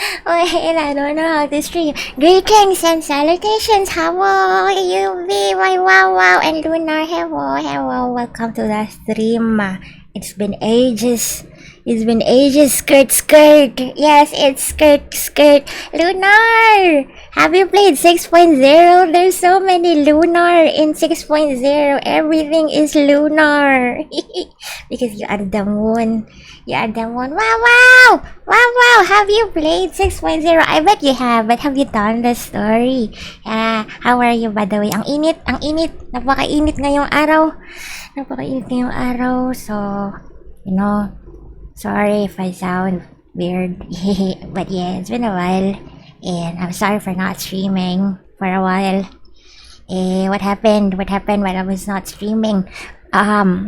Wait, I don't know how to stream. Greetings and salutations. How are you? Be my wow and Lunar. Hello. Welcome to the stream. It's been ages. It's been ages. Skirt. Yes, it's skirt. Lunar. Have you played 6.0? There's so many Lunar in 6.0. Everything is Lunar. Because you are the moon. Wow. Have you played 6.0? I bet you have, but have you done the story? How are you, by the way? Ang init. Napakainit ngayong araw. So, sorry if I sound weird. But yeah, it's been a while. And I'm sorry for not streaming for a while. What happened when I was not streaming? I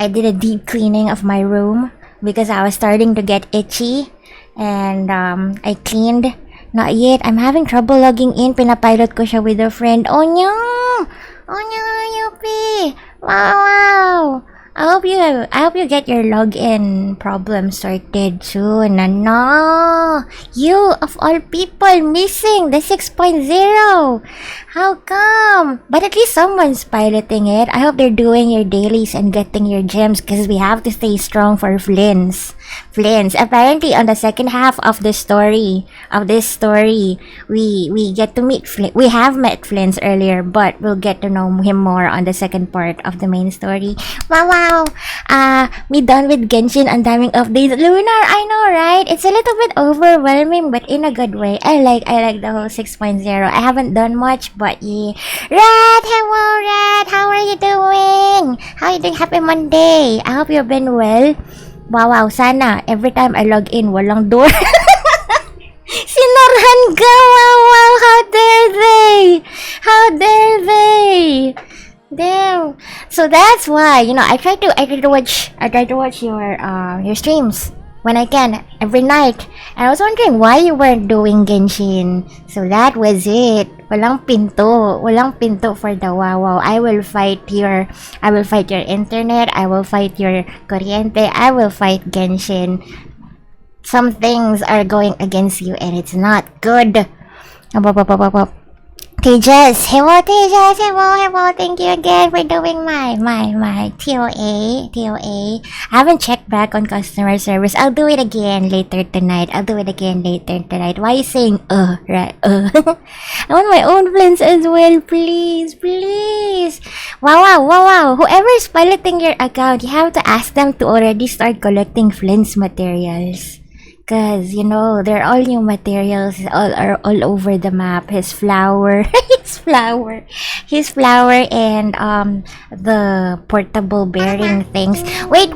did a deep cleaning of my room because I was starting to get itchy, and I cleaned. Not yet. I'm having trouble logging in. Pinapilot ko siya with a friend. Oh no, Yupi. Wow. I hope you get your login problem sorted soon. No, you of all people missing the 6.0. How come? But at least someone's piloting it. I hope they're doing your dailies and getting your gems, because we have to stay strong for Flins. Apparently, on the second half of this story, we get to meet Flynn. We have met Flins earlier, but we'll get to know him more on the second part of the main story. Wow. Me done with Genshin. Ang daming updates. Lunar, I know, right? It's a little bit overwhelming, but in a good way. I like the whole 6.0. I haven't done much, but yeah. Red, hello, Red. How are you doing? Happy Monday. I hope you've been well. Wow, sana every time I log in, walang door. Sinarhan ka. Wow, how dare they? Damn. So that's why, I try to watch your streams when I can, every night. And I was wondering why you weren't doing Genshin. So that was it. Walang pinto for the wow. I will fight your internet. I will fight your kuryente. I will fight Genshin. Some things are going against you and it's not good. Tejas, hello. Thank you again for doing my TOA. I haven't checked back on customer service. I'll do it again later tonight. Why are you saying right? I want my own Flins as well, please. Wow. Whoever's piloting your account, you have to ask them to already start collecting Flins materials. Cause they're all new materials, all over the map. His flower, and the portable bearing things. Wait.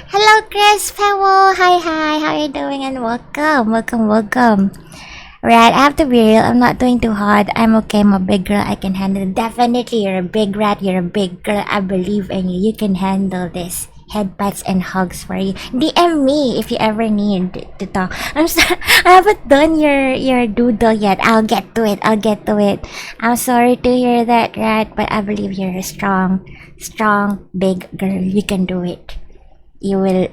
Hello, Chris Powell. Hi. How are you doing? And welcome. Right, I have to be real. I'm not doing too hard. I'm okay. I'm a big girl. I can handle it. Definitely, you're a big rat. You're a big girl. I believe in you. You can handle this. Headpats and hugs for you. DM me if you ever need to talk. I'm sorry, I haven't done your doodle yet. I'll get to it. I'm sorry to hear that, Rat, but I believe you're a strong, big girl. You can do it. You will.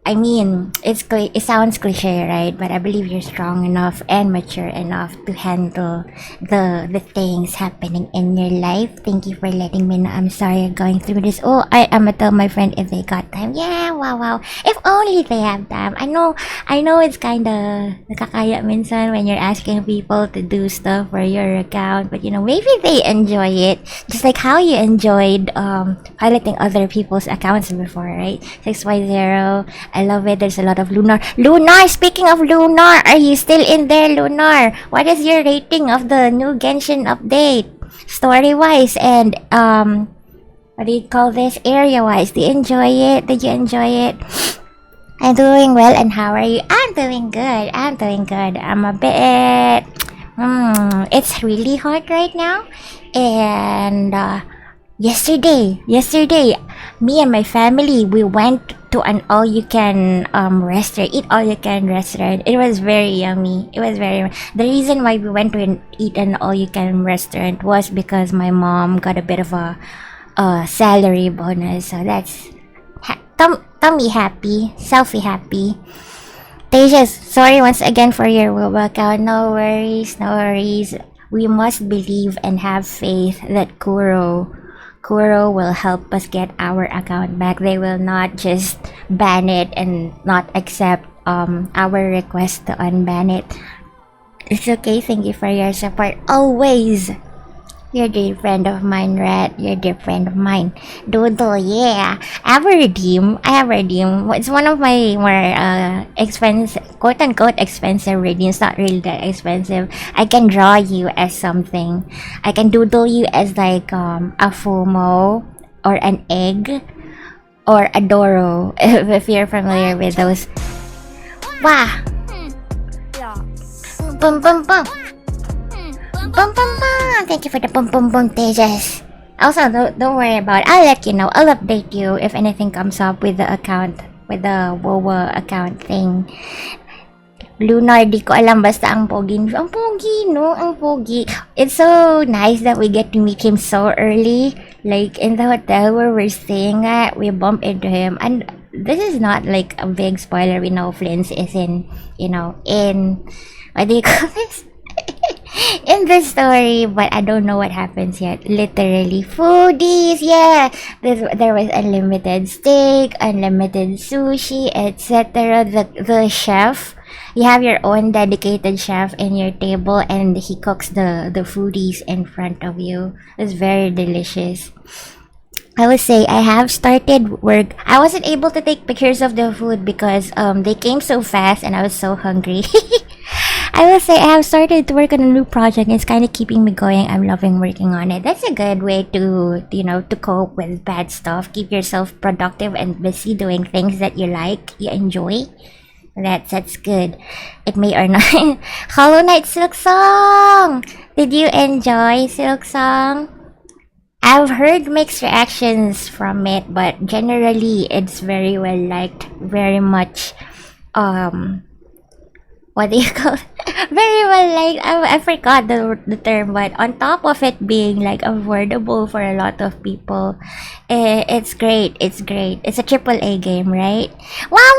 I mean, it sounds cliche, right? But I believe you're strong enough and mature enough to handle the things happening in your life. Thank you for letting me know. I'm sorry you're going through this. Oh, I'm gonna tell my friend if they got time. Yeah, wow. If only they have time. I know it's kinda nakakaya minsan when you're asking people to do stuff for your account, but maybe they enjoy it. Just like how you enjoyed piloting other people's accounts before, right? 6.0. I love it. There's a lot of Lunar. Speaking of Lunar, are you still in there, Lunar? What is your rating of the new Genshin update? Story-wise and, what do you call this? Area-wise. Did you enjoy it? I'm doing well, and how are you? I'm doing good. I'm a bit... it's really hot right now. And, Yesterday, me and my family, we went to an all-you-can restaurant. It was very yummy. The reason why we went to eat an all-you-can restaurant was because my mom got a bit of a salary bonus. So Tummy happy, Celphy happy. Tejas, sorry once again for your workout. No worries, no worries. We must believe and have faith that Kuro will help us get our account back. They will not just ban it and not accept our request to unban it. It's okay. Thank you for your support always. You're a dear friend of mine, Rat. You're a dear friend of mine. Doodle, yeah. I have a redeem. It's one of my more expensive, quote unquote expensive redeems. Not really that expensive. I can draw you as something. I can doodle you as like a FOMO or an egg or a Doro if you're familiar with those. Wah! Bum bum bum! Bum bum bum! Thank you for the bum bum bum, Tejas. Also, don't worry about it. I'll let you know. I'll update you if anything comes up with the account, with the WoW account thing. Lunar, di ko alam, basta ang pogi. Ang pogi, no? Ang pogi. It's so nice that we get to meet him so early. Like, in the hotel where we're staying at, we bump into him. And this is not like a big spoiler. We know Flint's is in, what do you call this? In the story, but I don't know what happens yet. Literally, foodies, yeah. There was unlimited steak, unlimited sushi, etc. The chef, you have your own dedicated chef in your table, and he cooks the foodies in front of you. It's very delicious. I would say I have started work. I wasn't able to take pictures of the food because they came so fast and I was so hungry. I will say I have started to work on a new project. It's kind of keeping me going. I'm loving working on it. That's a good way to, to cope with bad stuff. Keep yourself productive and busy doing things that you like, you enjoy. That's good. It may or not. Hollow Knight Silksong! Did you enjoy Silksong? I've heard mixed reactions from it, but generally it's very well liked. Very much, what do you call it? Very well liked. I forgot the term, but on top of it being like affordable for a lot of people, it's great. It's great. It's a AAA game, right? Wow,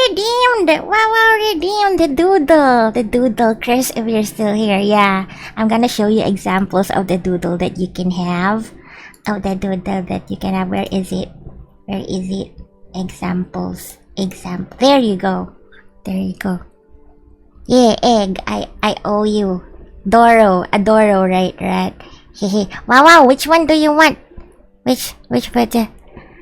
redeemed. Wow, redeemed. The doodle. Chris, if you're still here, yeah, I'm gonna show you examples of the doodle that you can have. Of the doodle that you can have. Where is it? Examples. There you go. Yeah, egg. I owe you. Adoro, right? Hehe. Wow, which one do you want? Which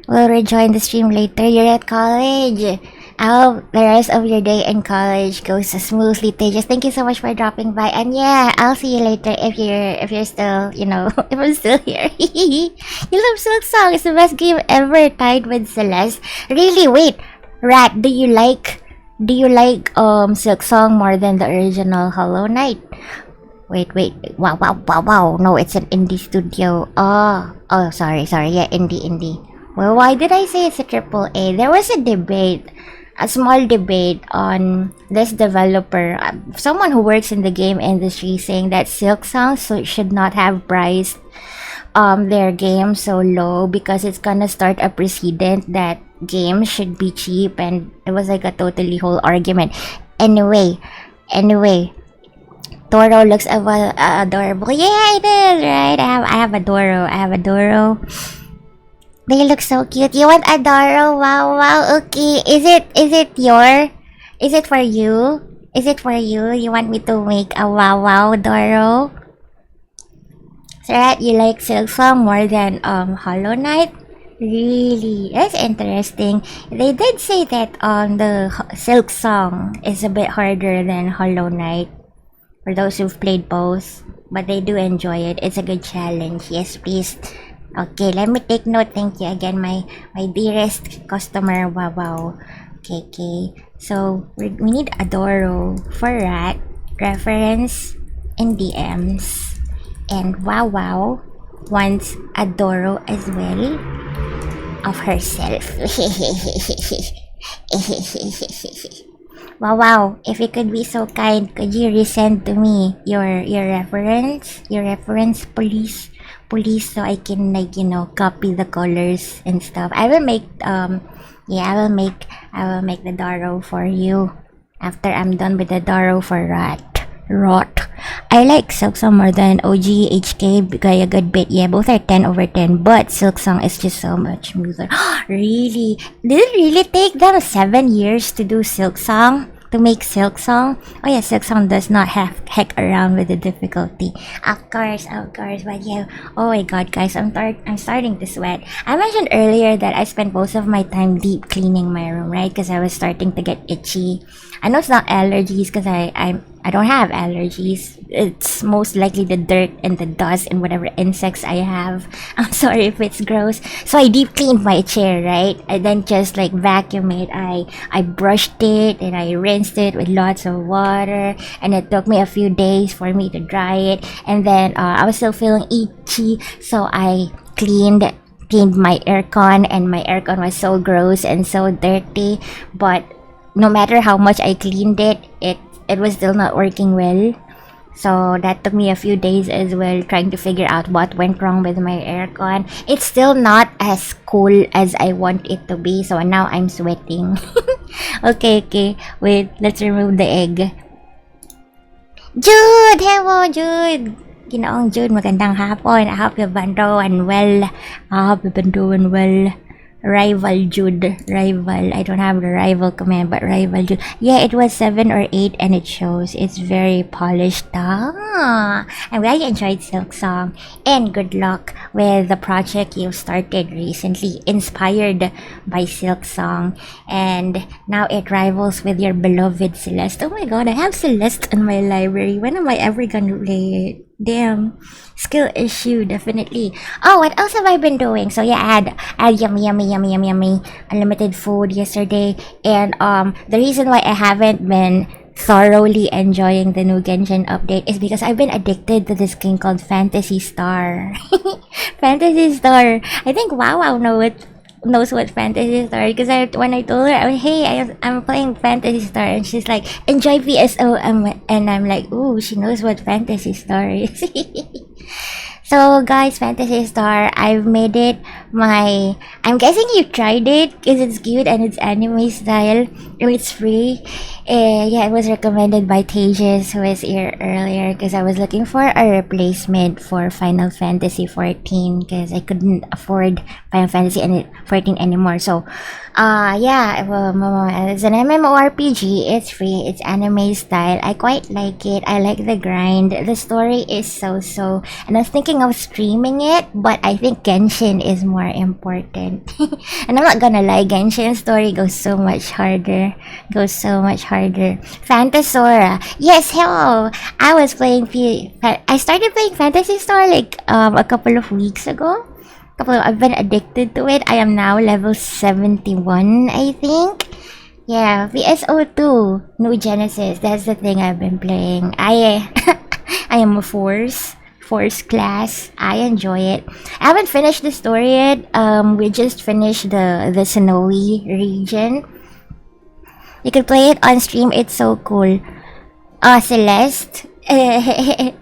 will rejoin the stream later. You're at college. I hope the rest of your day in college goes smoothly, Tejas. Thank you so much for dropping by. And yeah, I'll see you later if you're still, if I'm still here. You love Silksong. It's the best game ever, tied with Celeste. Really? Wait, Rat, do you like Silksong more than the original Hollow Knight? Wait. Wow. No, it's an indie studio. Oh, sorry. Yeah, indie. Well, why did I say it's a AAA? There was a small debate on this developer, someone who works in the game industry, saying that Silksong should not have priced their game so low because it's gonna start a precedent that games should be cheap, and it was like a totally whole argument. Anyway, Toro looks adorable. Yeah, it is, right? I have a Doro. They look so cute. You want a Doro? Wow. Okay. Is it for you? You want me to make a wow Doro? Sarah, you like Silksong more than Hollow Knight? Really? That's interesting. They did say that the Silksong is a bit harder than Hollow Knight for those who've played both, but they do enjoy it. It's a good challenge. Yes, please. Okay, let me take note. Thank you again, my dearest customer. Wow. Okay. So we need Adoro for Rat reference in DMs, and Wow wants Adoro as well of herself. Wow. If you could be so kind, could you resend to me your reference, please, so I can like copy the colors and stuff. I will make yeah, I will make the Daro for you after I'm done with the Daro for Rot. I like Silksong more than OG HK by a good bit. Yeah, both are 10 over 10, but Silksong is just so much smoother. Really? Did it really take them 7 years to do Silksong? To make Silksong? Oh yeah, Silksong does not have heck around with the difficulty. Of course, but yeah. Oh my god, guys, I'm starting to sweat. I mentioned earlier that I spent most of my time deep cleaning my room, right? Because I was starting to get itchy. I know it's not allergies because I don't have allergies. It's most likely the dirt and the dust and whatever insects I have. I'm sorry if it's gross. So I deep cleaned my chair, right? I then just like vacuum it. I brushed it and I rinsed it with lots of water, and it took me a few days for me to dry it. And then I was still feeling itchy, so I cleaned my aircon, and my aircon was so gross and so dirty. But no matter how much I cleaned it, it was still not working well. So that took me a few days as well, trying to figure out what went wrong with my aircon. It's still not as cool as I want it to be, so now I'm sweating. Okay, wait, let's remove the egg. Jude! Hello, Jude! Ginoong Jude, magandang hapon. I hope you've been doing well. Rival Jude. Rival. I don't have the rival command, but rival Jude. Yeah, it was 7 or 8 and it shows. It's very polished. I'm glad you enjoyed Silksong. And good luck with the project you started recently, inspired by Silksong. And now it rivals with your beloved Celeste. Oh my god, I have Celeste in my library. When am I ever gonna play it? Damn. Skill issue, definitely. Oh, what else have I been doing? So yeah, I had yummy unlimited food yesterday, and the reason why I haven't been thoroughly enjoying the new Genshin update is because I've been addicted to this game called Fantasy Star. Fantasy Star. I think Wow knows what Fantasy Star, because when I told her, hey, I'm playing Fantasy Star, and she's like, enjoy VSO, and I'm like, ooh, she knows what Fantasy Star is. So guys, Fantasy Star, I've made it I'm guessing you tried it because it's cute and it's anime style and it's free. Yeah, it was recommended by Tejas, who was here earlier, because I was looking for a replacement for Final Fantasy 14 because I couldn't afford Final Fantasy 14 anymore. So yeah, well, it's an MMORPG. It's free. It's anime style. I quite like it. I like the grind. The story is so. And I was thinking of streaming it, but I think Genshin is more important. And I'm not gonna lie, Genshin's story goes so much harder. Phantasora. Yes, hello. I started playing Fantasy Star like a couple of weeks ago. I've been addicted to it. I am now level 71, I think. Yeah, VSO2, New Genesis. That's the thing I've been playing. I am a force class. I enjoy it. I haven't finished the story yet. We just finished the snowy region. You can play it on stream. It's so cool. Celeste.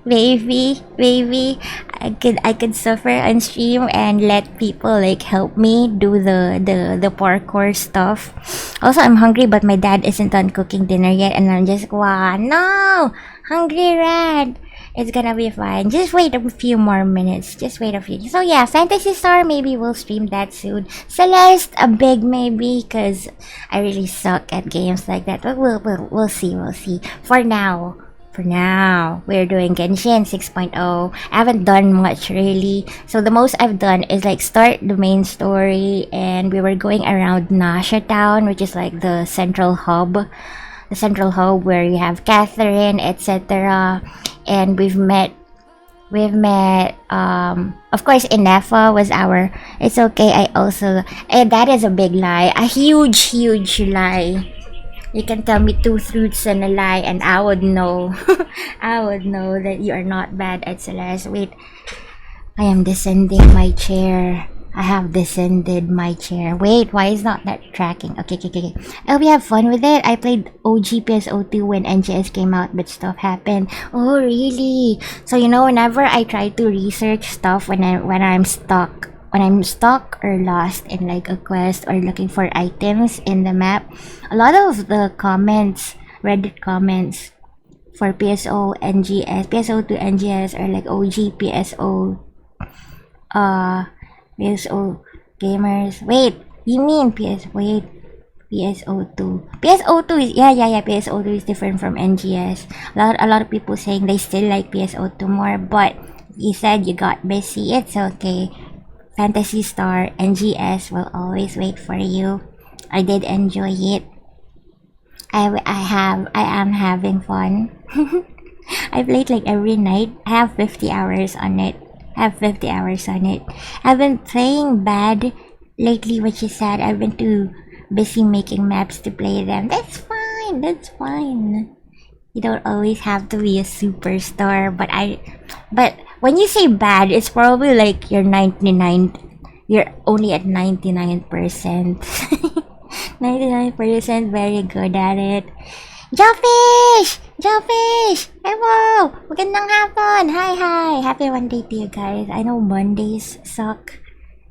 baby, I could suffer on stream and let people like help me do the parkour stuff. Also, I'm hungry, but my dad isn't done cooking dinner yet, and I'm just no, hungry rat. It's gonna be fine. Just wait a few more minutes. So yeah, Fantasy Star, maybe we'll stream that soon. Celeste, a big maybe, cause I really suck at games like that. But we'll see. For now, we're doing Genshin 6.0. I haven't done much really. So the most I've done is like start the main story, and we were going around Nasha Town, which is like the central hub. The central hub where you have Catherine, etc. And we've met of course Inefa was it's okay, I also that is a big lie. A huge lie. You can tell me 2 truths and a lie, and I would know. I would know that you are not bad at Celeste. Wait, I am descending my chair. I have descended my chair. Wait, why is not that tracking? Okay. Oh, we have fun with it. I played OG PSO2 when NGS came out, but stuff happened. Oh, really? So you know, whenever I try to research stuff when I'm stuck or lost in like a quest or looking for items in the map, a lot of the comments, Reddit comments for PSO NGS, PSO2 NGS or like OG PSO gamers. Wait, you mean PSO2. PSO2 is yeah, PSO2 is different from NGS. A lot of people saying they still like PSO2 more, but you said you got busy. It's okay. Fantasy Star NGS will always wait for you. I did enjoy it. I am having fun. I played like every night. I have 50 hours on it. I've been playing bad lately, which is sad. I've been too busy making maps to play them. That's fine. You don't always have to be a superstar, but when you say bad, it's probably like you're only at 99%. 99% very good at it. Jawfish! Hello! Magandang hapon! Hi! Happy Monday to you guys. I know Mondays suck.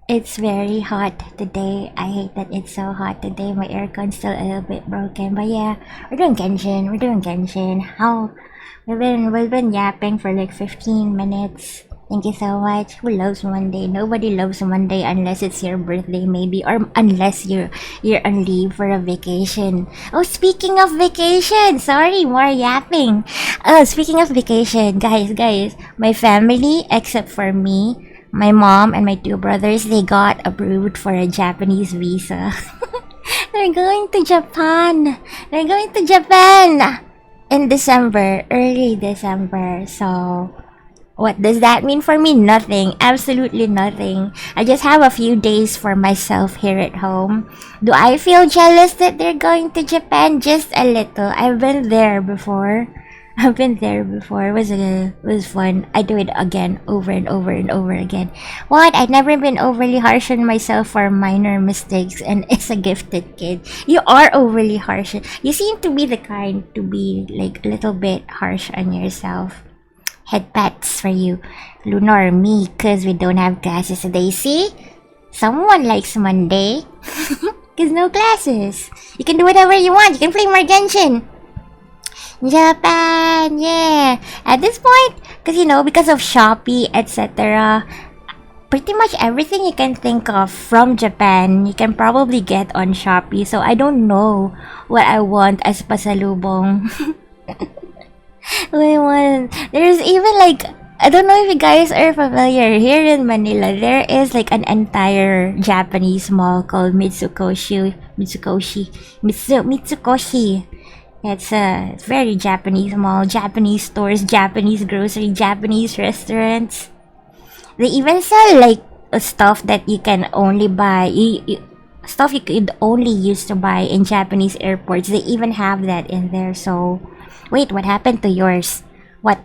It's very hot today. I hate that it's so hot today. My aircon's still a little bit broken. But yeah, we're doing Genshin. We've been yapping for like 15 minutes. Thank you so much. Who loves Monday? Nobody loves Monday unless it's your birthday, maybe, or unless you're on leave for a vacation. Oh, speaking of vacation, sorry, more yapping. Oh, speaking of vacation, guys, my family, except for me, my mom and my two brothers, they got approved for a Japanese visa. They're going to Japan. In December, early December. So what does that mean for me? Nothing. Absolutely nothing. I just have a few days for myself here at home. Do I feel jealous that they're going to Japan? Just a little. I've been there before. It was fun. I do it again, over and over again. What? I've never been overly harsh on myself for minor mistakes, and it's a gifted kid. You are overly harsh. You seem to be the kind to be like a little bit harsh on yourself. Head pats for you, Luna or me, cause we don't have classes today. See? Someone likes Monday. Cause no classes. You can do whatever you want. You can play more Genshin. Japan, yeah. At this point, because of Shopee, etc., pretty much everything you can think of from Japan, you can probably get on Shopee. So I don't know what I want as pasalubong. There's even like, I don't know if you guys are familiar, here in Manila there is like an entire Japanese mall called Mitsukoshi. It's a very Japanese mall, Japanese stores, Japanese grocery, Japanese restaurants. They even sell like stuff that you can only buy, stuff you could only use to buy in Japanese airports. They even have that in there. So wait, what happened to yours? What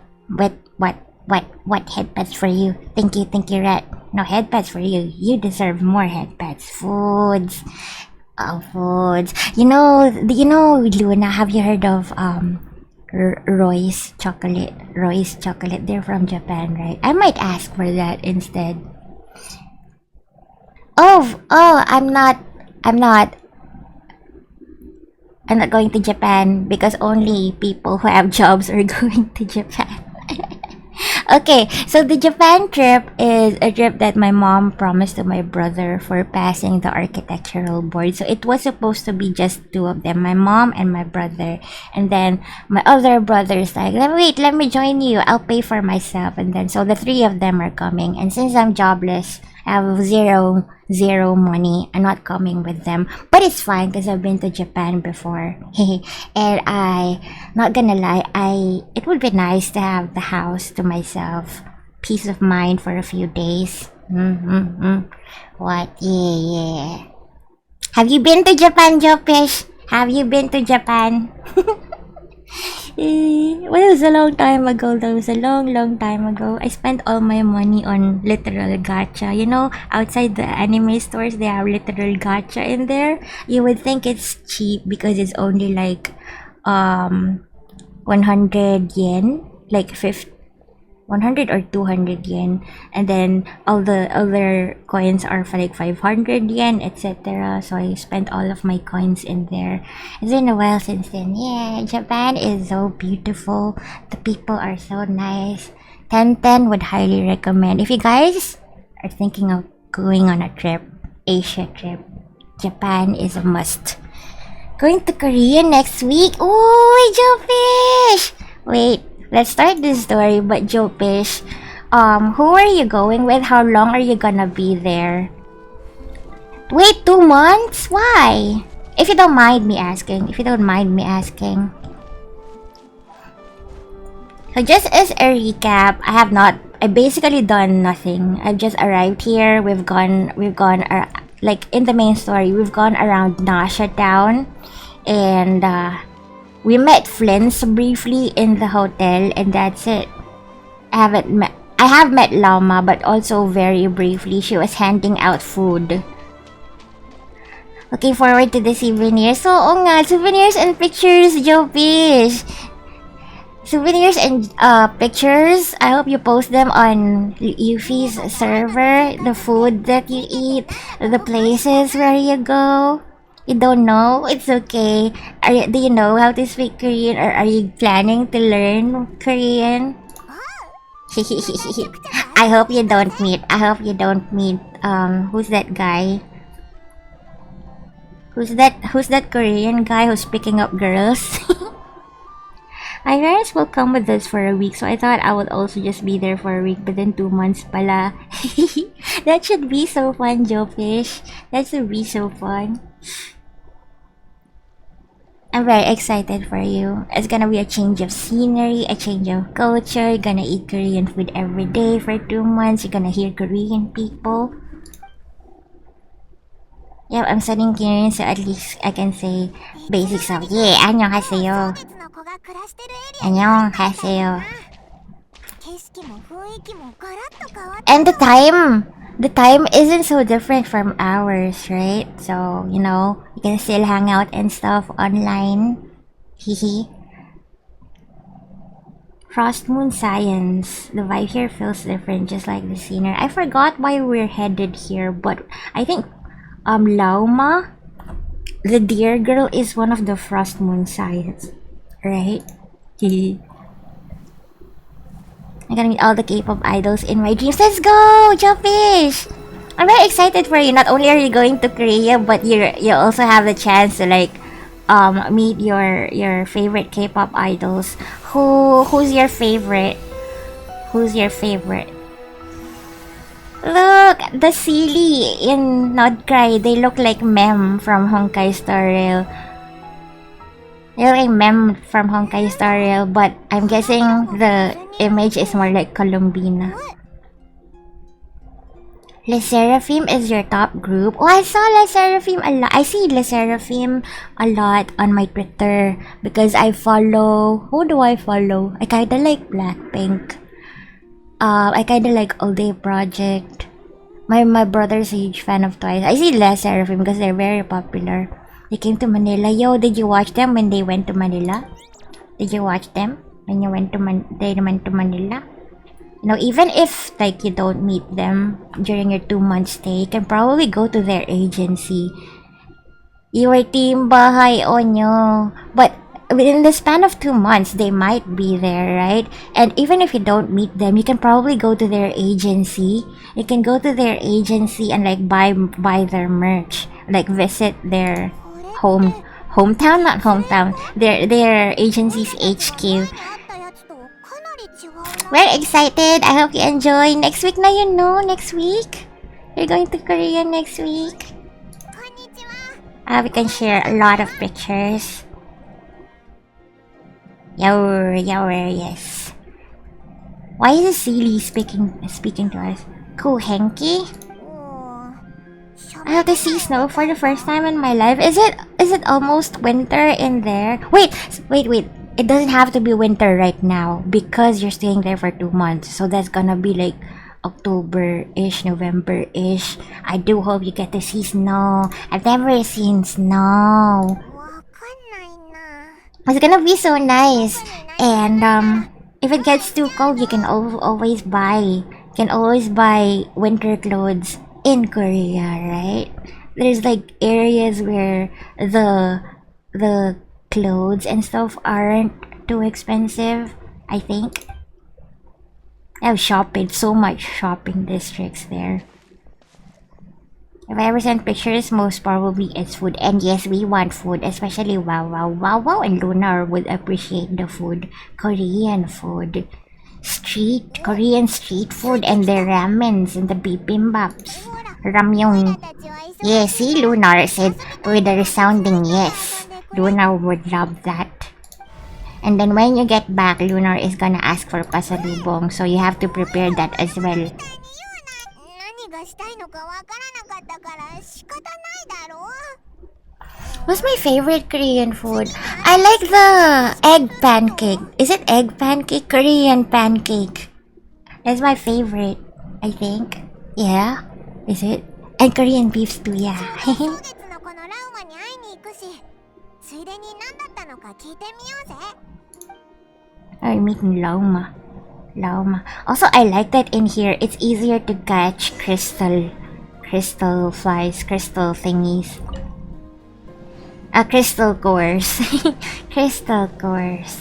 headpads for you? Thank you, Rat. No headpads for you. You deserve more headpads. Foods. Oh, foods. You know, Luna, have you heard of Roy's chocolate? They're from Japan, right? I might ask for that instead. I'm not going to Japan because only people who have jobs are going to Japan. Okay, so the Japan trip is a trip that my mom promised to my brother for passing the architectural board. So it was supposed to be just two of them, my mom and my brother. And then my other brother is like, wait, let me join you. I'll pay for myself. And then so the three of them are coming. And since I'm jobless, I have zero money. I'm not coming with them, but it's fine because I've been to Japan before. And not gonna lie, it would be nice to have the house to myself, peace of mind for a few days. What? Yeah. Have you been to Japan, Jopish? Have you been to Japan? Well, it was a long time ago. That was a long time ago. I spent all my money on literal gacha. You know, outside the anime stores, they have literal gacha in there. You would think it's cheap because it's only like 100 yen, like 50 100 or 200 yen, and then all the other coins are for like 500 yen, etc. So I spent all of my coins in there. It's been a while since then. Yeah, Japan is so beautiful. The people are so nice. 1010 would highly recommend. If you guys are thinking of going on a trip, Asia trip, Japan is a must. Going to Korea next week. Ooh, Joefish! Wait, let's start this story, but Joefish, who are you going with? How long are you gonna be there? Wait, 2 months? Why? If you don't mind me asking. So just as a recap, I basically done nothing. I've just arrived here. We've gone, like in the main story, we've gone around Nasha town, and we met Flint's briefly in the hotel, and that's it. I have met Lama, but also very briefly. She was handing out food. Looking forward to the souvenirs. So, souvenirs and pictures, Joefish. Souvenirs and pictures. I hope you post them on Yuffie's server. The food that you eat, the places where you go. You don't know? It's okay. Do you know how to speak Korean, or are you planning to learn Korean? I hope you don't meet. Who's that guy? Who's that Korean guy who's picking up girls? My parents will come with us for a week, so I thought I would also just be there for a week, but then 2 months pala. That should be so fun, Joefish. That should be so fun. I'm very excited for you. It's gonna be a change of scenery, a change of culture. You're gonna eat Korean food every day for 2 months. You're gonna hear Korean people. Yep, I'm studying Korean, so at least I can say basic stuff. Yeah, 안녕하세요. 안녕하세요. And the time isn't so different from ours, right? So, you know, you can still hang out and stuff online. Hehe. Frost Moon Science. The vibe here feels different, just like the scenery. I forgot why we're headed here, but I think Lauma, the deer girl, is one of the Frost Moon Science, right? Hehe. I'm gonna meet all the K-pop idols in my dreams. Let's go, Joefish! I'm very excited for you. Not only are you going to Korea, but you also have the chance to like meet your favorite K-pop idols. Who's your favorite? Look, the silly in Not Cry. They look like Mem from Honkai Star Rail. They're like Mem from Honkai Star Rail, but I'm guessing the image is more like Columbina. Le Seraphim is your top group. Oh, I saw Le Seraphim a lot. I see Le Seraphim a lot on my Twitter because I follow... Who do I follow? I kinda like Blackpink. I kinda like All Day Project. My brother's a huge fan of Twice. I see Le Seraphim because they're very popular. They came to Manila. Yo, did you watch them when they went to Manila? Did you watch them when you went to Manila? You know, even if like you don't meet them during your 2-month stay, you can probably go to their agency. You were team bahay onyo. But within the span of 2 months, they might be there, right? And even if you don't meet them, you can probably go to their agency. You can go to their agency and like buy their merch, like visit their hometown, not hometown, their agency's HQ. We're excited. I hope you enjoy. Next week na yun, no? Next week? You're going to Korea next week? We can share a lot of pictures. Yes. Why is Silly speaking to us? Kuhenki? I have to see snow for the first time in my life. Is it almost winter in there? Wait. it doesn't have to be winter right now because you're staying there for 2 months. So that's gonna be like October-ish, November-ish. I do hope you get to see snow. I've never seen snow. It's gonna be so nice. And if it gets too cold, you can always buy winter clothes in Korea, right? There's like areas where the clothes and stuff aren't too expensive, I think. I have shopping, so much shopping districts there. If I ever send pictures, most probably it's food. And yes, we want food, especially Wow and Lunar would appreciate the food. Korean food. Korean street food and the ramens and the bibimbaps. Ramyong. Yes, see, Lunar said with a resounding yes. Lunar would love that. And then when you get back, Lunar is gonna ask for pasalubong, so you have to prepare that as well. What's my favorite Korean food? I like the egg pancake. Is it egg pancake? Korean pancake. That's my favorite, I think. Yeah, is it? And Korean beef stew, yeah. I'm meeting Lauma. Also, I like that in here, it's easier to catch crystal flies, crystal thingies. Crystal cores. Crystal cores.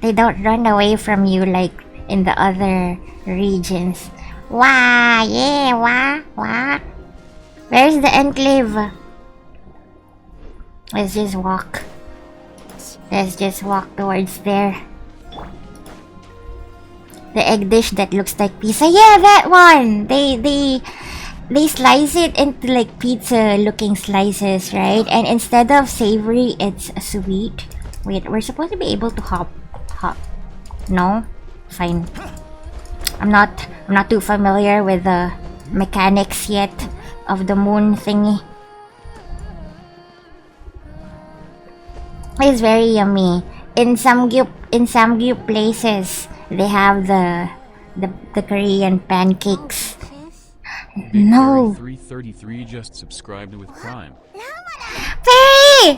They don't run away from you like in the other regions. Wah, yeah, wah. Where's the enclave? Let's just walk towards there. The egg dish that looks like pizza. Yeah, that one! They slice it into like pizza looking slices, right? And instead of savory, it's sweet. Wait, we're supposed to be able to hop. No? Fine. I'm not too familiar with the mechanics yet of the moon thingy. It's very yummy. In some places, they have the Korean pancakes. No. 333 just subscribed with Prime.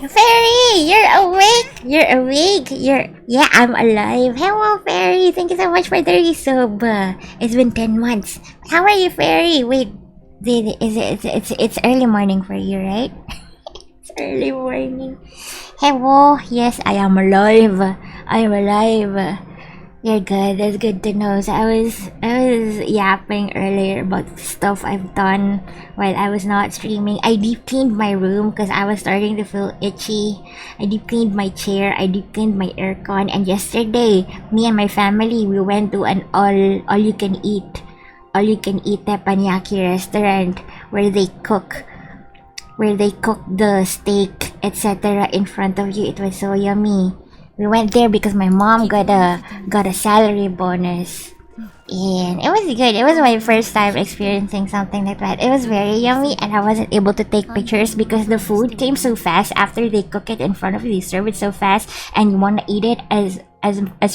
Fairy, you're awake. Yeah, I'm alive. Hello, Fairy. Thank you so much for the resub. It's been 10 months. How are you, Fairy? Wait, it's early morning for you, right? It's early morning. Hello. Yes, I am alive. You're good. That's good to know. So I was yapping earlier about stuff I've done while I was not streaming. I deep cleaned my room because I was starting to feel itchy. I deep cleaned my chair. I deep cleaned my aircon. And yesterday, me and my family, we went to an all you can eat teppanyaki restaurant where they cook the steak, etc. in front of you. It was so yummy. We went there because my mom got a salary bonus, and it was good. It was my first time experiencing something like that. It was very yummy, and I wasn't able to take pictures because the food came so fast after they cook it in front of you. They serve it so fast, and you want to eat it as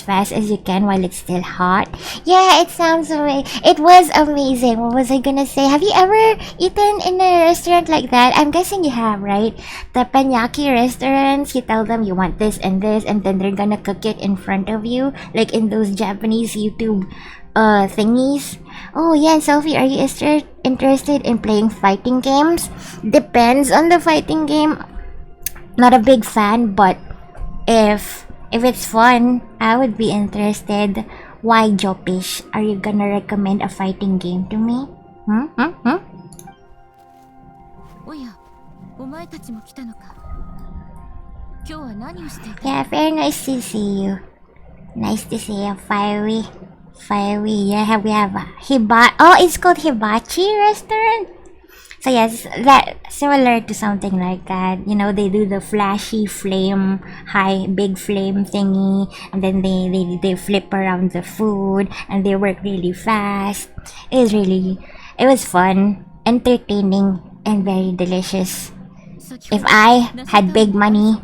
fast as you can while it's still hot. Yeah, it sounds amazing. It was amazing. What was I gonna say? Have you ever eaten in a restaurant like that? I'm guessing you have, right? The teppanyaki restaurants, you tell them you want this, and then they're gonna cook it in front of you, like in those Japanese YouTube thingies. Oh yeah, Celphy, are you interested in playing fighting games? Depends on the fighting game. Not a big fan, but if it's fun, I would be interested. Why, Jopish? Are you gonna recommend a fighting game to me? Yeah, very nice to see you. Nice to see you, Fiery. Yeah, we have it's called Hibachi restaurant. So yes, that similar to something like that. You know, they do the flashy flame, big flame thingy, and then they flip around the food, and they work really fast. It was fun, entertaining, and very delicious. If I had big money,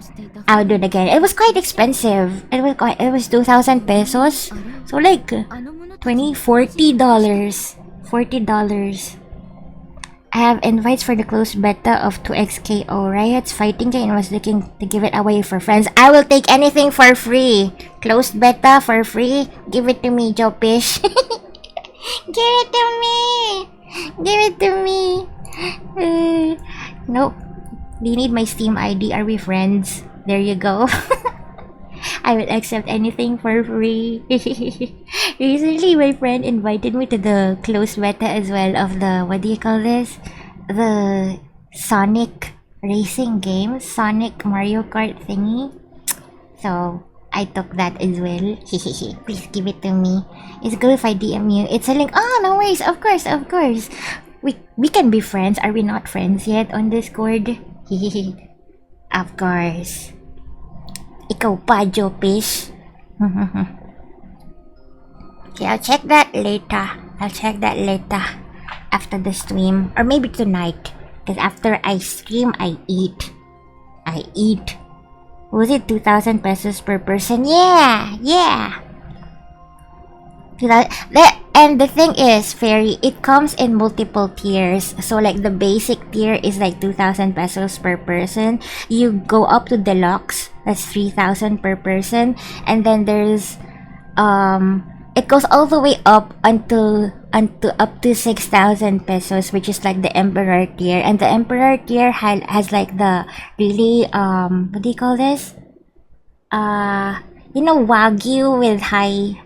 I would do it again. It was quite expensive. It was 2,000 pesos. So like 20, $40. $40. I have invites for the closed beta of 2XKO. Riot's fighting game was looking to give it away for friends. I will take anything for free. Closed beta for free. Give it to me, Jopish. Give it to me. Give it to me. Nope. Do you need my Steam ID? Are we friends? There you go. I will accept anything for free. Recently, my friend invited me to the closed beta as well of the, what do you call this? The Sonic racing game, Sonic Mario Kart thingy. So, I took that as well. Please give it to me. It's good if I DM you. It's a link. Oh, no worries. Of course, of course. We can be friends. Are we not friends yet on Discord? Of course. Ikaw pa, Jopish. Okay, I'll check that later. After the stream. Or maybe tonight. Because after I stream, I eat. Was it 2,000 pesos per person? Yeah. And the thing is, Fairy, it comes in multiple tiers. So like the basic tier is like 2,000 pesos per person. You go up to deluxe, that's 3,000 per person. And then there's it goes all the way up until up to 6,000 pesos, which is like the emperor tier. And the emperor tier has like the really what do you call this? Wagyu with high.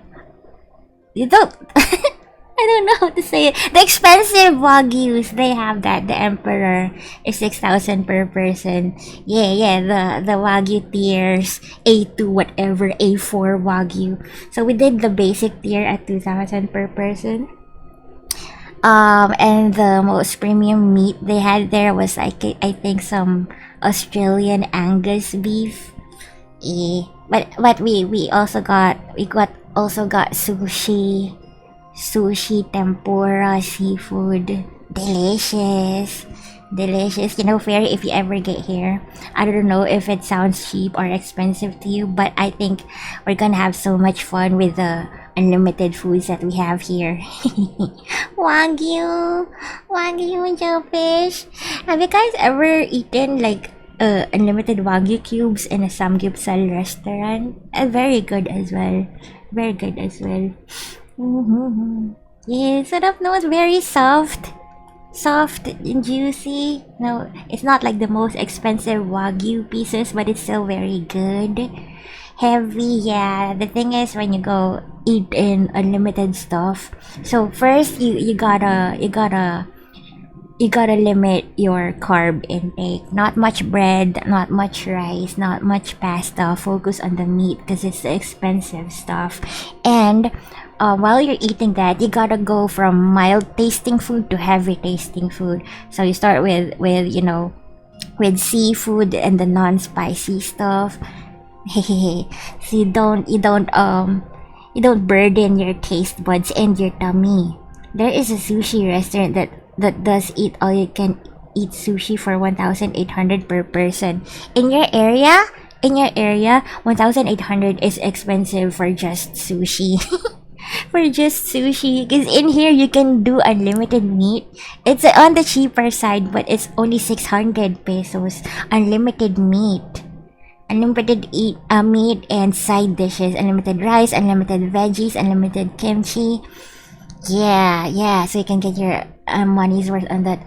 You don't. I don't know how to say it. The expensive Wagyus, they have that. The Emperor is 6,000 per person. Yeah. The Wagyu tiers, A2, whatever, A4 Wagyu. So we did the basic tier at 2,000 per person. And the most premium meat they had there was like I think some Australian Angus beef. But we also got sushi, tempura, seafood. Delicious. Fairy, if you ever get here, I don't know if it sounds cheap or expensive to you, but I think we're gonna have so much fun with the unlimited foods that we have here. Wagyu Joefish. Have you guys ever eaten like unlimited Wagyu cubes in a Samgyeopsal restaurant? Very good as well. Yeah, sarap no, it's very soft and juicy. No, it's not like the most expensive Wagyu pieces, but it's still very good. Heavy, yeah. The thing is, when you go eat in unlimited stuff, so first you gotta limit your carb intake. Not much bread, not much rice, not much pasta. Focus on the meat because it's the expensive stuff. And while you're eating that, you gotta go from mild tasting food to heavy tasting food. So you start with seafood and the non-spicy stuff. So you don't burden your taste buds and your tummy. There is a sushi restaurant that does eat all you can eat sushi for 1,800 per person. In your area, 1,800 is expensive for just sushi. Because in here you can do unlimited meat. It's on the cheaper side, but it's only 600 pesos. Unlimited meat. Unlimited meat and side dishes. Unlimited rice, unlimited veggies, unlimited kimchi. Yeah. So you can get your money's worth on that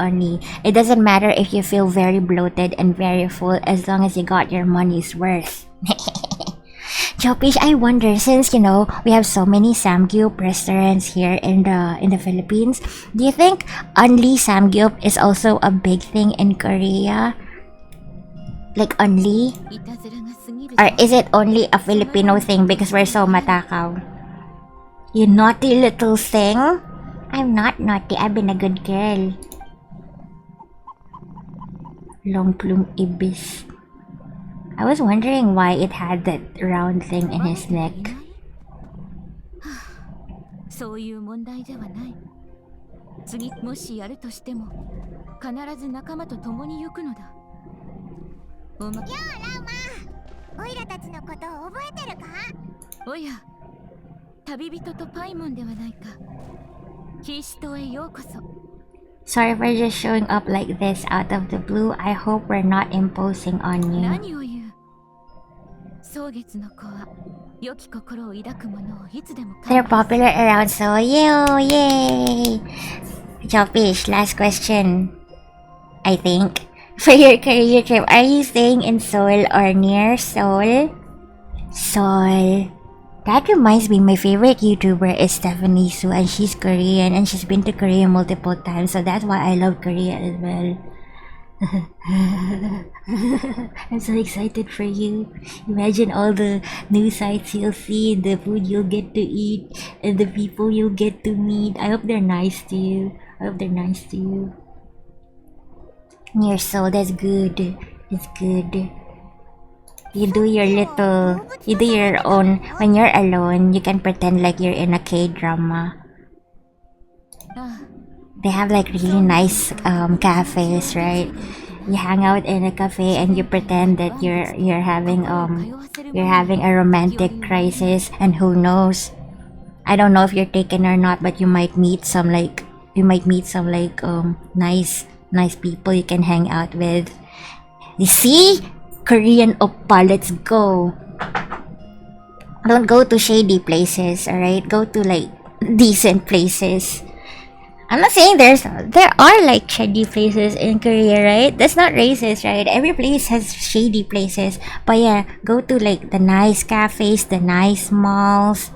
only. It doesn't matter if you feel very bloated and very full, as long as you got your money's worth. Jopish, I wonder, since we have so many Samgyup restaurants here in the Philippines, do you think only Samgyup is also a big thing in Korea? Like only? Or is it only a Filipino thing because we're so matakaw? You naughty little thing? I'm not naughty, I've been a good girl. Long plume ibis. I was wondering why it had that round thing in his neck. 次もしやるとしても必ず仲間と共に行くのだ。おま、ラウマ、オイラたちのことを覚えてるか？おや、旅人とパイモンではないか。キリストへようこそ。 Sorry for just showing up like this out of the blue. I hope we're not imposing on you. 何を言う。蒼月の子は良き心を抱く者をいつでも They're popular around Seoul. Yay! Jopish, last question. I think. For your career trip, are you staying in Seoul or near Seoul? Seoul. That reminds me, my favorite YouTuber is Stephanie Su, and she's Korean, and she's been to Korea multiple times, so that's why I love Korea as well. I'm so excited for you. Imagine all the new sights you'll see, the food you'll get to eat, and the people you'll get to meet. I hope they're nice to you. Near Seoul, that's good. That's good. You do your own. When you're alone, you can pretend like you're in a K-drama. They have like really nice cafes, right? You hang out in a cafe and you pretend that you're having a romantic crisis, and who knows? I don't know if you're taken or not, but you might meet some nice people you can hang out with. You see? Korean oppa, let's go. Don't go to shady places, alright? Go to like decent places. I'm not saying there are like shady places in Korea, right? That's not racist, right? Every place has shady places. But yeah, go to like the nice cafes, the nice malls,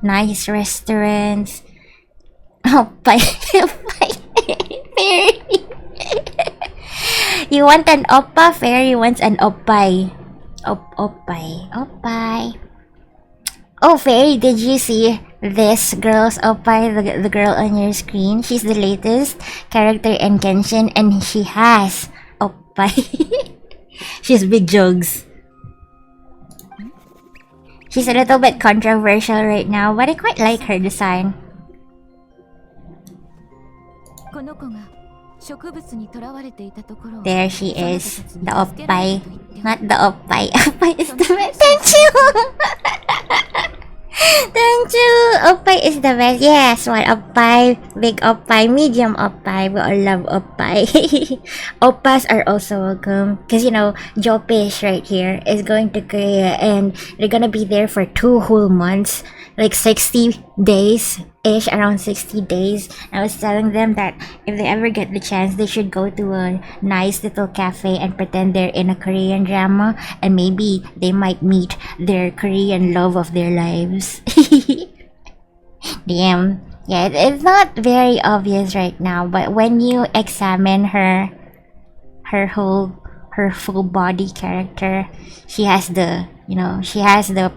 nice restaurants. Oppa. Fairy. You want an oppa? Fairy wants an oppay. Oppay. Oh, Fairy, did you see this girl's oppay? The girl on your screen? She's the latest character in Genshin, and she has oppay. She has big jugs. She's a little bit controversial right now, but I quite like her design. There she is, the oppay. Not the oppay. Oppay is the best. Thank you! Thank you! Oppay is the best. Yes, one oppay, big oppay, medium oppay. We all love oppay. Oppas are also welcome. Because, you know, Jopish right here is going to Korea, and they're gonna be there for 2 whole months. Like 60 days-ish, around 60 days. I was telling them that if they ever get the chance, they should go to a nice little cafe and pretend they're in a Korean drama, and maybe they might meet their Korean love of their lives. Damn. Yeah, it's not very obvious right now, but when you examine her full body character, she has the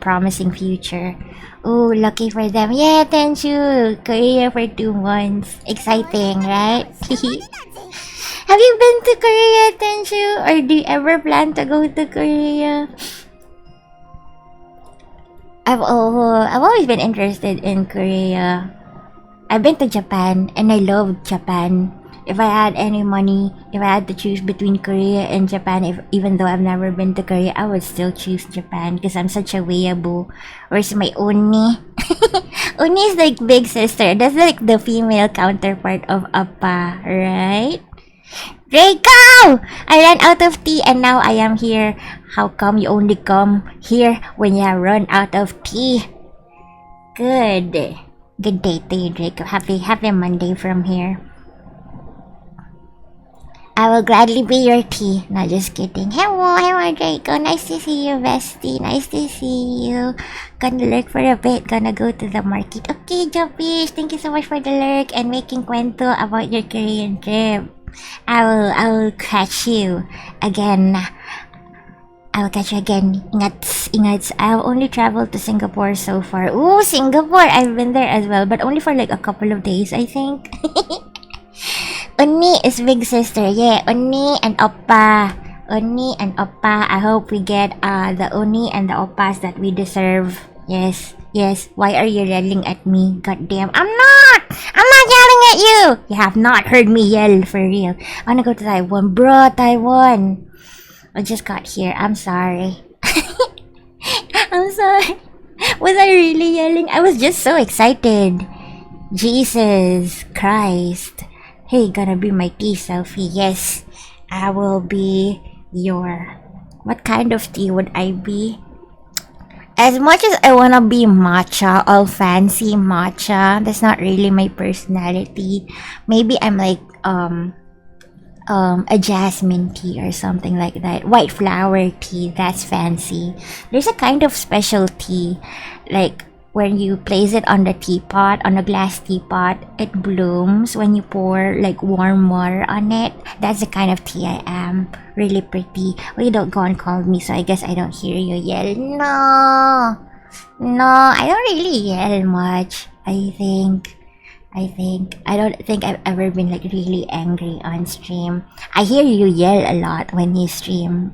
promising future. Oh, lucky for them. Yeah, thank you. Korea for 2 months. Exciting, right? Have you been to Korea, Tenshu? Or do you ever plan to go to Korea? I've always been interested in Korea. I've been to Japan, and I loved Japan. If I had any money, if I had to choose between Korea and Japan, even though I've never been to Korea, I would still choose Japan because I'm such a weeaboo. Where's my Uni? Uni is like big sister. That's like the female counterpart of Appa, right? Draco! I ran out of tea and now I am here. How come you only come here when you have run out of tea? Good day to you, Draco. Happy Monday from here. I will gladly be your tea. No, just kidding. Hello, Draco. Nice to see you, bestie. Nice to see you. Gonna lurk for a bit. Gonna go to the market. Okay, Jumpish. Thank you so much for the lurk and making kwento about your Korean trip. I will catch you again. Ingats. I've only traveled to Singapore so far. Ooh, Singapore! I've been there as well, but only for like a couple of days, I think. Uni is big sister. Yeah, Uni and Oppa. I hope we get the Uni and the Oppas that we deserve. Yes, Yes, why are you yelling at me? God damn, I'm not yelling at you! You have not heard me yell for real. I wanna go to Taiwan. Bro, Taiwan. I just got here. I'm sorry. I'm sorry. Was I really yelling? I was just so excited. Jesus Christ. Hey, gonna be my tea, Celphy. Yes, I will be your... What kind of tea would I be? As much as I wanna be matcha, all fancy matcha, that's not really my personality. Maybe I'm like, a jasmine tea or something like that. White flower tea, that's fancy. There's a kind of special tea, like when you place it on the teapot, on a glass teapot, it blooms when you pour like warm water on it. That's the kind of tea I am. Really pretty. Well, you don't go and call me, so I guess I don't hear you yell. No, I don't really yell much. I don't think I've ever been like really angry on stream. I hear you yell a lot when you stream.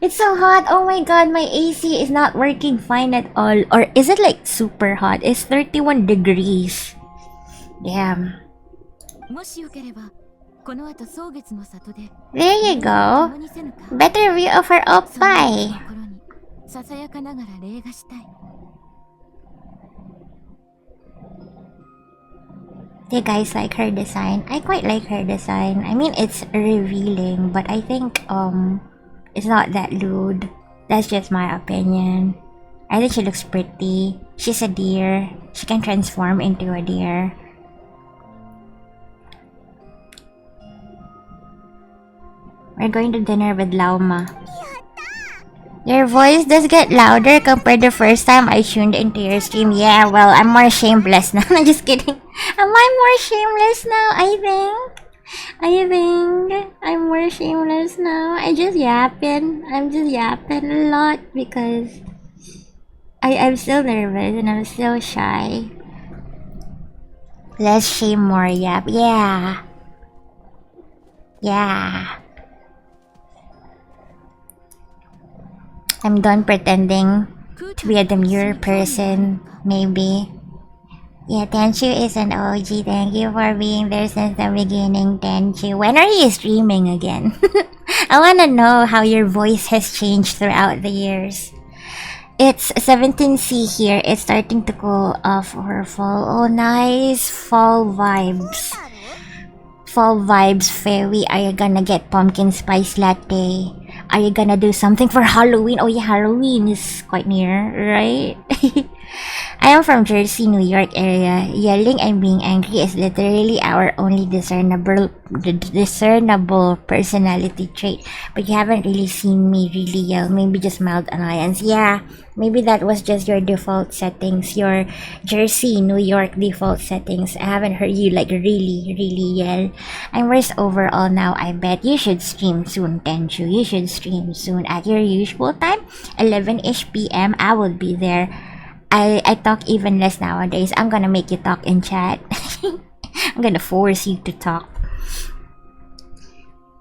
It's so hot. Oh my god, my AC is not working fine at all. Or is it like super hot? It's 31 degrees. Damn. There you go. Better view of her oppai. Do you guys like her design? I quite like her design. I mean, it's revealing, but I think it's not that lewd. That's just my opinion. I think she looks pretty. She's a deer. She can transform into a deer. We're going to dinner with Lauma. Your voice does get louder compared to the first time I tuned into your stream. Yeah, well, I'm more shameless now. I'm just kidding. Am I more shameless now? I think I'm more shameless now. I'm just yapping a lot because I'm still nervous and I'm still shy. Less shame, more yap. Yeah. I'm done pretending to be a demure person, maybe. Yeah, Tenchu is an OG. Thank you for being there since the beginning, Tenchu. When are you streaming again? I wanna know how your voice has changed throughout the years. It's 17C here. It's starting to cool off for fall. Oh, nice. Fall vibes. Fall vibes, Fairy. Are you gonna get pumpkin spice latte? Are you gonna do something for Halloween? Oh yeah, Halloween is quite near, right? I am from Jersey, New York area. Yelling and being angry is literally our only discernible personality trait. But you haven't really seen me really yell. Maybe just mild annoyance. Yeah, maybe that was just your default settings. Your Jersey, New York default settings. I haven't heard you like really yell. I'm worse overall now. I bet you should stream soon, Tenchu. You should stream soon at your usual time, 11ish p.m. I will be there. I talk even less nowadays. I'm gonna make you talk in chat. I'm gonna force you to talk.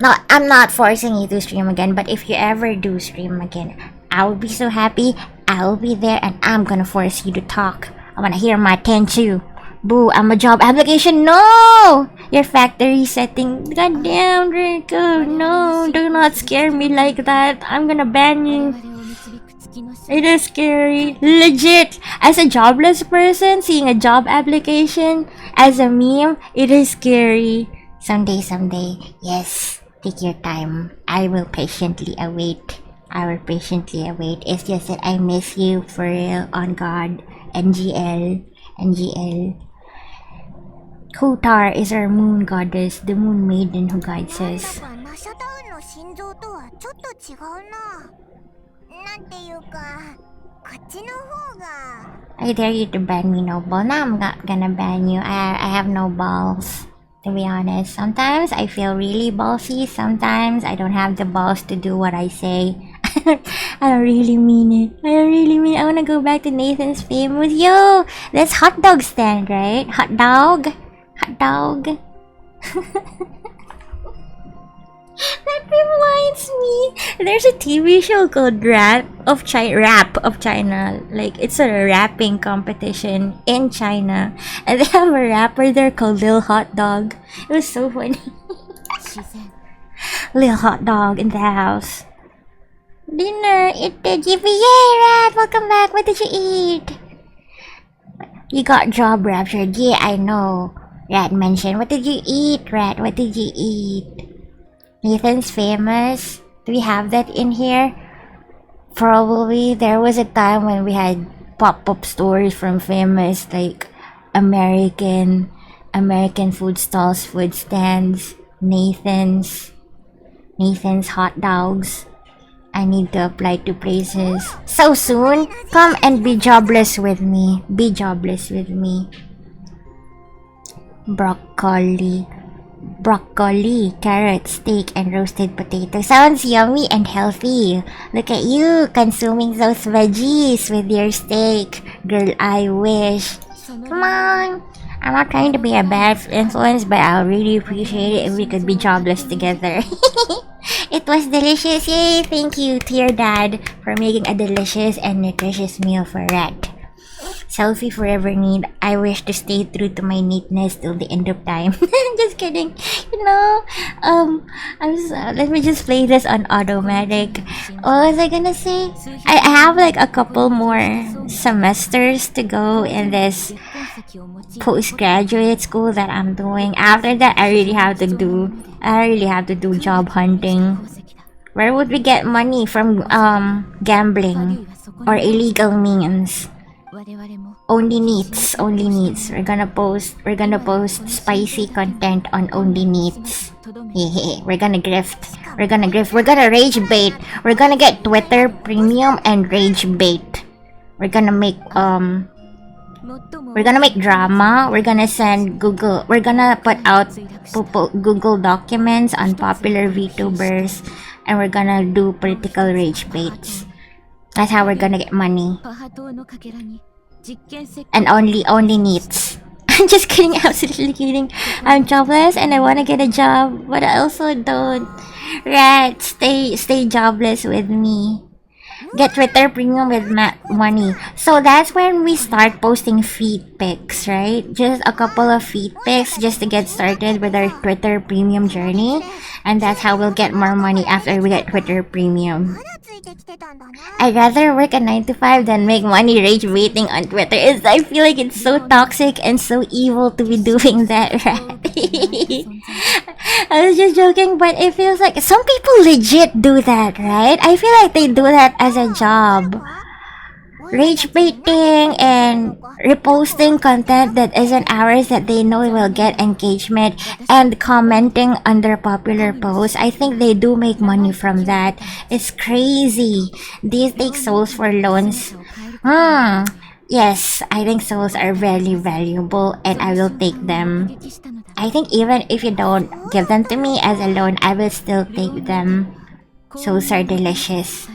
No, I'm not forcing you to stream again, but if you ever do stream again, I will be so happy. I will be there and I'm gonna force you to talk. I wanna hear my Tenchu. Boo, I'm a job application. No! Your factory setting. God damn, Draco. No, do not scare me like that. I'm gonna ban you. It is scary. Legit. As a jobless person, seeing a job application as a meme, it is scary. Someday. Yes. Take your time. I will patiently await. It's just that I miss you for real. On God. NGL. Kotar is our moon goddess, the moon maiden who guides us. I dare you to ban me, Noble. No, I'm not gonna ban you. I have no balls, to be honest. Sometimes I feel really ballsy. Sometimes I don't have the balls to do what I say. I don't really mean it. I wanna go back to Nathan's famous. Yo, that's hot dog stand, right? Hot dog. That reminds me. There's a TV show called Rap of China. Like it's a rapping competition in China, and they have a rapper there called Lil Hot Dog. It was so funny. 自然 Lil Hot Dog in the house. Dinner. Eat the GP. Yay, Rat! Welcome back. What did you eat? You got job raptured. Yeah, I know. Rat mentioned. What did you eat, Rat? What did you eat? Nathan's famous. Do we have that in here? Probably. There was a time when we had pop-up stores from famous, like American food stalls, food stands, Nathan's hot dogs. I need to apply to places so soon. Come and be jobless with me. Be jobless with me. Broccoli, carrot, steak, and roasted potato. Sounds yummy and healthy. Look at you consuming those veggies with your steak. Girl, I wish. Come on. I'm not trying to be a bad influence, but I'll really appreciate it if we could be jobless together. It was delicious. Yay! Thank you to your dad for making a delicious and nutritious meal for Rat. Celphy forever need. I wish to stay true to my neatness till the end of time. Just kidding. You know, let me just play this on automatic. What was I gonna say? I have like a couple more semesters to go in this postgraduate school that I'm doing. After that, I really have to do job hunting. Where would we get money from gambling or illegal means? Only needs. We're gonna post spicy content on only needs. Yeah, we're gonna grift. We're gonna rage bait. We're gonna get Twitter premium and rage bait. We're gonna make drama. We're gonna send Google. We're gonna put out Google documents on popular VTubers, and we're gonna do political rage baits. That's how we're gonna get money. And only needs. I'm just kidding, absolutely kidding. I'm jobless and I wanna get a job, but I also don't. Rat, stay jobless with me. Get Twitter premium with money. So that's when we start posting feed pics, right? Just a couple of feed pics just to get started with our Twitter premium journey. And that's how we'll get more money after we get Twitter premium. I'd rather work a 9 to 5 than make money rage baiting on Twitter. I feel like it's so toxic and so evil to be doing that, right? I was just joking, but it feels like some people legit do that, right? I feel like they do that as a job. Rage baiting and reposting content that isn't ours that they know will get engagement and commenting under popular posts. I think they do make money from that. It's crazy. These take souls for loans. Yes, I think souls are very valuable and I will take them. I think even if you don't give them to me as a loan, I will still take them. Souls are delicious.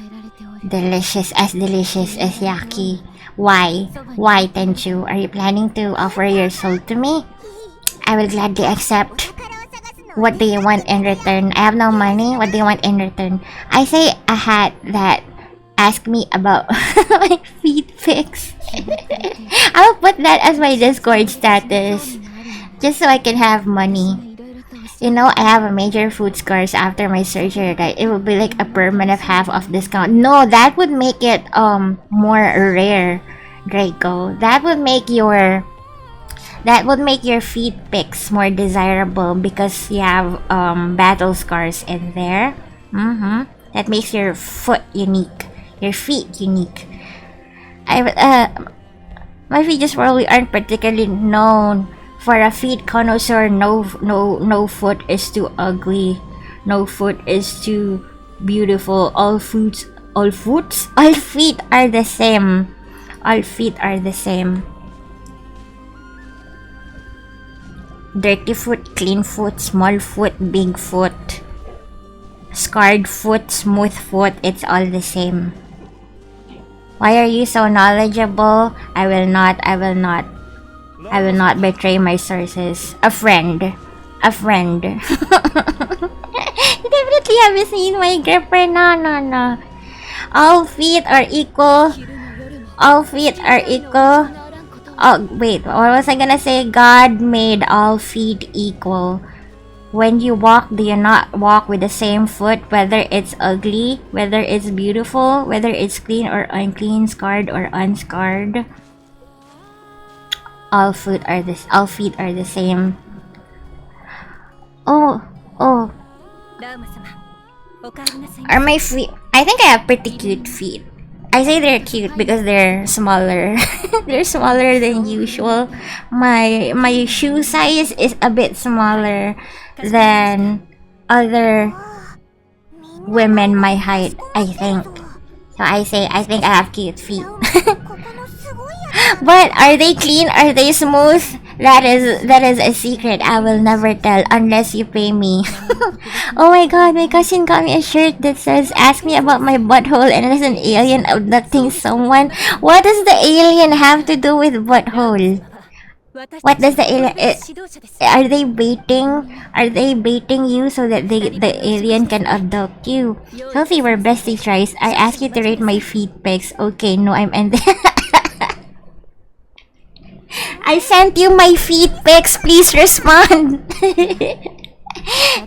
Delicious as yaki. Why? Why, Tenchu? Are you planning to offer your soul to me? I will gladly accept. What do you want in return? I have no money. What do you want in return? I say a hat that ask me about my feet pics. I'll put that as my Discord status. Just so I can have money. You know, I have a major food scars after my surgery, right? It would be like a permanent half off discount. No, that would make it more rare, Draco. That would make your feet pics more desirable because you have battle scars in there. That makes your foot unique. Your feet unique. My feet just probably aren't particularly known. For a feet connoisseur, no foot is too ugly. No foot is too beautiful. All feet are the same. All feet are the same. Dirty foot, clean foot, small foot, big foot. Scarred foot, smooth foot, it's all the same. Why are you so knowledgeable? I will not betray my sources. A friend. You definitely haven't seen my gripper. No. All feet are equal. All feet are equal. Oh, wait. What was I gonna say? God made all feet equal. When you walk, do you not walk with the same foot, whether it's ugly, whether it's beautiful, whether it's clean or unclean, scarred or unscarred? All feet are the same. Oh. Are my feet? I think I have pretty cute feet. I say they're cute because they're smaller. They're smaller than usual. My shoe size is a bit smaller than other women my height, I think. So I think I have cute feet. But are they clean? Are they smooth? That is a secret I will never tell unless you pay me. Oh my god, my cousin got me a shirt that says "Ask me about my butthole" and it's an alien abducting someone. What does the alien have to do with butthole? What does the alien? Are they baiting? Are they baiting you so that the alien can abduct you? Celphy, we're bestie tries. I asked you to rate my feet pics. Okay, no, I'm ending. I sent you my feet pics. Please respond.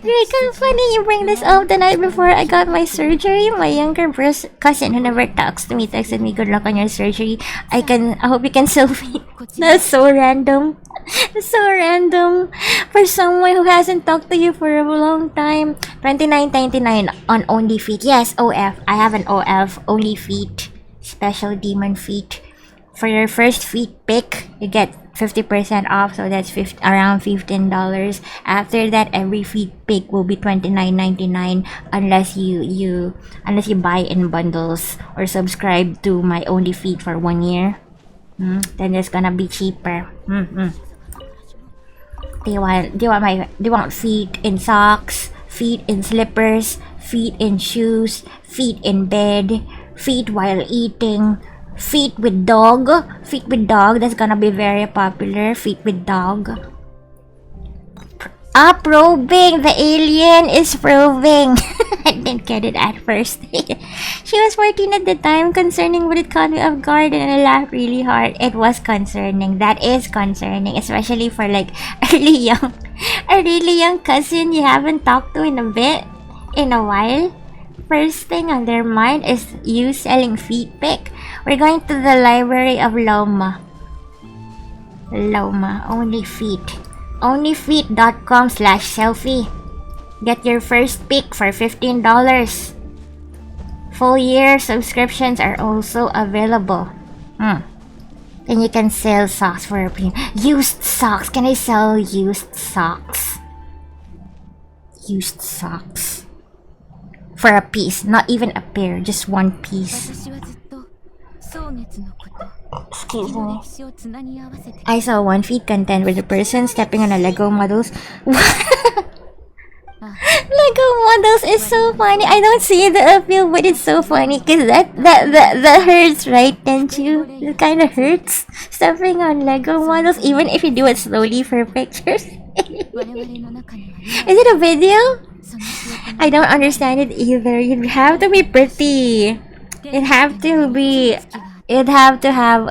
Very kind of funny you bring this up the night before I got my surgery. My younger cousin who never talks to me texted me, "Good luck on your surgery. I hope you can selfie." That's so random. So random for someone who hasn't talked to you for a long time. $29.99 on Only Feet. Yes, OF. I have an OF. Only Feet. Special demon feet. For your first feet pick, you get 50% off, so that's around $15. After that, every feet pick will be $29.99 unless you buy in bundles or subscribe to my Only Feet for 1 year. Then it's gonna be cheaper. Do you want feet in socks, feet in slippers, feet in shoes, feet in bed, feet while eating? Feet with dog. That's gonna be very popular. Feet with dog. Probing. The alien is probing. I didn't get it at first. She was 14 at the time. Concerning, but it caught me off guard and I laughed really hard. It was concerning. That is concerning, especially for like a really young cousin you haven't talked to in a while. First thing on their mind is you selling feet pic. We're going to the library of Loma. Only Feet. Onlyfeet.com/Celphy. Get your first pic for $15. Full year subscriptions are also available. Then you can sell socks for a premium. Used socks. Can I sell used socks? Used socks. For a piece, not even a pair, just one piece. Excuse me. I saw one feed content with a person stepping on a Lego models. Lego models is so funny. I don't see the appeal, but it's so funny because that hurts, right? Don't you? It kind of hurts stepping on Lego models, even if you do it slowly for pictures. Is it a video? I don't understand it either. You'd have to be pretty. It'd have to have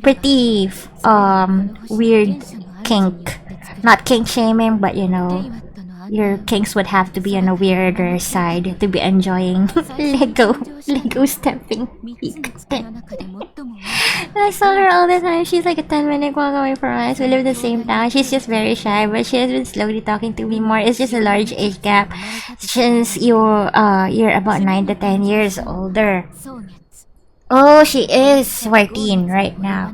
pretty weird kink. Not kink shaming, but you know, your kinks would have to be on a weirder side to be enjoying Lego stepping. I saw her all the time. She's like a 10-minute walk away from us. We live in the same town. She's just very shy, but she has been slowly talking to me more. It's just a large age gap since you're about 9 to 10 years older. Oh, she is 14 right now.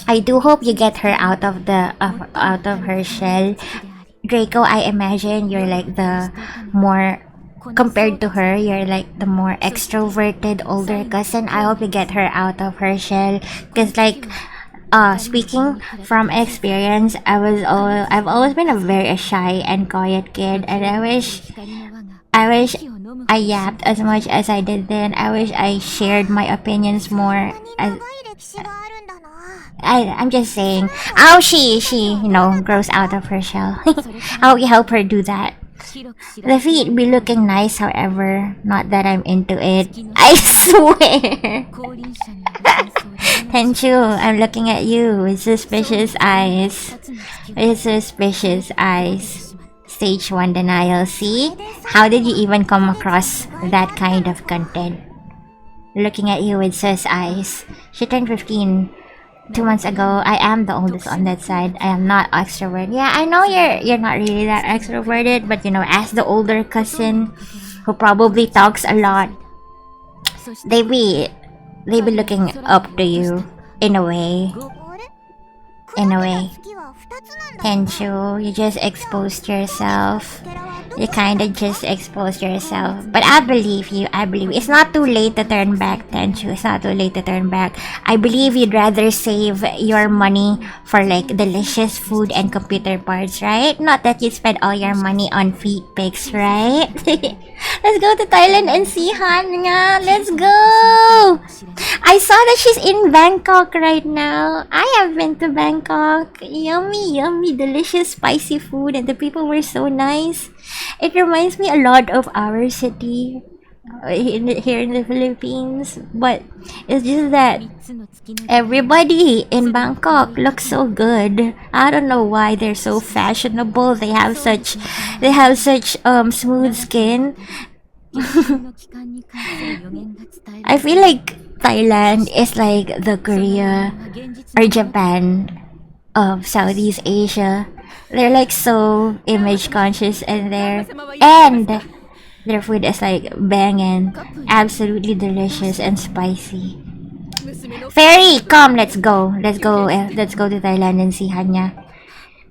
I do hope you get her out of her shell. Draco, I imagine you're like the more, compared to her, you're like the more extroverted older cousin. I hope you get her out of her shell, because like speaking from experience, I've always been a very shy and quiet kid, and I wish I yapped as much as I did then. I wish I shared my opinions more. 長い歴史があるんだな。 I'm just saying. Oh, she, grows out of her shell. I'll help her do that. 広く知ら The feet be looking nice, however. Not that I'm into it. I swear. 降臨者による戦争で Tenchu, I'm looking at you with suspicious eyes. 二つの月を With suspicious eyes. Stage 1 denial. See? How did you even come across that kind of content? Looking at you with sus eyes. She turned 15 2 months ago. I am the oldest on that side. I am not extrovert. Yeah, I know you're not really that extroverted, but as the older cousin who probably talks a lot, そして they be looking up to you in a way. あれ In a way. 月は2つなんだ。 Tenchu, you just exposed yourself. 寺はど You kinda just exposed yourself. But I believe you. I believe you. It's not too late to turn back, Tenchu. It's not too late to turn back. I believe you'd rather save your money for like delicious food and computer parts, right? Not that you spend all your money on feet pics, right? Let's go to Thailand and see Hanya. Let's go! I saw that she's in Bangkok right now. I have been to Bangkok. Yummy, yummy, delicious, spicy food, and the people were so nice. It reminds me a lot of our city here in the Philippines, but it's just that 3つの月の everybody in Bangkok looks so good. I don't know why they're so fashionable. They have such smooth skin. の期間に関する予言が伝えら I れ feel like Thailand is like the Korea 現実 or Japan of Southeast Asia. They're like so image conscious and their food is like banging, absolutely delicious and spicy. Fairy, come, let's go to Thailand and see Hanya.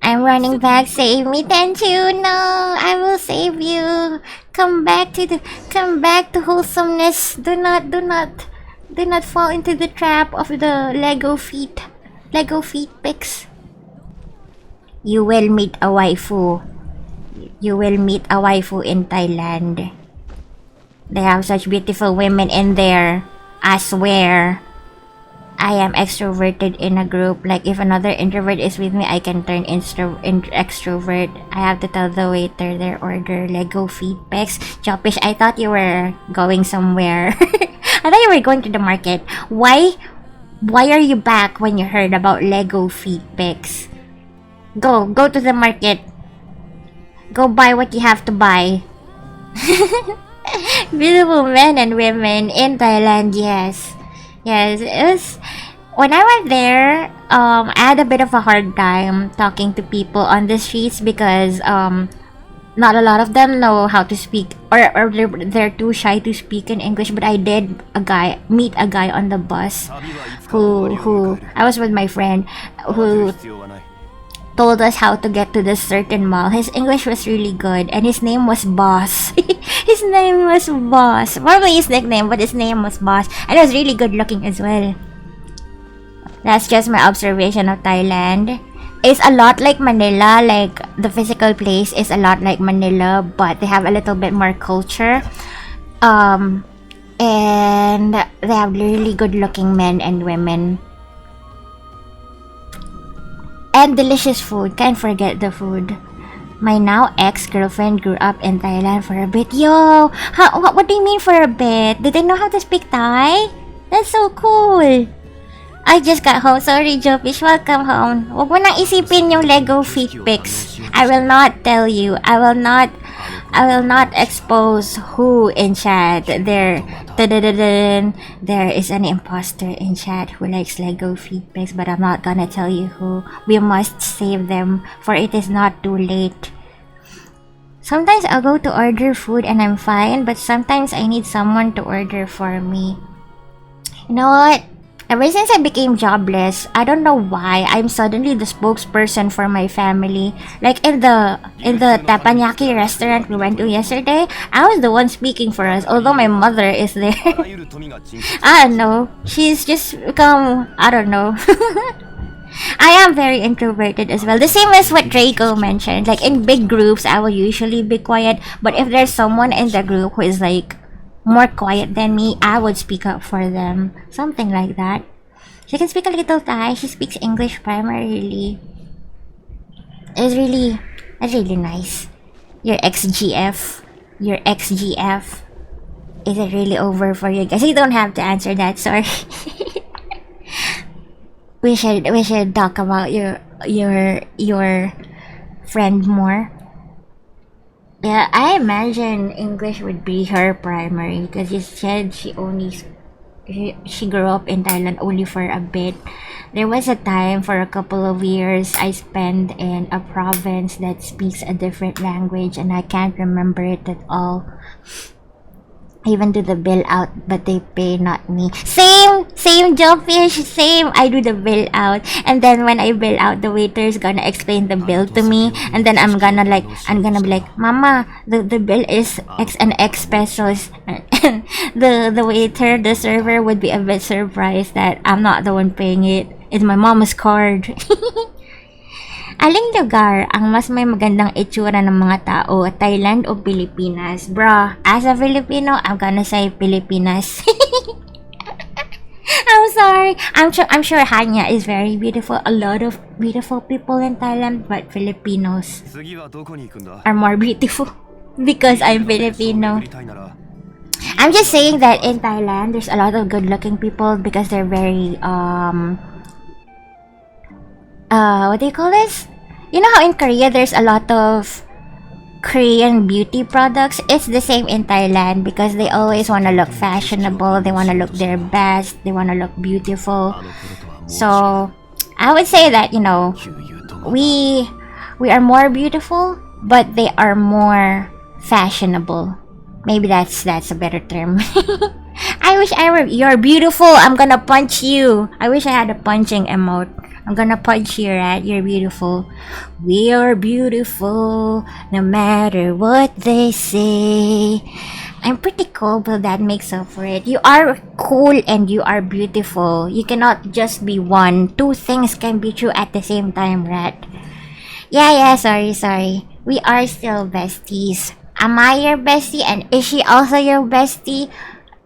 I'm running back, save me, Tenchu. No, I will save you. Come back to wholesomeness. Do not fall into the trap of the Lego feet pics. You will meet a waifu. You will meet a waifu in Thailand. They have such beautiful women in there. I swear. I am extroverted in a group. Like if another introvert is with me, I can turn extrovert. I have to tell the waiter their order Lego feet pics. Chopish, I thought you were going somewhere. I thought you were going to the market. Why are you back when you heard about Lego feet pics? Go to the market. Go buy what you have to buy. Beautiful men and women in Thailand, yes. Yes, it was when I went there, I had a bit of a hard time talking to people on the streets because not a lot of them know how to speak or they're too shy to speak in English. But I did meet a guy on the bus who I was with my friend who told us how to get to this certain mall. His English was really good and his name was Boss. His name was Boss. Probably his nickname, but his name was Boss. And he was really good looking as well. That's just my observation of Thailand. It's a lot like Manila. Like the physical place is a lot like Manila, but they have a little bit more culture. And they have really good looking men and women. And delicious food. Can't forget the food. My now ex-girlfriend grew up in Thailand for a bit. Yo! What do you mean for a bit? Did they know how to speak Thai? That's so cool! I just got home. Sorry, Jopish. Welcome home. Huwag mo nang isipin yung Lego feet pics. I will not tell you. I will not expose who in chat. There is an imposter in chat who likes Lego feet pics, but I'm not gonna tell you who. We must save them, for it is not too late. Sometimes I'll go to order food and I'm fine, but sometimes I need someone to order for me. You know what? Ever since I became jobless, I don't know why I'm suddenly the spokesperson for my family. Like in the teppanyaki restaurant we went to yesterday, I was the one speaking for us, although my mother is there. I don't know. She's just become, I don't know. I am very introverted as well. The same as what Draco mentioned. Like in big groups, I will usually be quiet. But if there's someone in the group who is like more quiet than me, I would speak up for them. Something like that. She can speak a little Thai. She speaks English primarily. It's really nice. Your XGF. Is it really over for you guys? You don't have to answer that, sorry. we should talk about your friend more. Yeah, I imagine English would be her primary because you said she grew up in Thailand only for a bit. There was a time for a couple of years I spent in a province that speaks a different language and I can't remember it at all. Even do the bill out, but they pay not me. Same Jellfish, same. I do the bill out, and then when I bill out, the waiter's gonna explain the bill to me, and then I'm gonna be like, Mama, the bill is X and X pesos. And the waiter, the server would be a bit surprised that I'm not the one paying it. It's my mama's card. Aling lugar ang mas may magandang itsura ng mga tao, Thailand o Pilipinas? Bruh, as a Filipino, I'm gonna say Pilipinas. I'm sorry. I'm sure Hanya is very beautiful. A lot of beautiful people in Thailand, but Filipinos are more beautiful because I'm Filipino. I'm just saying that in Thailand, there's a lot of good-looking people because they're very what do you call this? You know how in Korea there's a lot of Korean beauty products? It's the same in Thailand because they always want to look fashionable, they want to look their best, they want to look beautiful. So I would say that, you know, we are more beautiful, but they are more fashionable. Maybe that's a better term. I wish I were. You're beautiful. I'm gonna punch you. I wish I had a punching emote. I'm gonna punch you, Rat. You're beautiful. We are beautiful, no matter what they say. I'm pretty cool, but that makes up for it. You are cool and you are beautiful. You cannot just be one. Two things can be true at the same time, Rat. Yeah, sorry. We are still besties. Am I your bestie? And is she also your bestie?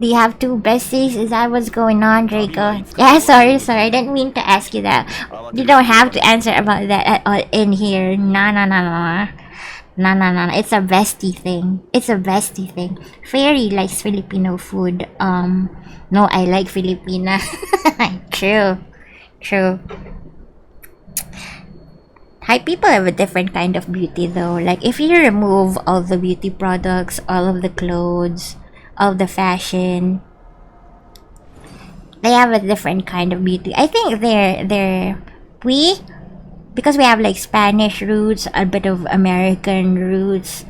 Do you have two besties? Is that what's going on, Draco? Yeah, sorry. I didn't mean to ask you that. You don't have to answer about that at all in here. No. It's a bestie thing. Fairy likes Filipino food. No, I like Filipina. True. Thai people have a different kind of beauty though. Like if you remove all the beauty products, all of the clothes, of the fashion, they have a different kind of beauty. I think because we have like Spanish roots, a bit of American roots,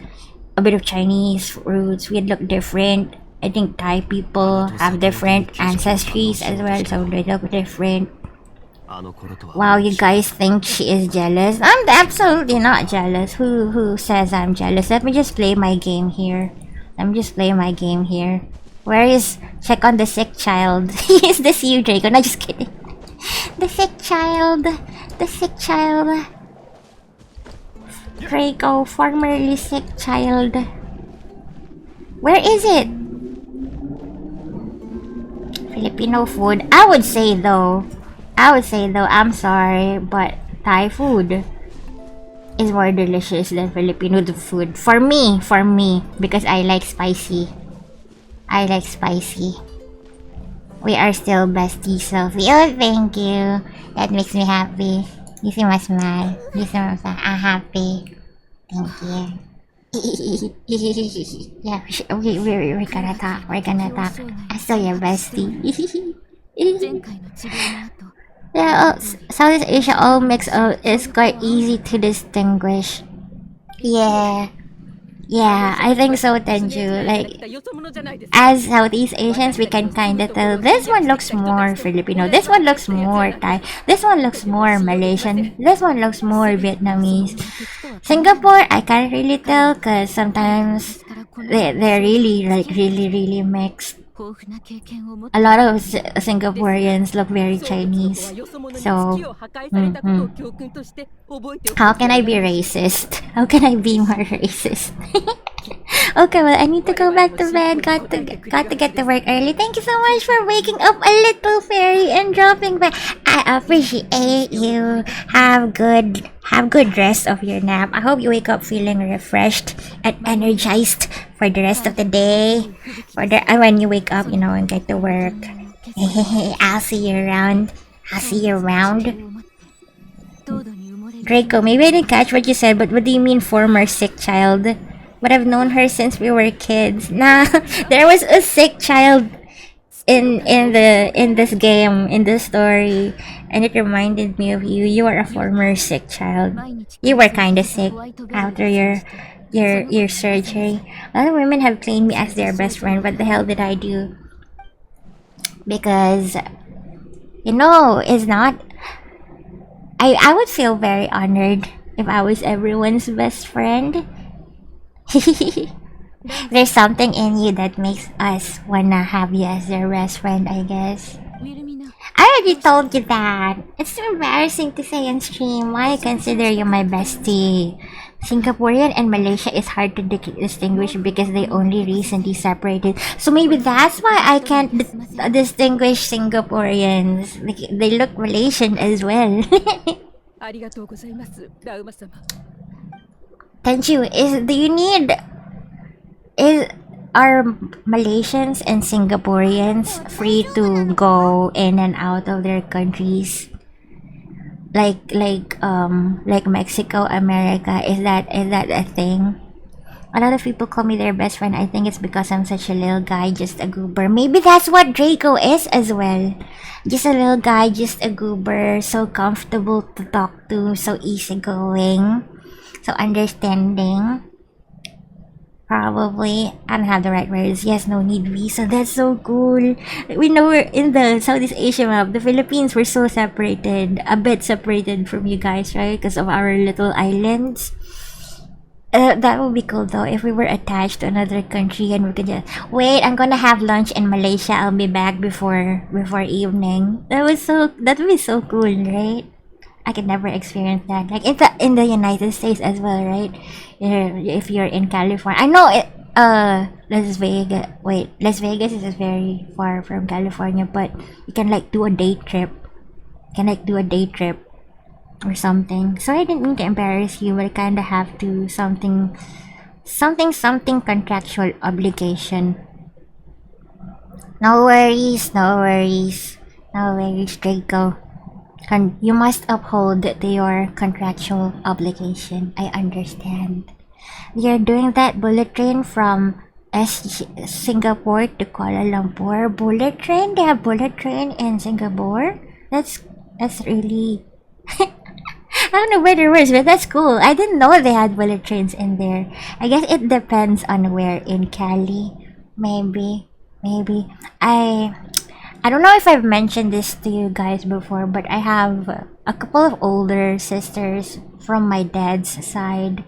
a bit of Chinese roots, we look different. I think Thai people have different ancestries as well, so they look different. Wow, you guys think she is jealous? I'm absolutely not jealous. Who says I'm jealous? Let me just play my game here. Where is... Check on the sick child. Is this you, Draco? No, just kidding. The sick child. Draco, formerly sick child. Where is it? Filipino food. I would say though, I'm sorry, but Thai food is more delicious than Filipino food. For me, because I like spicy. We are still besties, Celphy. Oh, thank you. That makes me happy. You see my smile. I'm happy. Thank you. Yeah, we're gonna talk. I'm still your bestie. Yeah, Southeast Asia all mix up is quite easy to distinguish. Yeah, I think so, Tenju. Like, as Southeast Asians, we can kinda tell this one looks more Filipino, this one looks more Thai, this one looks more Malaysian, this one looks more Vietnamese. Singapore, I can't really tell because sometimes they're really mixed. 豊富な経験を持っ a て lot of Singaporeans look very Chinese. So, how can I be racist? How can I be more racist? Okay, well, I need to go back to bed. Got to get to work early. Thank you so much for waking up a little fairy and dropping by. I appreciate you. Have good rest of your nap. I hope you wake up feeling refreshed and energized for the rest of the day. When you wake up, and get to work. I'll see you around. I'll see you around. 糖度に埋もれる Draco, maybe I didn't catch what you said, but what do you mean former sick child? But I've known her since we were kids. Nah, there was a sick child in this game, in this story, and it reminded me of you. You are a former sick child. You were kinda sick after your surgery. A lot of women have claimed me as their best friend. What the hell did I do? Because it's not. I would feel very honored if I was everyone's best friend. There's something in you that makes us wanna have you as their best friend, I guess. ウィルミナ I already told you that. It's too embarrassing to say on stream. Why I consider you my bestie? Singaporean and Malaysia is hard to distinguish because they only recently separated. So maybe that's why I can't distinguish Singaporeans. They look Malaysian as well. ありがとうございます、ラウマ様。 Tenchu, are Malaysians and Singaporeans free to go in and out of their countries? Like Mexico, America, is that a thing? A lot of people call me their best friend. I think it's because I'm such a little guy, just a goober. Maybe that's what Draco is as well. Just a little guy, just a goober, so comfortable to talk to, so easygoing, so understanding. Probably. I don't have the right words. Yes, no need visa. That's so cool. We know we're in the Southeast Asia map. The Philippines were so separated. A bit separated from you guys, right? Because of our little islands. That would be cool though if we were attached to another country and we could just wait. I'm gonna have lunch in Malaysia. I'll be back before evening. That would be so cool, right? I could never experience that. Like in the United States as well, right? If you're in California, I know it. Las Vegas. Wait, Las Vegas is very far from California, but you can do a day trip. Or something. So I didn't mean to embarrass you, but I kinda have to something contractual obligation. No worries, Draco. You must uphold your contractual obligation. I understand. You're doing that bullet train from Singapore to Kuala Lumpur. Bullet train? They have bullet train in Singapore? That's really I don't know where there was, but that's cool. I didn't know they had bullet trains in there. I guess it depends on where in Cali. Maybe. I don't know if I've mentioned this to you guys before, but I have a couple of older sisters from my dad's side.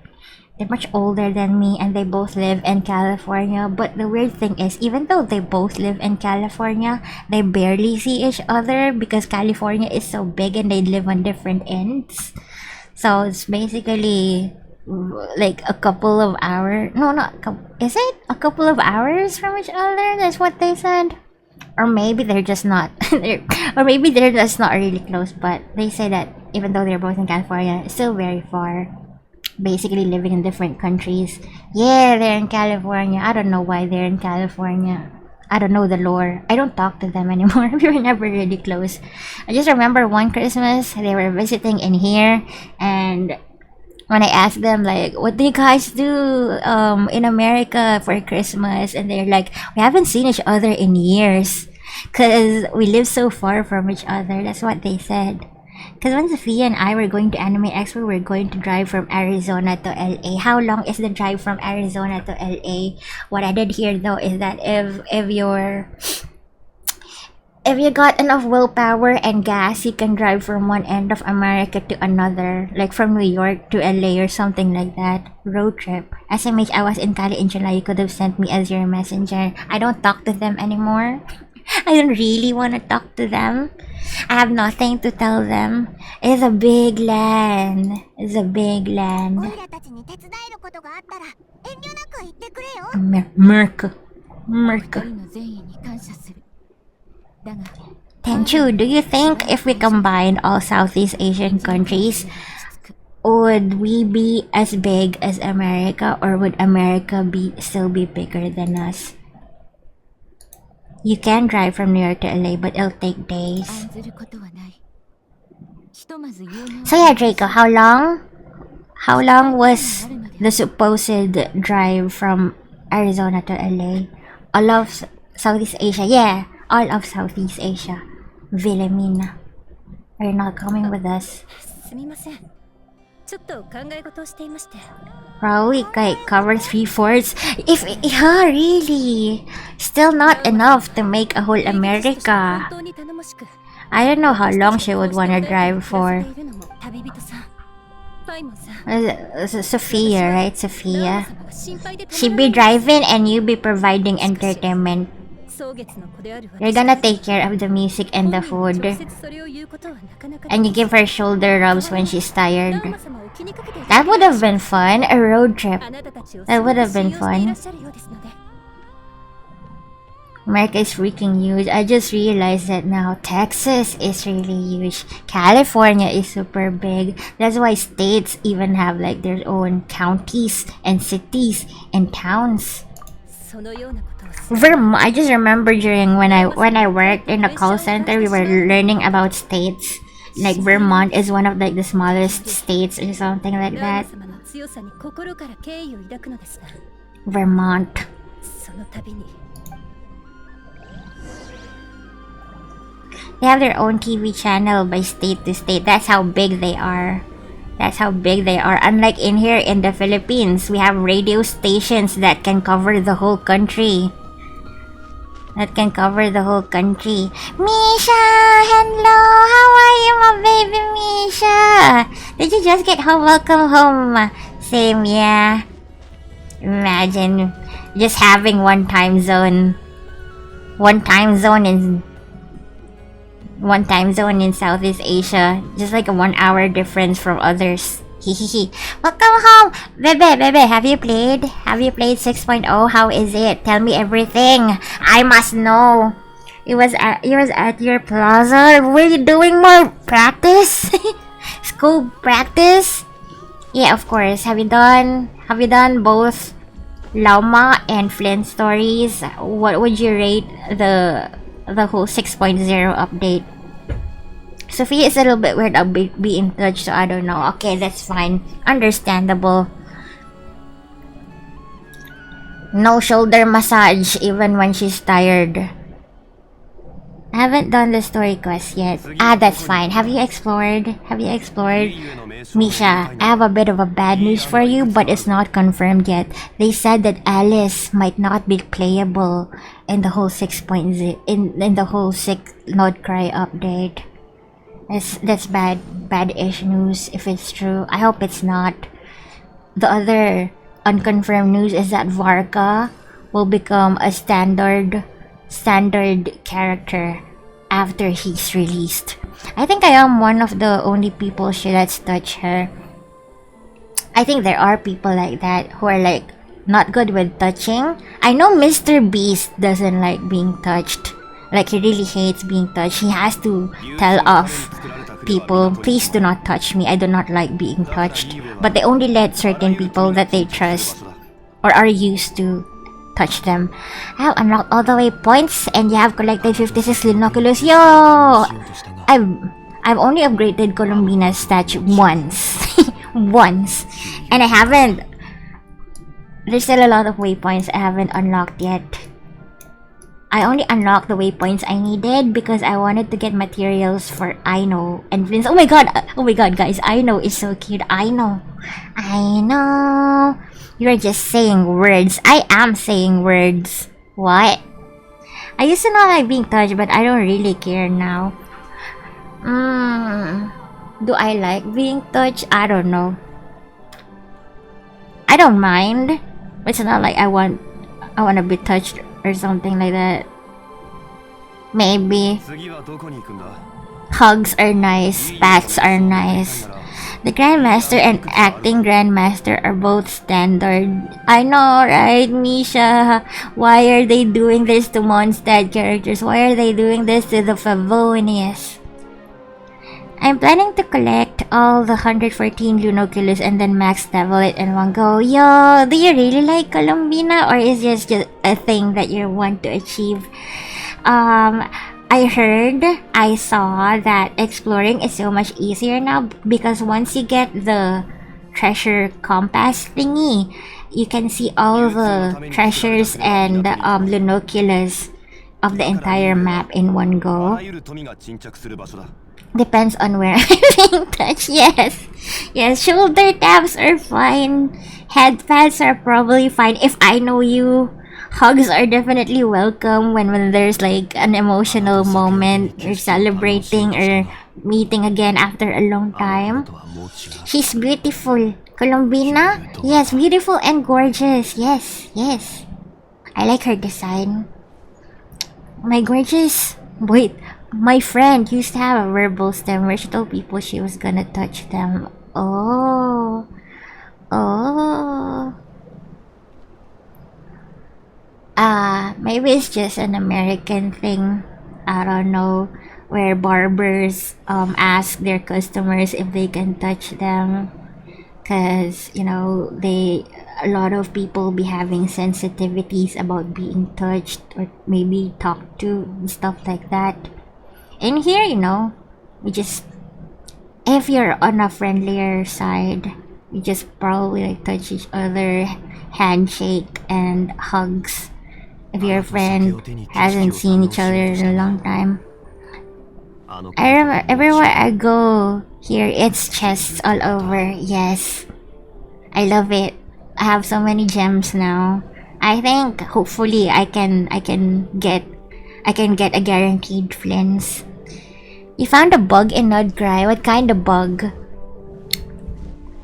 They're much older than me and they both live in California. But the weird thing is, even though they both live in California, they barely see each other because California is so big and they live on different ends. So it's basically like a couple of hours. No, is it a couple of hours from each other? That's what they said. Or maybe they're just not. Or maybe they're just not really close. But they say that even though they're both in California, it's still very far. Basically living in different countries. Yeah, they're in California. I don't know why they're in California. I don't know the lore. I don't talk to them anymore. We were never really close. I just remember one Christmas they were visiting in here, and when I asked them what do you guys do in America for Christmas, and they're like, we haven't seen each other in years because we live so far from each other. That's what they said. Because when Sophia and I were going to Anime Expo, we were going to drive from Arizona to LA. How long is the drive from Arizona to LA? What I did hear though is that if If you got enough willpower and gas, you can drive from one end of America to another, like from New York to LA or something like that. Road trip. SMH, I was in Cali in July. You could have sent me as your messenger. I don't talk to them anymore. I don't really want to talk to them. I have nothing to tell them. It's a big land. It's a big オ land. イラたちに手伝えることがあったら遠慮なく言ってくれよ。 Merc. 二 Merc. 人の善意に感謝する。だが Tenchu, do you think if we combined all Southeast Asian countries, would we be as big as America, or would America still be bigger than us? You can drive from New York to LA, but it'll take days. 案ずることはない。ひとまず有能 So yeah, Draco, how long was the supposed drive from Arizona to LA? All of Southeast Asia, yeah, all of Southeast Asia. Wilhelmina, are you not coming with us? すみません。ちょっと考え事をしていまして。 Probably like cover 3/4. Yeah, really, still not enough to make a whole 本 America. 当に頼もしく。 I don't know how long she would wanna drive for. 旅人さん。パイモンさん。 Sophia, right? ラウマ Sophia. 様が心配でたま She'd ら be ない。 driving and you be providing entertainment. 草月の子である You're gonna take care of the music and the 本人に food. 直接それを言うことはなかなか And you give her shoulder rubs when she's ラウ tired. マ様を気にかけていた That would have been fun. A road trip. あなたたちを That would have すご been く信用していら fun. っしゃるようですので。 America is freaking huge. I just realized that now. Texas is really huge. California is super big. That's why states even have like their own counties and cities and towns. そのようなことをする Vermont. I just remember during when I worked in a call center, we were learning about states. Like Vermont is one of like the smallest states or something like ラウマ that. 様の強さに心から敬意を抱くのですが、 Vermont. その度に They have their own TV channel by state to state. That's how big they are. That's how big they are. Unlike in here in the Philippines, we have radio stations that can cover the whole country. That can cover the whole country. Misha! Hello! How are you, my baby Misha? Did you just get home? Welcome home. Same, yeah. Imagine just having one time zone. One time zone in Southeast Asia. Just like a 1 hour difference from others. Hehehe. Welcome home! Bebe, have you played? Have you played 6.0? How is it? Tell me everything. I must know. It was at your plaza. Were you doing more practice? School practice? Yeah, of course. Have you done both Lauma and Flint stories? What would you rate the whole 6.0 update? Sophia is a little bit weird. I'll be in touch, so I don't know. Okay, that's fine. Understandable. No shoulder massage even when she's tired. I haven't done the story quest yet. Ah, that's fine. Have you explored? Misha, I have a bit of a bad news for you, but it's not confirmed yet. They said that Alice might not be playable in the whole 6.0 in the whole 6 Not Cry update. That's bad-ish news if it's true. I hope it's not. The other unconfirmed news is that Varka will become a standard character after he's released. I think I am one of the only people who lets touch her. I think there are people like that who are like not good with touching. I know Mr. Beast doesn't like being touched. Like he really hates being touched. He has to tell off people, please do not touch me. I do not like being touched. But they only let certain people that they trust or are used to touch them. I have unlocked all the waypoints and you have collected 56 Linoculus. Yo! I've only upgraded Columbina's statue once. Once. And I haven't... There's still a lot of waypoints I haven't unlocked yet. I only unlocked the waypoints I needed because I wanted to get materials for Aino and Vince. Oh my god, guys, Aino is so cute. Aino. You're just saying words. I am saying words. What? I used to not like being touched, but I don't really care now. Do I like being touched? I don't know. I don't mind. It's not like I want to be touched or something like that. Maybe. Hugs are nice, pats are nice. The Grandmaster and Acting Grandmaster are both standard. I know, right, Misha? Why are they doing this to Mondstadt characters? Why are they doing this to the Favonius? I'm planning to collect all the 114 Lunoculus and then max level it in one go. Yo, do you really like Colombina, or is this just a thing that you want to achieve? I saw that exploring is so much easier now because once you get the treasure compass thingy, you can see all the treasures and Lunoculus of the entire map in one go. Depends on where I'm being touched. Yes, shoulder taps are fine. Head pats are probably fine if I know you. Hugs are definitely welcome when there's like an emotional moment, or celebrating, or meeting again after a long time. She's beautiful. Colombina? Yes, beautiful and gorgeous. Yes. I like her design. My gorgeous... Wait, my friend used to have a verbal stem where she told people she was gonna touch them. Oh. Maybe it's just an American thing. I don't know. Where barbers ask their customers if they can touch them. Cause, you know, a lot of people be having sensitivities about being touched or maybe talked to and stuff like that. In here, you know, if you're on a friendlier side, you just probably like touch each other, handshake and hugs. If your friend hasn't seen each other in a long time. I remember everywhere I go here, it's chests all over. Yes, I love it. I have so many gems now. I think hopefully I can get a guaranteed Flins. You found a bug in Nodcry. What kind of bug?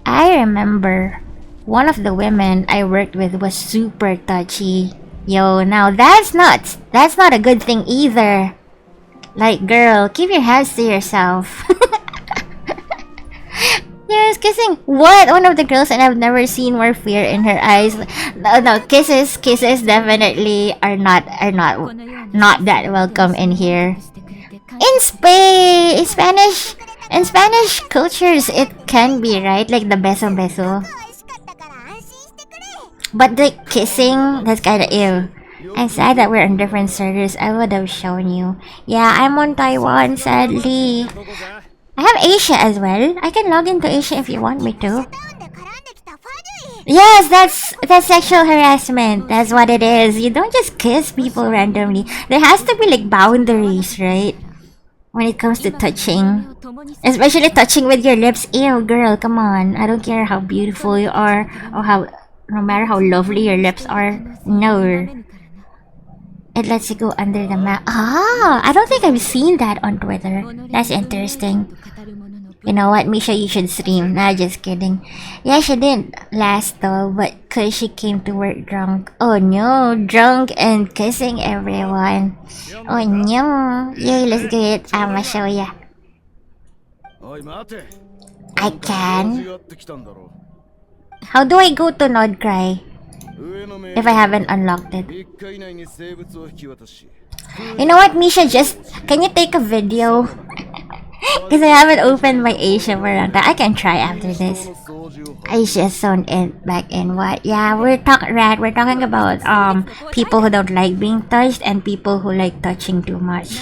I remember one of the women I worked with was super touchy. Yo, now that's not a good thing either. Like, girl, keep your hands to yourself. Yes, kissing. What? One of the girls, and I've never seen more fear in her eyes. No, kisses definitely are not that welcome in here. In Spanish cultures, it can be, right? Like the beso. But the kissing, that's kinda ew. I'm sad that we're on different servers. I would have shown you. Yeah, I'm on Taiwan, sadly. I have Asia as well. I can log into Asia if you want me to. Yes, that's sexual harassment. That's what it is. You don't just kiss people randomly. There has to be like boundaries, right? When it comes to touching. Especially touching with your lips. Ew, girl, come on. I don't care how beautiful you are or no matter how lovely your lips are. No. It lets you go under the map. I don't think I've seen that on Twitter. That's interesting. You know what, Misha, you should stream. Nah, just kidding. Yeah, she didn't last though, but cause she came to work drunk. Oh no, drunk and kissing everyone. Oh no. Yay, let's do it. I'ma show ya. I can. How do I go to Nodcry? If I haven't unlocked it. You know what, Misha? Can you take a video? Because I haven't opened my Asia for a long time. I can try after this. I just zoned back in. What? Yeah, we're talking about people who don't like being touched and people who like touching too much.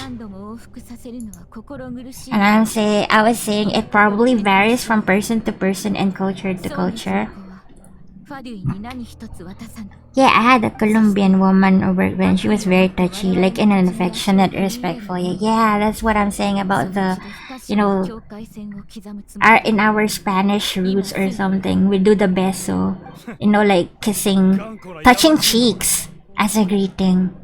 And I was saying it probably varies from person to person and culture to culture. Yeah, I had a Colombian woman over when she was very touchy, like in an affectionate, respectful way. Yeah, that's what I'm saying about the, you know, in our Spanish roots or something, we do the beso, you know, like kissing, touching cheeks as a greeting.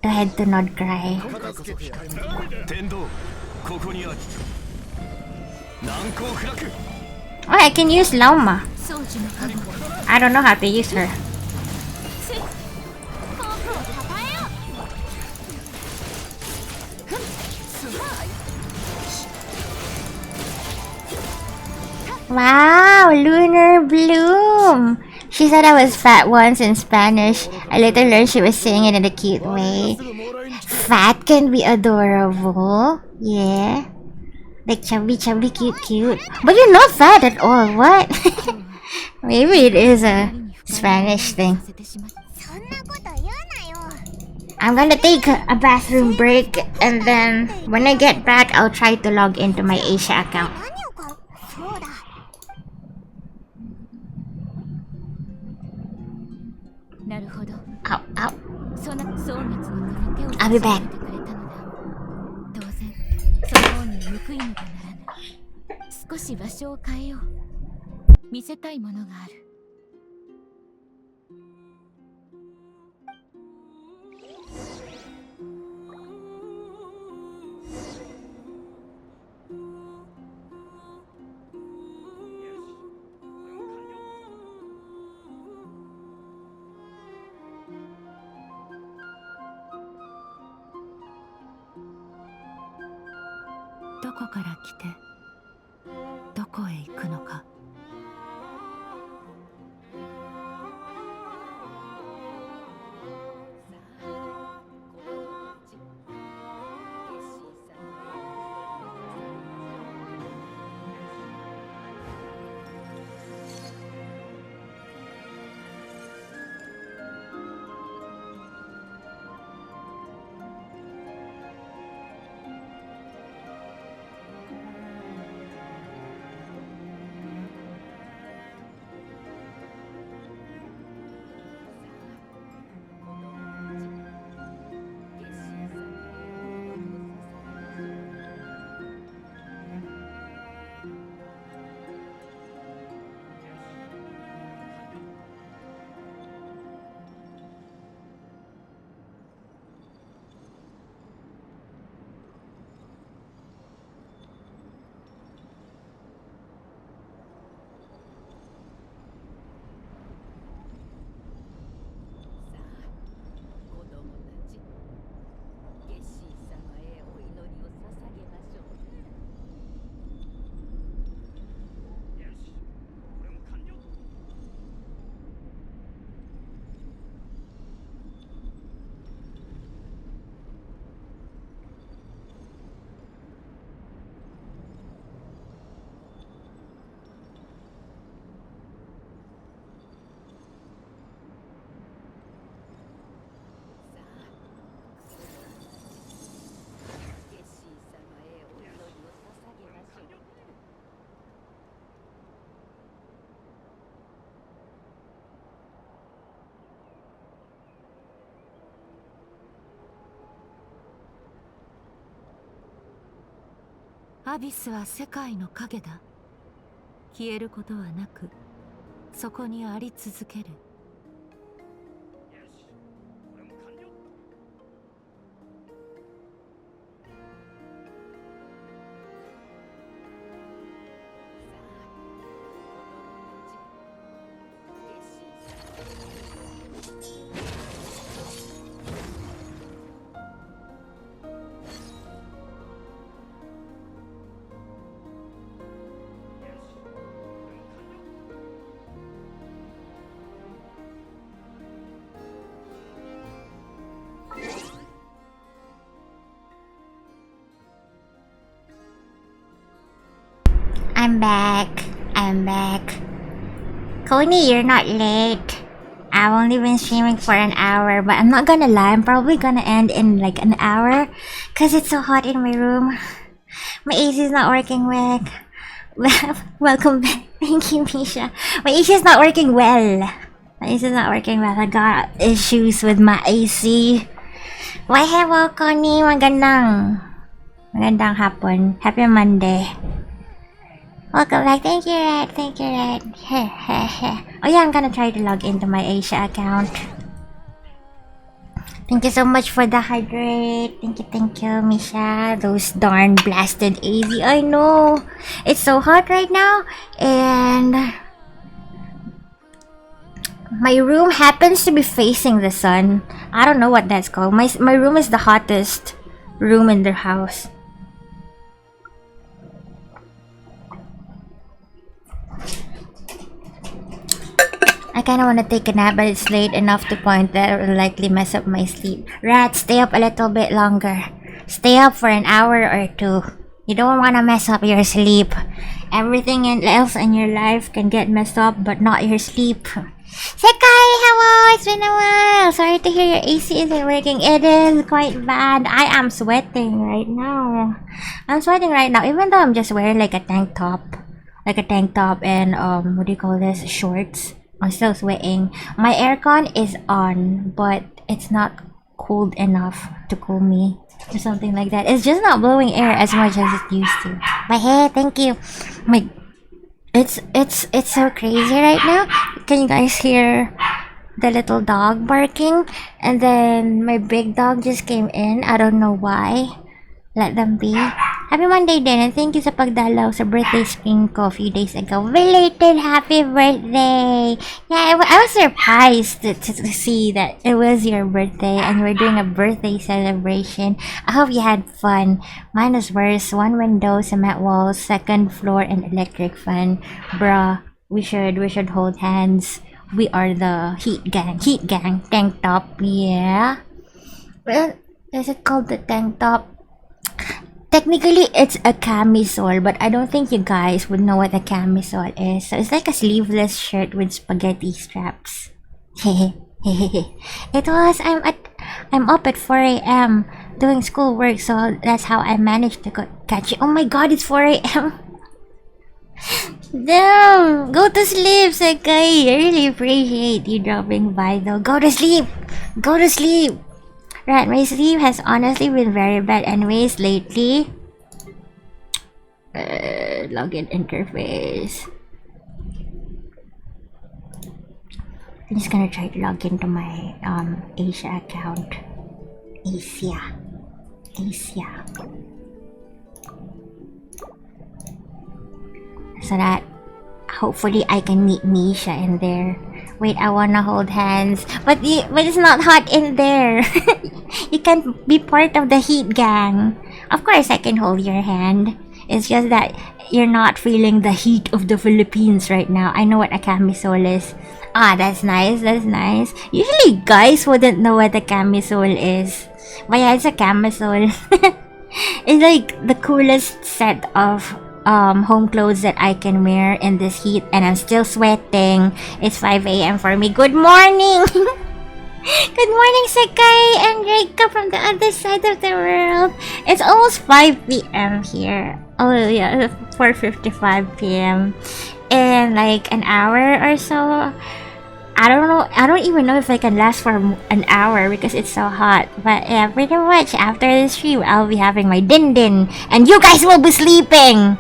to head to Nod Cry. Oh, I can use Lauma. I don't know how to use her. Wow, Lunar Bloom! She said I was fat once in Spanish. I later learned she was saying it in a cute way. Fat can be adorable. Yeah. Like chubby, chubby, cute, cute. But you're not fat at all. What? Maybe it is a Spanish thing. I'm gonna take a bathroom break, and then when I get back, I'll try to log into my Asia account. Ow, ow. I'll be back. Abyss は世界の影だ。消えることはなく、そこにあり続ける。I'm back. I'm back. Coney, you're not late. I've only been streaming for an hour, but I'm not gonna lie, I'm probably gonna end in like an hour because it's so hot in my room. My AC is not working well. Welcome back. Thank you, Misha. My AC is not working well. My AC is not working well. I got issues with my AC. Why hello, Coney? Magandang hapon. Happy Monday. Welcome back. Thank you, Red. Thank you, Red. Oh yeah, I'm gonna try to log into my Asia account. Thank you so much for the hydrate. Thank you, Misha. Those darn blasted AV. I know. It's so hot right now. And my room happens to be facing the sun. I don't know what that's called. My room is the hottest room in the house. I kinda wanna take a nap, but it's late enough to point that it will likely mess up my sleep. Rat, stay up a little bit longer. Stay up for an hour or two. You don't wanna mess up your sleep. Everything else in your life can get messed up, but not your sleep. Sekai, hello! It's been a while! Sorry to hear your AC isn't working. It is quite bad. I am sweating right now. I'm sweating right now, even though I'm just wearing like a tank top. Like a tank top and, what do you call this? Shorts. I'm still sweating. My aircon is on, but it's not cold enough to cool me. Or something like that. It's just not blowing air as much as it used to. But hey, thank you. It's so crazy right now. Can you guys hear the little dog barking? And then my big dog just came in. I don't know why. Let them be. Happy Monday din, and thank you sa pagdalaw sa birthday screen ko a few days ago. Belated happy birthday! Yeah, I was surprised to see that it was your birthday and we're doing a birthday celebration. I hope you had fun. Mine was worse. One window, cement walls, second floor, and electric fan. Bruh, we should hold hands. We are the heat gang. Tank top, yeah. Well, is it called the tank top? Technically, it's a camisole, but I don't think you guys would know what a camisole is. So it's like a sleeveless shirt with spaghetti straps. It was. I'm up at 4 a.m. doing schoolwork, so that's how I managed to catch it. Oh my God, it's 4 a.m. Damn, go to sleep, Sekai. I really appreciate you dropping by, though. Go to sleep. Go to sleep. Right, my sleep has honestly been very bad anyways lately. Login interface. I'm just gonna try to log into my Asia account. Asia. So that hopefully I can meet Misha in there. Wait, I wanna hold hands. But it's not hot in there. You can't be part of the heat gang. Of course I can hold your hand. It's just that you're not feeling the heat of the Philippines right now. I know what a camisole is. Ah, that's nice. Usually guys wouldn't know what a camisole is. But yeah, it's a camisole. It's like the coolest set of home clothes that I can wear in this heat, and I'm still sweating. It's 5 a.m. for me. Good morning! Good morning, Sekai and Reika from the other side of the world. It's almost 5 p.m. here. Oh yeah, 4:55 p.m. In like an hour or so. I don't know. I don't even know if I can last for an hour because it's so hot. But yeah, pretty much after the stream, I'll be having my din, and you guys will be sleeping.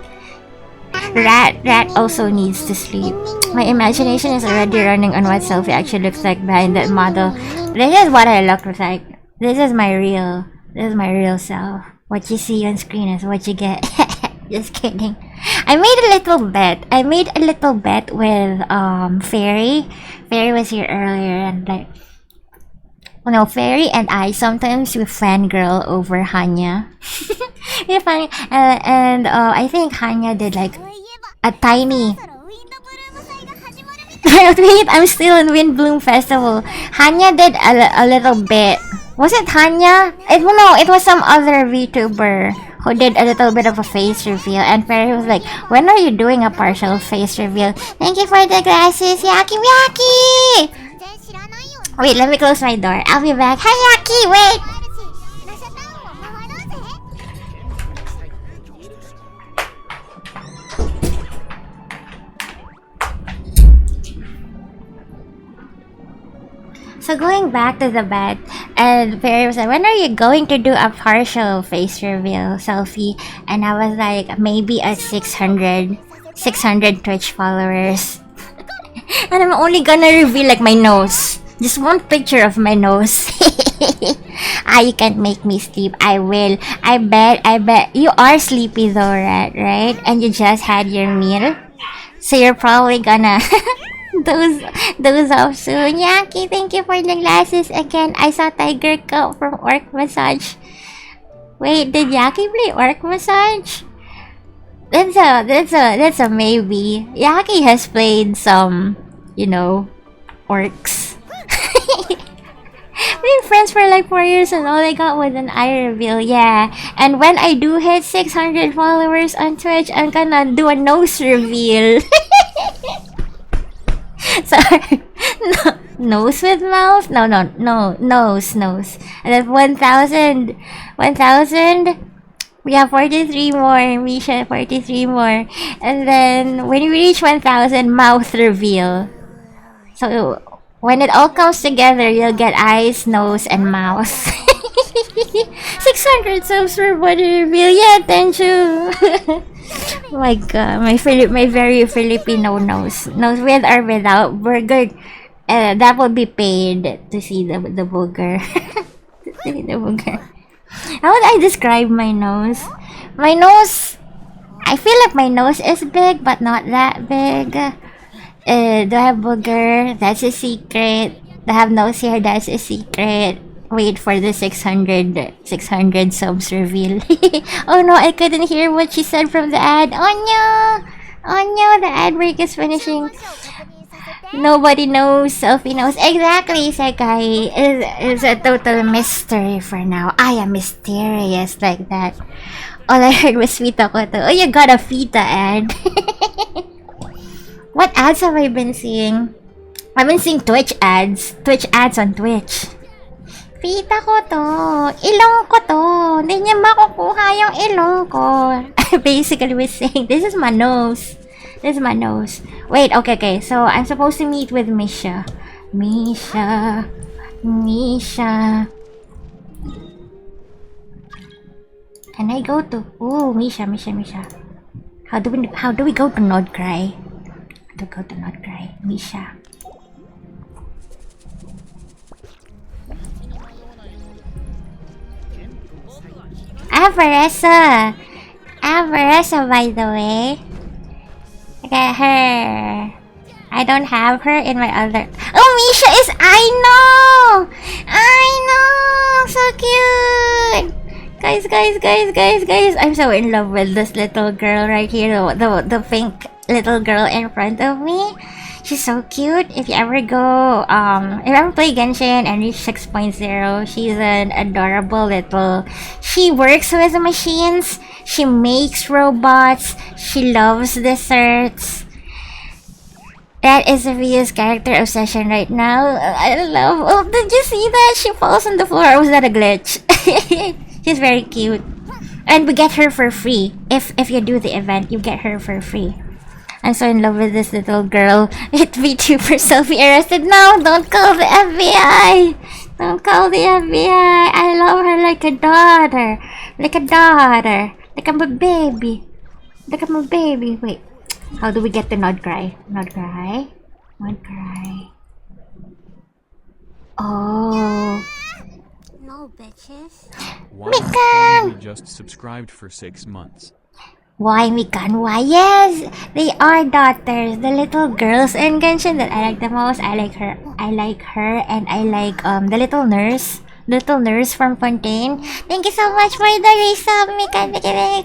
Rat also needs to sleep. My imagination is already running on what Celphy actually looks like behind that model. This is what I look like. This is my real self. What you see on screen is what you get. Just kidding. I made a little bet with Fairy. Fairy was here earlier, and like, no, Fairy and I sometimes we fangirl over Hanya. I think Hanya did like a tiny. Wait, I'm still in Windbloom Festival. Hanya did a little bit. Was it Hanya? It was some other VTuber who did a little bit of a face reveal, and Fairy was like, when are you doing a partial face reveal? Thank you for the glasses, Yaki Yaki! Wait, let me close my door. I'll be back. Hi Yaki, wait! So going back to the bet, and Fairy was like, when are you going to do a partial face reveal, Celphy? And I was like, maybe at 600 Twitch followers. And I'm only gonna reveal like my nose. Just one picture of my nose. You can't make me sleep. I will. I bet. You are sleepy though, right? And you just had your meal. So you're probably gonna those off soon. Yaki, thank you for the glasses again. I saw Tiger Cup from Orc Massage. Wait, did Yaki play Orc Massage? That's a maybe. Yaki has played some, orcs. We've been friends for like 4 years and all I got was an eye reveal, yeah. And when I do hit 600 followers on Twitch, I'm gonna do a nose reveal. Sorry. No, nose with mouth? No, nose. And then 1,000. We have 43 more, Misha, 43 more. And then when we reach 1,000, mouth reveal. So when it all comes together, you'll get eyes, nose, and mouth. 600 subs for body reveal. Yeah, thank you. Oh my god, my very Filipino nose with or without burger. That will be paid to see the booger. To see the booger. How would I describe my nose? My nose, I feel like my nose is big, but not that big. Do I have booger? That's a secret. Do I have nose hair? That's a secret. Wait for the 600 subs reveal. Oh no, I couldn't hear what she said from the ad. Oh no, the ad break is finishing. Nobody knows, Celphy knows. Exactly, Sekai. It's a total mystery for now. I am mysterious like that. All I heard was Fita Koto. Oh, you got a Fita ad. What ads have I been seeing? I've been seeing Twitch ads. Twitch ads on Twitch. Fita ko to. Ilong ko to. Hindi niya makukuha yung ilong ko. I basically was saying, this is my nose. This is my nose. Wait, okay. So I'm supposed to meet with Misha. Misha. Can I go to? Oh, Misha. How do we go to Nodcry? To go to Nodcry, Misha. Avaressa, by the way. Look at her. I don't have her in my other. Oh, Misha is. I know. So cute. Guys. I'm so in love with this little girl right here. The pink little girl in front of me. She's so cute. If you ever play Genshin and reach 6.0, she's an adorable little. She works with machines. She makes robots. She loves desserts. That is Sophia's character obsession right now. I love. Oh, did you see that? She falls on the floor. Or was that a glitch? She's very cute. And we get her for free. If you do the event, you get her for free. I'm so in love with this little girl. It VTuber Celphy arrested. No, don't call the FBI. Don't call the FBI. I love her like a daughter. Like a my baby. Wait. How do we get to Nodcry? Oh. No, bitches. Why just subscribed for 6 months? Why, Mikan? Why? Yes! They are daughters. The little girls in Genshin that I like the most. I like her and I like the little nurse. Little nurse from Fontaine. Thank you so much for the resub, Mikan.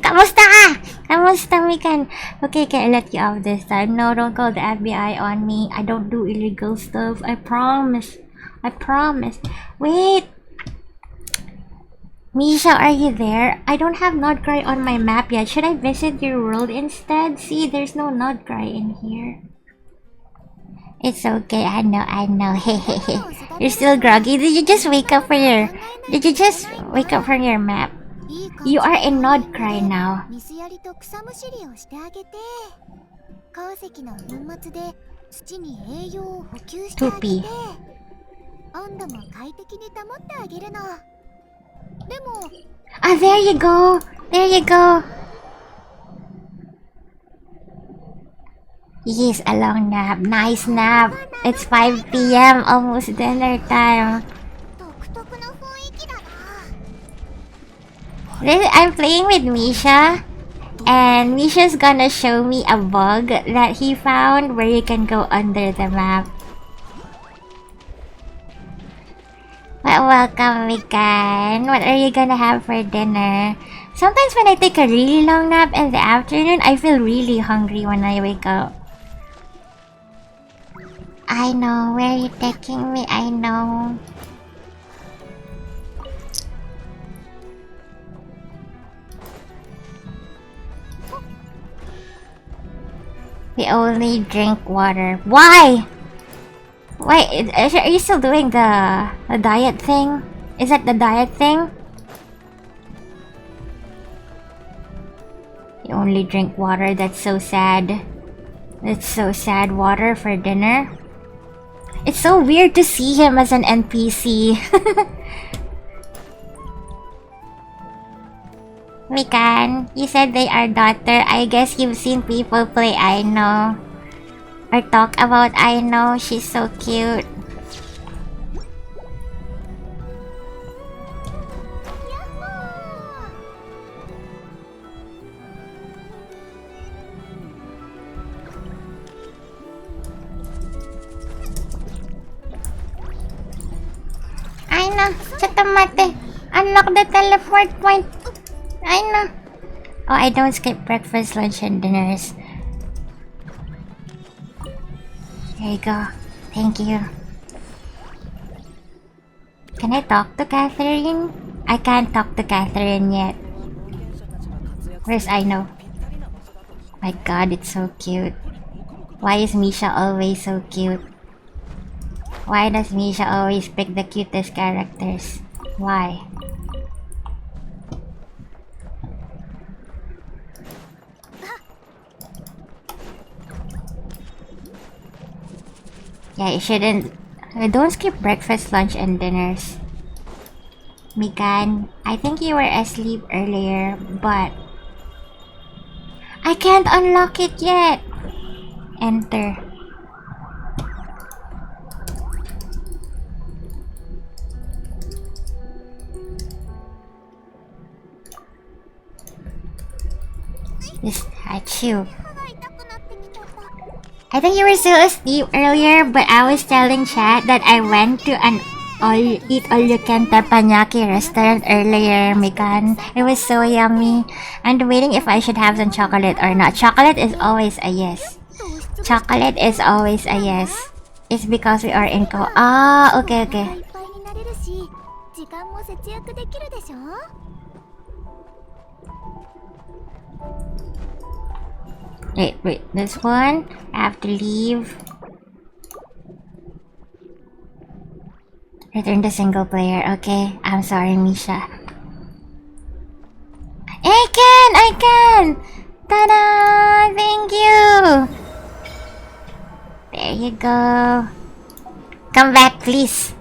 Kamusta ka? Kamusta, Mikan? Okay, can I let you off this time? No, don't call the FBI on me. I don't do illegal stuff. I promise. Wait. Misha, are you there? I don't have Nodcry on my map yet. Should I visit your world instead? See, there's no Nodcry in here. It's okay. I know. Hey. You're still groggy. Did you just wake up from your map? You are in Nodcry now. 2P. Ah, there you go. Yes, a long nap. Nice nap. It's 5 p.m. Almost dinner time. 独特の雰囲気だな。 I'm playing with Misha. And Misha's gonna show me a bug that he found where you can go under the map. Well, welcome, Mikan. What are you gonna have for dinner? Sometimes when I take a really long nap in the afternoon, I feel really hungry when I wake up. I know, where are you taking me? I know. We only drink water. Why? Wait, are you still doing the diet thing? Is that the diet thing? You only drink water, that's so sad. That's so sad. Water for dinner? It's so weird to see him as an NPC. Mikan, you said they are daughter. I guess you've seen people play I Know. Or talk about I Know. She's so cute. I know. Chatamate. Unlock the teleport point. I know. Oh, I don't skip breakfast, lunch, and dinners. There you go. Thank you. Can I talk to Catherine? I can't talk to Catherine yet. Where's I Know? My god, it's so cute. Why is Misha always so cute? Why does Misha always pick the cutest characters? Why? Yeah, you shouldn't. Don't skip breakfast, lunch, and dinners. Mikan, I think you were asleep earlier, but I can't unlock it yet. Enter. This statue. I think you were still asleep earlier, but I was telling chat that I went to an all-you-can teppanyaki restaurant earlier, Mikan. It was so yummy. I'm debating if I should have some chocolate or not. Chocolate is always a yes. Chocolate is always a yes. It's because we are in co- Ah, okay. 時間も節約できるでしょ? Wait, this one? I have to leave. Return to single player. Okay, I'm sorry, Misha. I can! Ta-da! Thank you! There you go. Come back, please.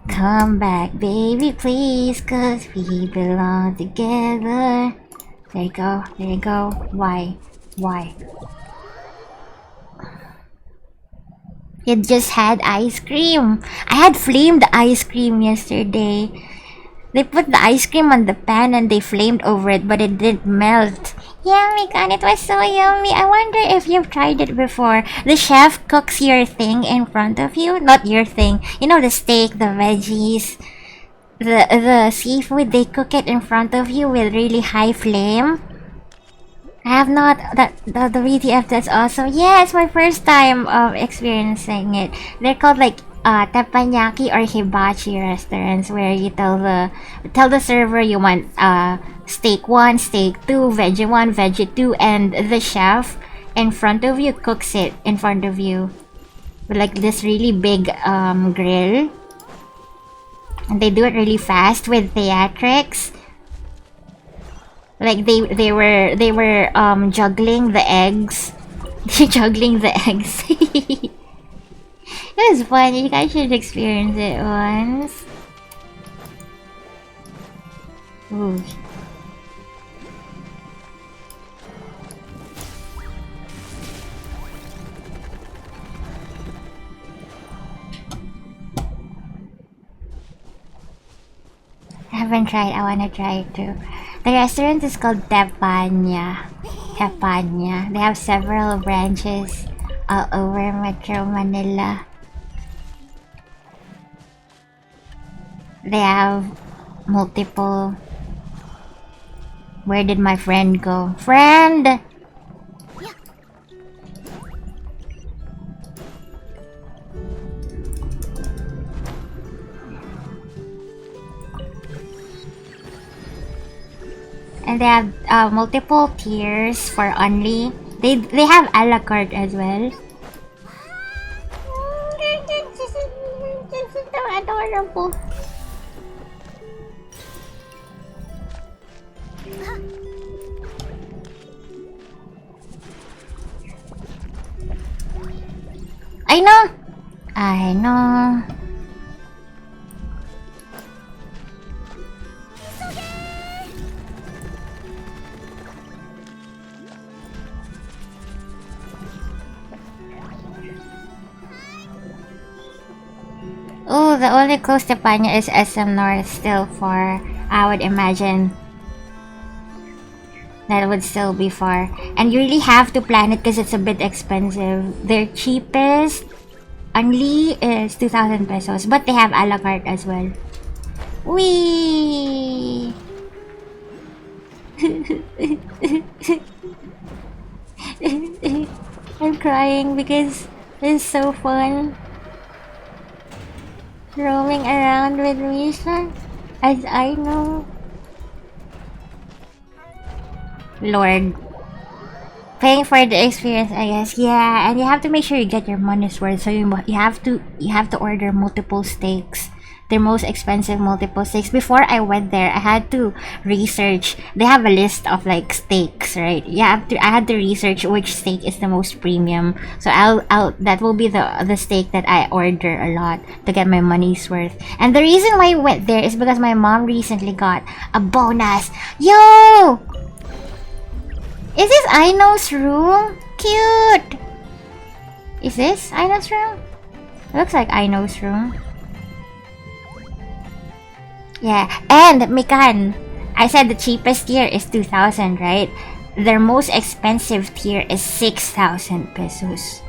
Come back, baby, please, 'cause we belong together. There you go. Why? You just had ice cream. I had flamed ice cream yesterday. They put the ice cream on the pan and they flamed over it, but it didn't melt. Yeah, Mikan, it was so yummy. I wonder if you've tried it before. The chef cooks your thing in front of you. Not your thing. You know, the steak, the veggies, the seafood. They cook it in front of you with really high flame. I have not. The VTF, that's awesome. Yeah, it's my first time experiencing it. They're called like teppanyaki or hibachi restaurants, where you tell the server you want steak 1, steak 2, veggie 1, veggie 2, and the chef in front of you cooks it in front of you with like this really big grill, and they do it really fast with theatrics. Like they were juggling the eggs. Juggling the eggs. It was fun. You guys should experience it once. Ooh. haven't tried. I wanna try it too. The restaurant is called Tepanya. Tepanya. They have several branches all over Metro Manila. They have multiple. Where did my friend go? Friend! And they have multiple tiers for only. They have a la carte as well. This is so adorable. I know. I know. Oh, the only close to Panya is SM North still far. I would imagine that would still be far. And you really have to plan it because it's a bit expensive. Their cheapest only is 2,000 pesos, but they have a la carte as well. Wee! I'm crying because it's so fun. Roaming around with Misha, as I know. Lord. Paying for the experience, I guess. Yeah, and you have to make sure you get your money's worth. So you have to order multiple steaks. Their most expensive multiple steaks. Before I went there, I had to research. They have a list of like steaks, right? I had to research which steak is the most premium. So that will be the steak that I order a lot to get my money's worth. And the reason why I went there is because my mom recently got a bonus. Yo! Is this Aino's room? Cute! Is this Aino's room? It looks like Aino's room. Yeah, and Mikan, I said the cheapest tier is 2,000, right? Their most expensive tier is 6,000 pesos.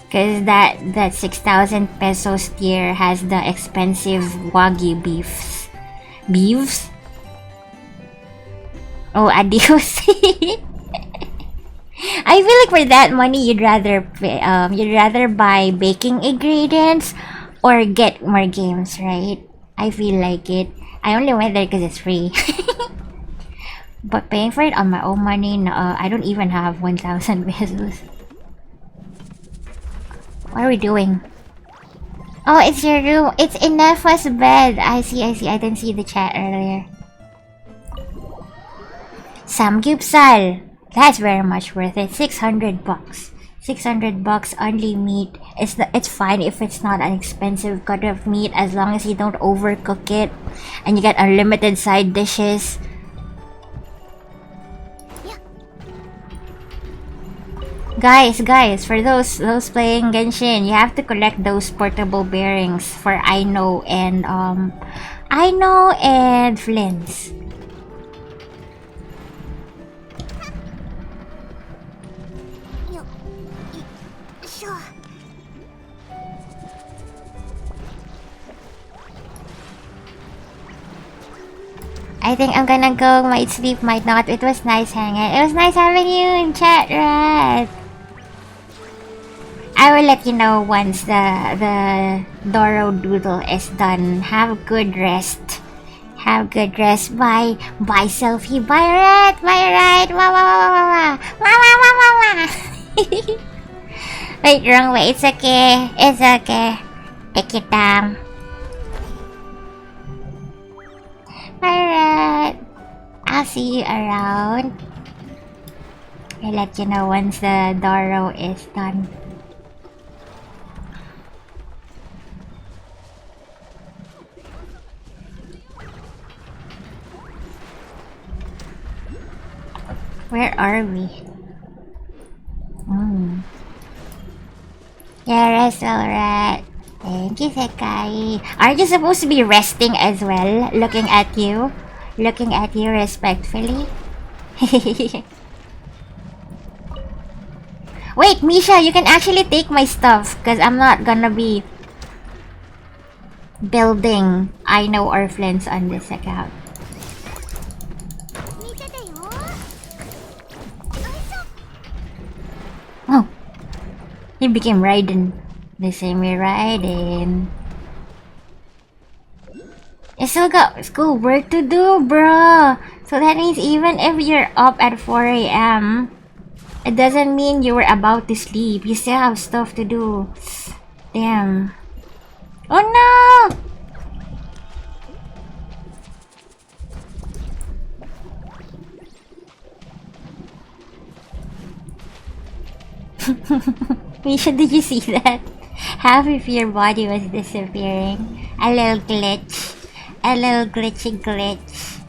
Because that 6,000 pesos tier has the expensive Wagyu beefs. Beefs? Oh, adios. I feel like for that money, you'd rather buy baking ingredients or get more games, right? I feel like it. I only went there because it's free. But paying for it on my own money, no, I don't even have 1,000 pesos. What are we doing? Oh, it's your room. It's Inefa's bed. I see. I didn't see the chat earlier. Samgyeopsal. That's very much worth it. 600 bucks. 600 bucks only meat. It's fine if it's not an expensive cut of meat as long as you don't overcook it and you get unlimited side dishes. Guys, for those playing Genshin, you have to collect those portable bearings for Aino and Flynn's. I think I'm gonna go. Might sleep, might not. It was nice hanging. It was nice having you in chat, Rat. I will let you know once the Doro Doodle is done. Have a good rest. Have good rest. Bye. Bye, Celphy. Bye, Rat. Bye, Rat. Wah, wah, wah, wah, wah. Wah, wah, wah, wah, wah. Wait, wrong way. It's okay. It's okay. Take it down. Alright. I'll see you around. I'll let you know once the Doro is done. Where are we? Yeah, rest, alright. Thank you, Sekai. Aren't you supposed to be resting as well? Looking at you? Looking at you respectfully? Wait, Misha, you can actually take my stuff because I'm not gonna be building I know Orphlins on this account. Oh, he became Raiden. The same way Raiden. You still got school work to do, bro. So that means even if you're up at 4 a.m., it doesn't mean you were about to sleep. You still have stuff to do. Damn. Oh no! Misha, did you see that? Half of your body was disappearing. A little glitch. A little glitchy glitch.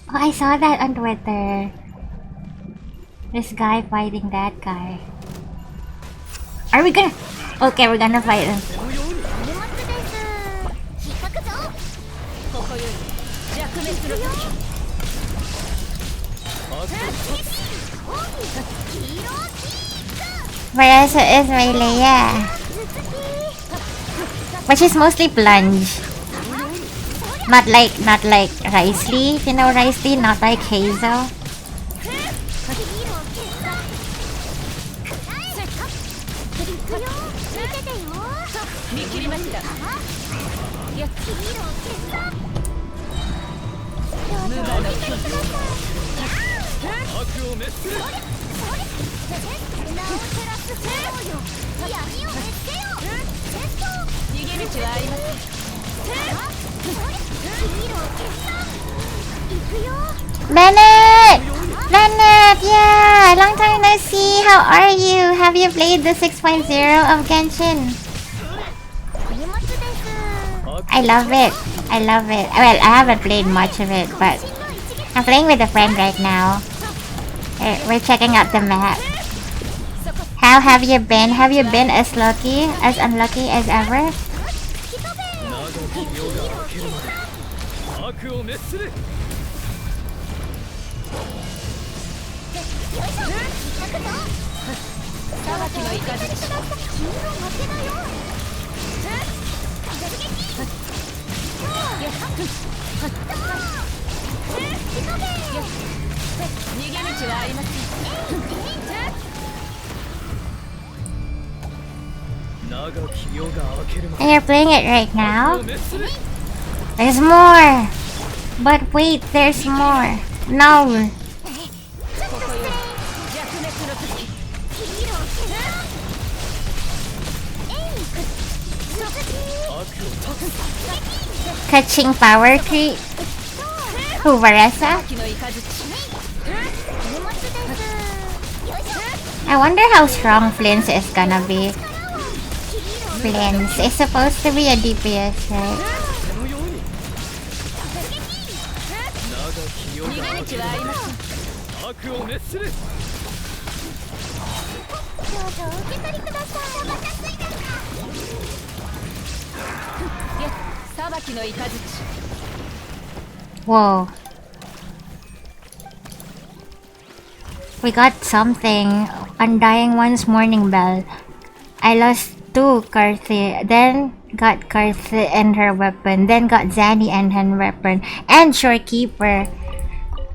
Oh, I saw that on Twitter. This guy fighting that guy. Are we gonna... Okay, we're gonna fight him. Marissa is melee, yeah. But she's mostly plunge. Not like Rice Lee, if you know Rice Lee, not like Hazel. Bennett! Bennett, yeah! Long time no see. How are you? Have you played the 6.0 of Genshin? I love it. I love it. Well, I haven't played much of it, but I'm playing with a friend right now. We're checking out the map. How have you been? Have you been as unlucky as ever? And you're playing it right now? There's more! But wait, there's more. No! Catching power creep? Who, Varessa? I wonder how strong Flint's is gonna be. Flint's is supposed to be a DPS, right? Whoa. We got something. Undying One's Morning Bell. I lost 2 Carthy, then got Carthy and her weapon, then got Zanny and her weapon, and Shorekeeper.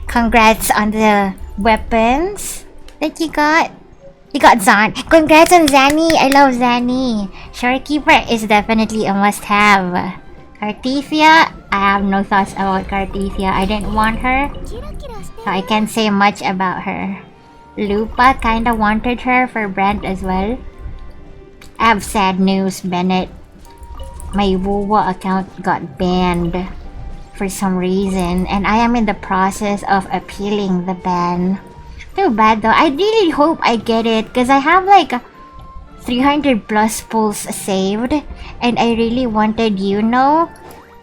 Congrats on the weapons that you got. You got Zan. Congrats on Zanny. I love Zanny. Shorekeeper is definitely a must-have. Cartithia, I have no thoughts about Cartithia. I didn't want her, so I can't say much about her. Lupa kinda wanted her for Brent as well. I have sad news, Bennett. My WoWa account got banned for some reason, and I am in the process of appealing the ban. Too bad though. I really hope I get it because I have like 300 plus pulls saved, and I really wanted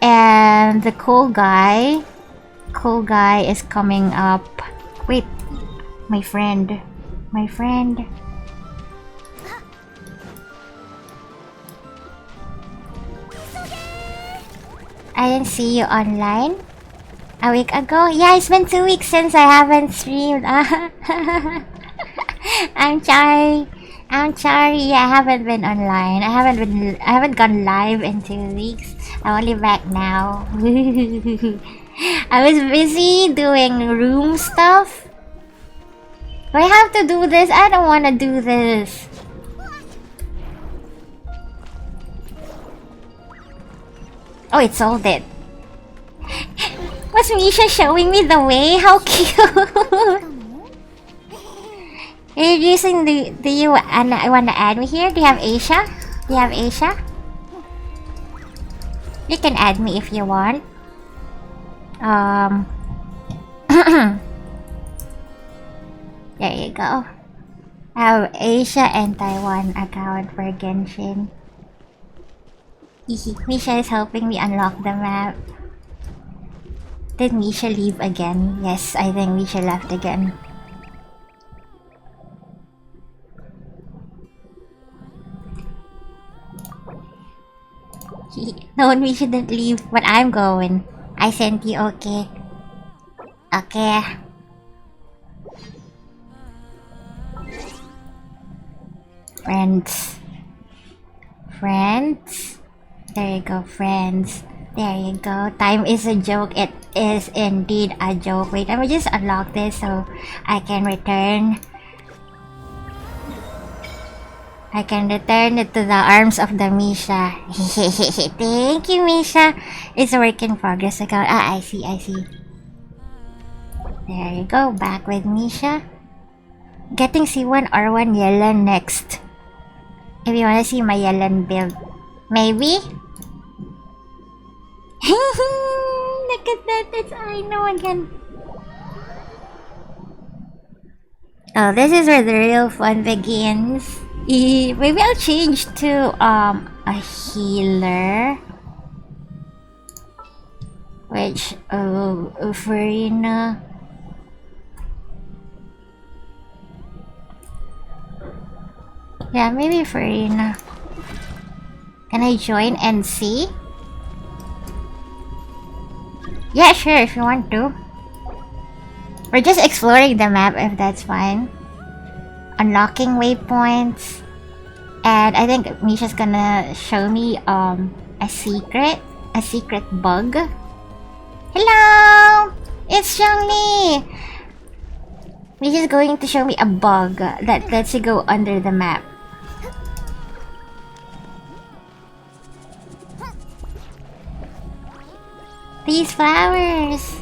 and the cool guy is coming up. Wait, my friend I didn't see you online a week ago. Yeah, it's been 2 weeks since I haven't streamed. I'm sorry. I'm sorry. I haven't been online. I haven't gone live in 2 weeks. I'm only back now. I was busy doing room stuff. Do I have to do this? I don't want to do this. Oh, it sold it. Was Misha showing me the way? How cute! You're using do you want to add me here? Do you have Asia? Do you have Asia? You can add me if you want. There you go. I have Asia and Taiwan account for Genshin. Misha is helping me unlock the map. Did Misha leave again? Yes, I think Misha left again. No, Misha didn't leave, but I'm going. I sent you, okay. Okay. Friends. Friends. There you go, friends. There you go. Time is a joke. It is indeed a joke. Wait, let me just unlock this so I can return. I can return it to the arms of the Misha. Thank you, Misha. It's a work in progress account. Ah, I see, I see. There you go. Back with Misha. Getting C1 R1 Yellen next. If you wanna see my Yellen build. Maybe? Look at that. It's I know again. Oh, this is where the real fun begins. Maybe I'll change to a healer. Which Farina. Yeah, maybe Farina. Can I join and see? Yeah, sure, if you want to. We're just exploring the map if that's fine. Unlocking waypoints. And I think Misha's gonna show me a secret bug. Hello! It's Zhongli! Misha's going to show me a bug that lets you go under the map. These flowers!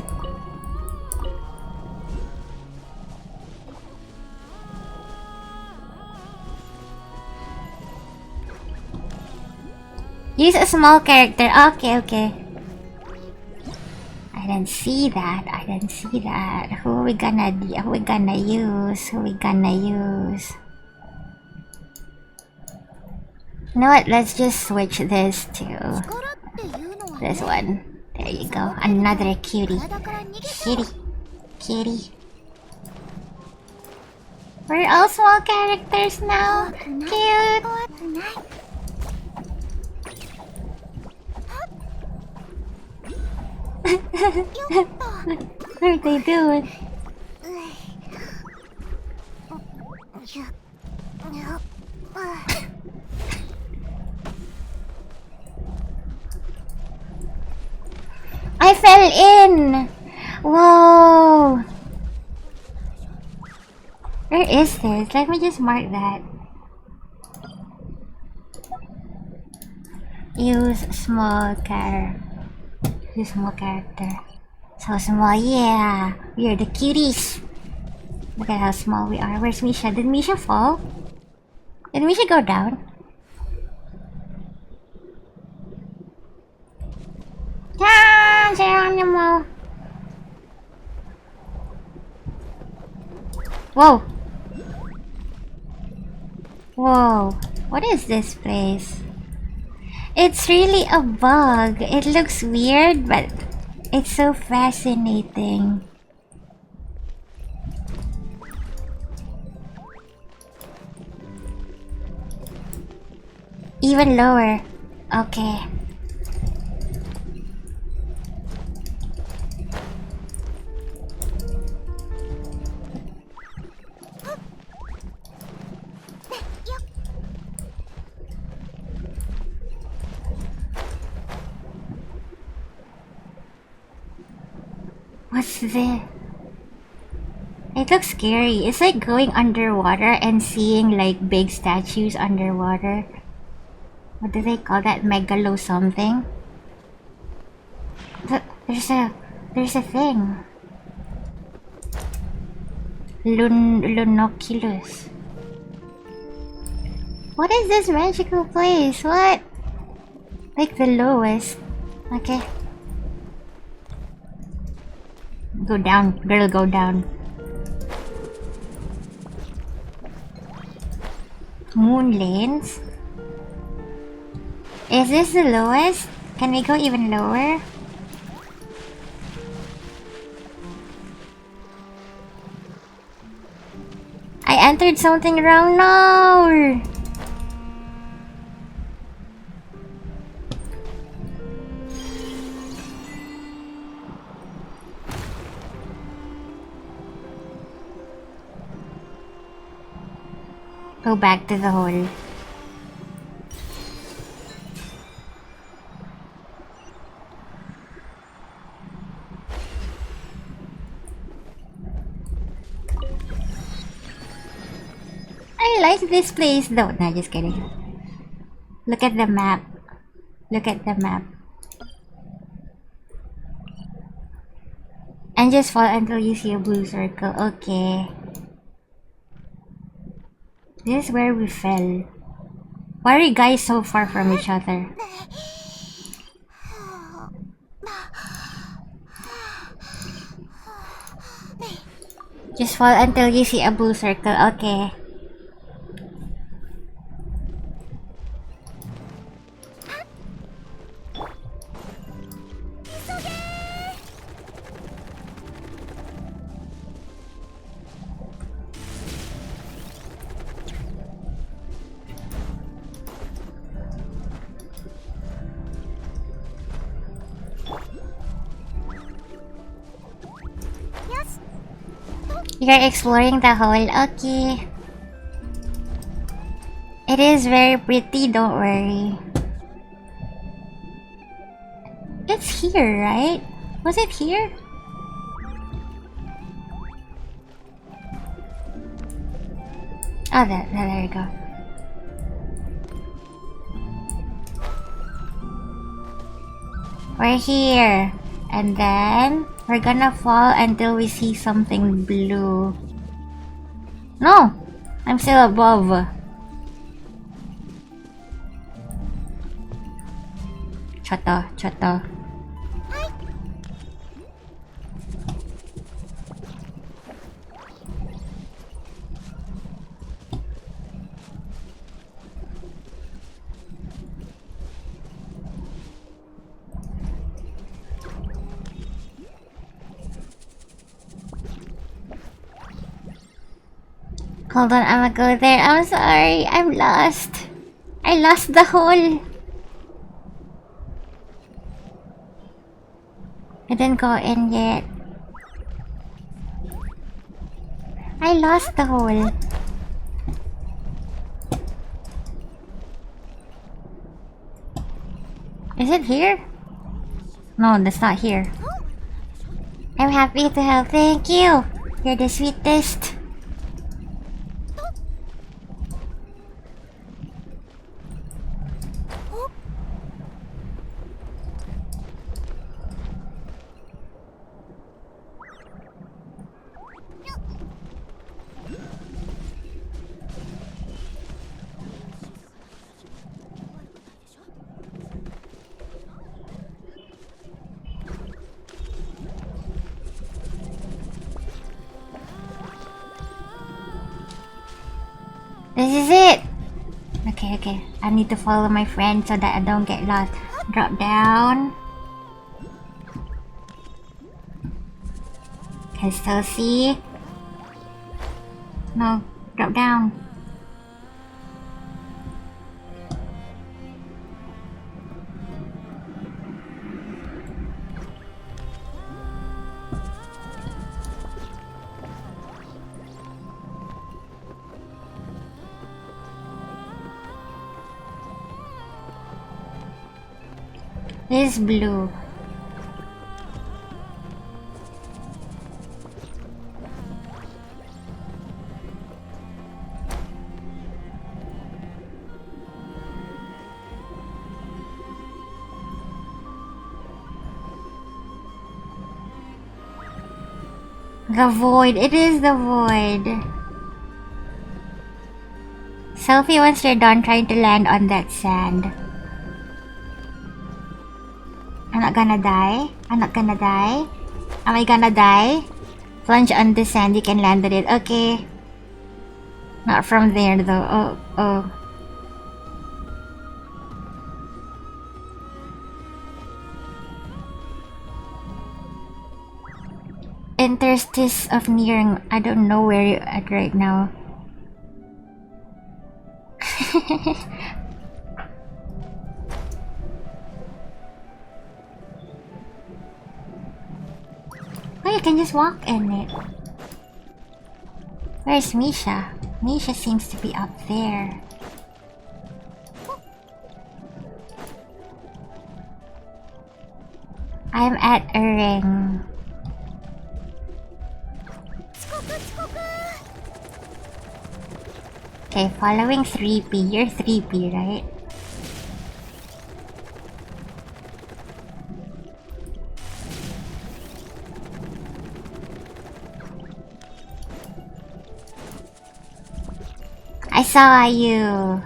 Use a small character. Okay, okay. I didn't see that. I didn't see that. Who are we gonna use? Who are we gonna use? You know what? Let's just switch this to this one. There you go. Another cutie. Kitty. Kitty. We're all small characters now. Cute. What are they doing? I fell in! Whoa! Where is this? Let me just mark that. Use small character. Use small character. So small, yeah! We are the cuties! Look at how small we are. Where's Misha? Did Misha fall? Did Misha go down? Yeah, Geronimo! Whoa! Whoa! What is this place? It's really a bug. It looks weird, but it's so fascinating. Even lower. Okay. What's this? It looks scary. It's like going underwater and seeing like big statues underwater. What do they call that? Megalo something? There's a thing. Lunoculus. What is this magical place? What? Like the lowest. Okay. Go down, girl, go down. Moon lanes? Is this the lowest? Can we go even lower? I entered something wrong. No! Go back to the hole. I like this place though. No, just kidding. Look at the map. Look at the map. And just fall until you see a blue circle. Okay. This is where we fell. Why are you guys so far from each other? Just fall until you see a blue circle. Okay. You're exploring the hole, okay. It is very pretty, don't worry. It's here, right? Was it here? Oh, there you go. We're here. And then we're gonna fall until we see something blue. No! I'm still above. Choto. Hold on, I'ma go there. I'm sorry, I'm lost. I lost the hole. I didn't go in yet. I lost the hole. Is it here? No, that's not here. I'm happy to help. Thank you. You're the sweetest. This is it! Okay. I need to follow my friend so that I don't get lost. Drop down. Can still see. No, drop down. This is blue. The void. It is the void. Celphy, once you're done trying to land on that sand. I'm not gonna die. I'm not gonna die. Am I gonna die? Plunge on the sand. You can land on it. Okay. Not from there though. Oh, oh. Interstice of nearing. I don't know where you're at right now. Oh, you can just walk in it. Where's Misha? Misha seems to be up there. I'm at a ring. Okay, following 3P. You're 3P, right? I saw you.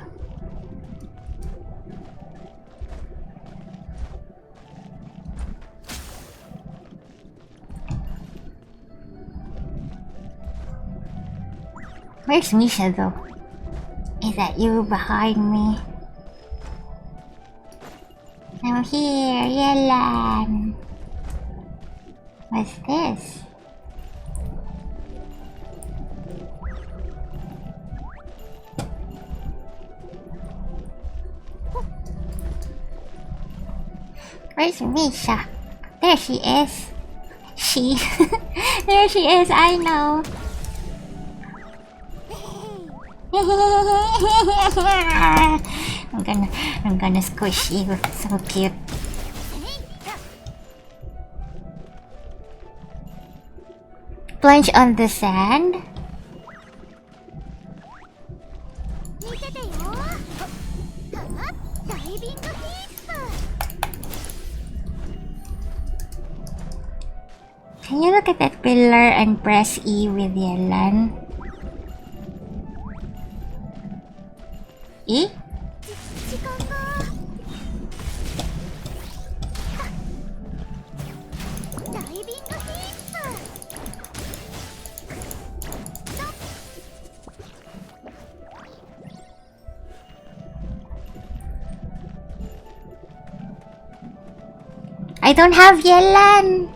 Where's Misha though? Is that you behind me? I'm here, Yelan. What's this? Where's Misha? There she is. She. There she is, I know. I'm gonna squish you. So cute. Plunge on the sand. Can you look at that pillar and press E with Yelan? E? I don't have Yelan!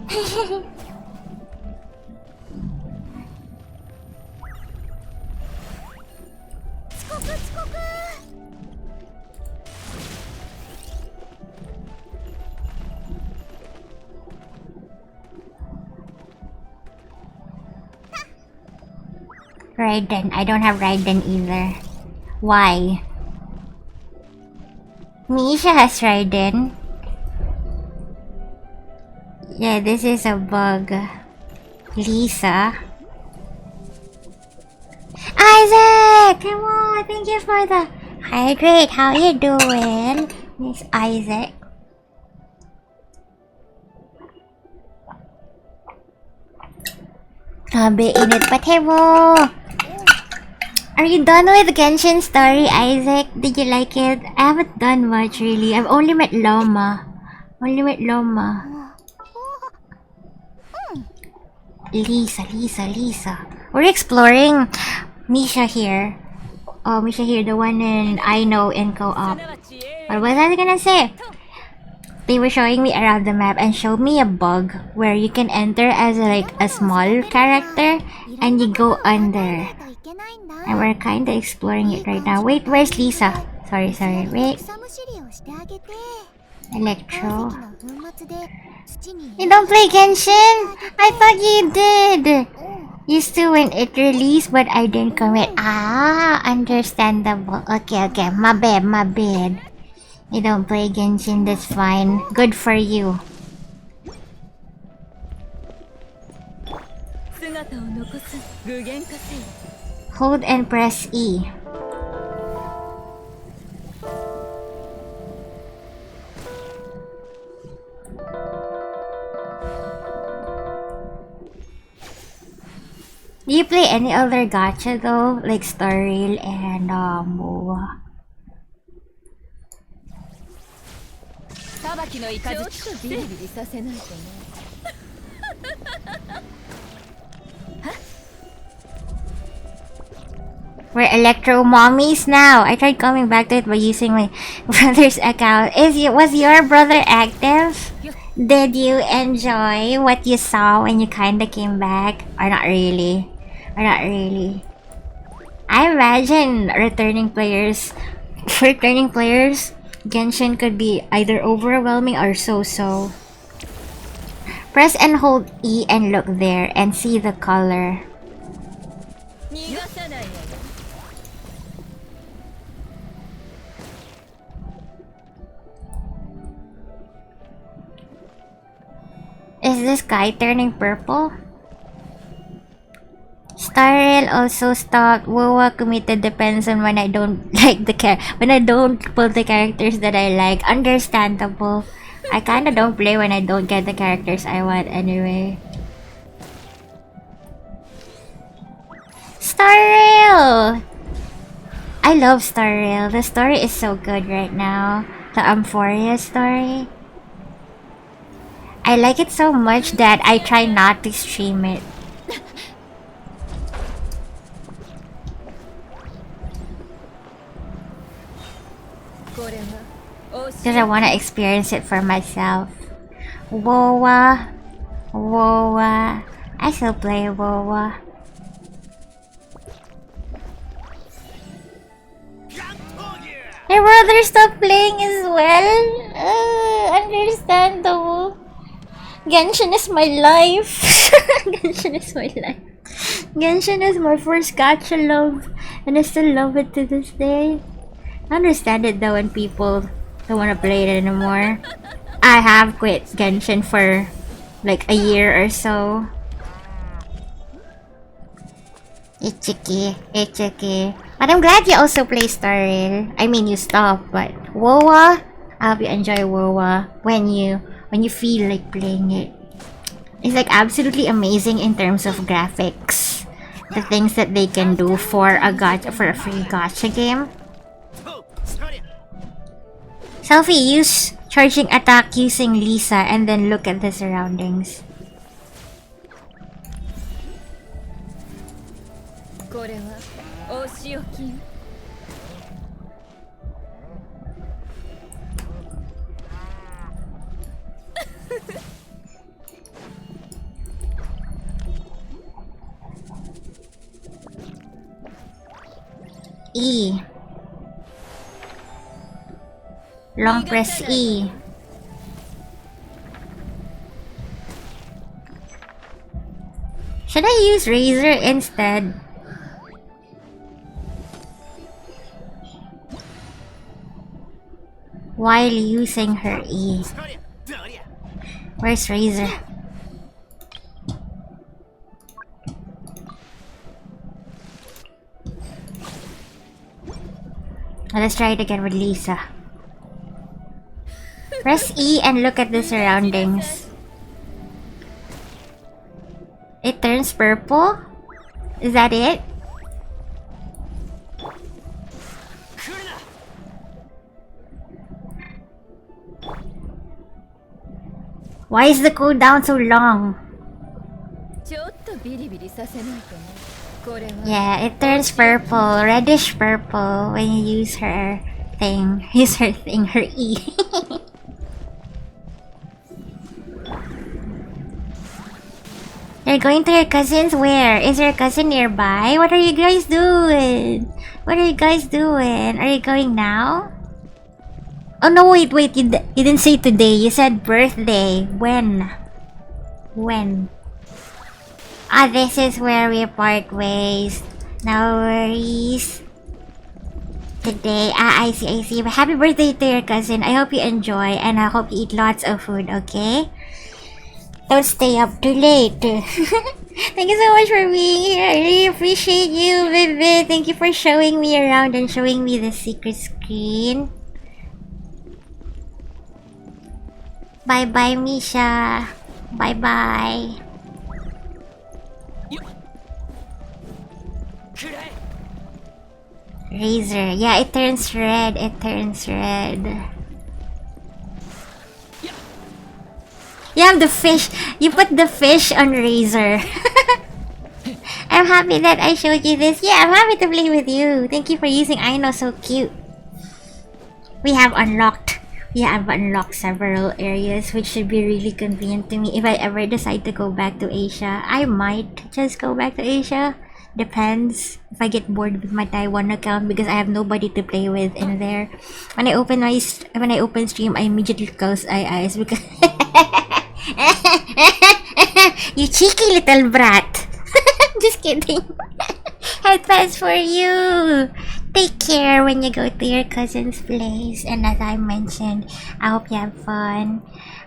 Raiden. I don't have Raiden either. Why? Misha has Raiden. Yeah, this is a bug. Lisa. Isaac! Come on, thank you for the hydrate. How you doing, Miss Isaac? Grabe, init pa Tebo. Are you done with Genshin story, Isaac? Did you like it? I haven't done much really. I've only met Loma. Lisa. We're exploring Misha here. Oh, Misha here, the one in I know in co-op. What was I gonna say? They were showing me around the map and showed me a bug where you can enter as like a small character and you go under. And we're kinda exploring it right now. Wait, where's Lisa? Sorry, wait. Electro. You don't play Genshin? I thought you did! Used to when it released but I didn't commit. Ah, understandable. Okay, my bad. You don't play Genshin, that's fine. Good for you. Hold and press E. Do you play any other gacha though? Like Star Rail and MOA? 裁きのイカズチビリビリさせないとね。We're Electro Mommies now. I tried coming back to it by using my brother's account. Was your brother active? Did you enjoy what you saw when you kinda came back? Or not really? Or not really? I imagine returning players. For returning players, Genshin could be either overwhelming or so-so. Press and hold E and look there and see the color. Is this guy turning purple? Starrel also stopped. WoWa committed depends on when I don't like when I don't pull the characters that I like. Understandable. I kinda don't play when I don't get the characters I want anyway. Starrel! I love Starrel. The story is so good right now. The Amphoria story. I like it so much that I try not to stream it. Because I want to experience it for myself. WoWa. WoWa. I still play WoWa. Your brother stopped playing as well? Understandable. Genshin is my life. Genshin is my life. Genshin is my first gacha love, and I still love it to this day. I understand it though when people don't want to play it anymore. I have quit Genshin for like a year or so. It's okay, it's okay. But I'm glad you also play Star Rail. I mean, you stopped, but WoWa, I hope you enjoy WoWa when you feel like playing it. It's like absolutely amazing in terms of graphics. The things that they can do for a free gacha game. Celphy, use charging attack using Lisa and then look at the surroundings. E. Long press E. Should I use Razor instead? While using her E. Where's Razor? Let's try it again with Lisa. Press E and look at the surroundings. It turns purple? Is that it? Why is the cooldown so long? Yeah, it turns purple, reddish purple when you use her thing. Her E. You're going to your cousin's? Where? Is your cousin nearby? What are you guys doing? What are you guys doing? Are you going now? Oh no, wait, you didn't say today. You said birthday. When? When? Ah, this is where we part ways. No worries. Today. Ah, I see. But happy birthday to your cousin. I hope you enjoy and I hope you eat lots of food, okay? Don't stay up too late. Thank you so much for being here. I really appreciate you, Vivid. Thank you for showing me around and showing me the secret screen. Bye-bye, Misha. Bye-bye. Razor. Yeah, it turns red. It turns red. You have the fish. You put the fish on Razor. I'm happy that I showed you this. Yeah, I'm happy to play with you. Thank you for using Aino. So cute. We have unlocked several areas, which should be really convenient to me if I ever decide to go back to Asia. I might just go back to Asia. Depends if I get bored with my Taiwan account because I have nobody to play with in there. When I open stream, I immediately close eyes because you cheeky little brat. Just kidding. Headphones for you. Take care when you go to your cousin's place. And as I mentioned, I hope you have fun.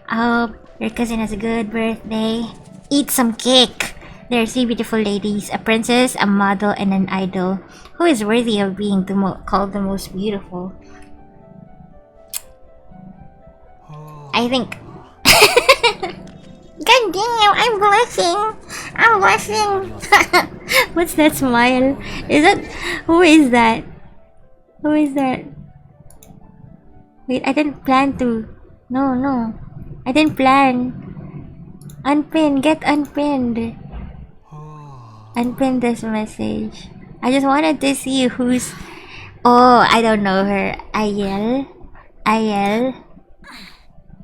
I hope your cousin has a good birthday. Eat some cake. There are 3 beautiful ladies, a princess, a model, and an idol. Who is worthy of being called the most beautiful? I think... God damn, I'm blushing! I'm blushing! What's that smile? Is that... Who is that? Who is that? Wait, I didn't plan to... No. I didn't plan. Unpin, get unpinned. Unpin this message. I just wanted to see who's... Oh, I don't know her. Ayel?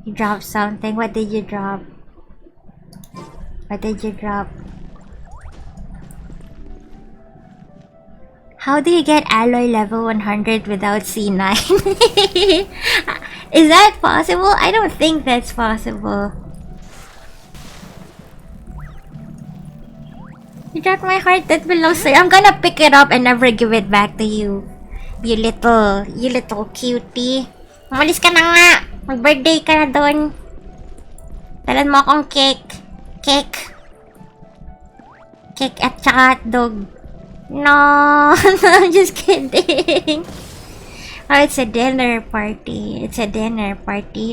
You dropped something. What did you drop? How do you get alloy level 100 without C9? Is that possible? I don't think that's possible. You dropped my heart that belongs to you. I'm gonna pick it up and never give it back to you. You little cutie. Umalis ka na nga. Mag-birthday ka na doon. Talan mo akong cake. Cake at saka hotdog. No, I'm just kidding. Oh, it's a dinner party.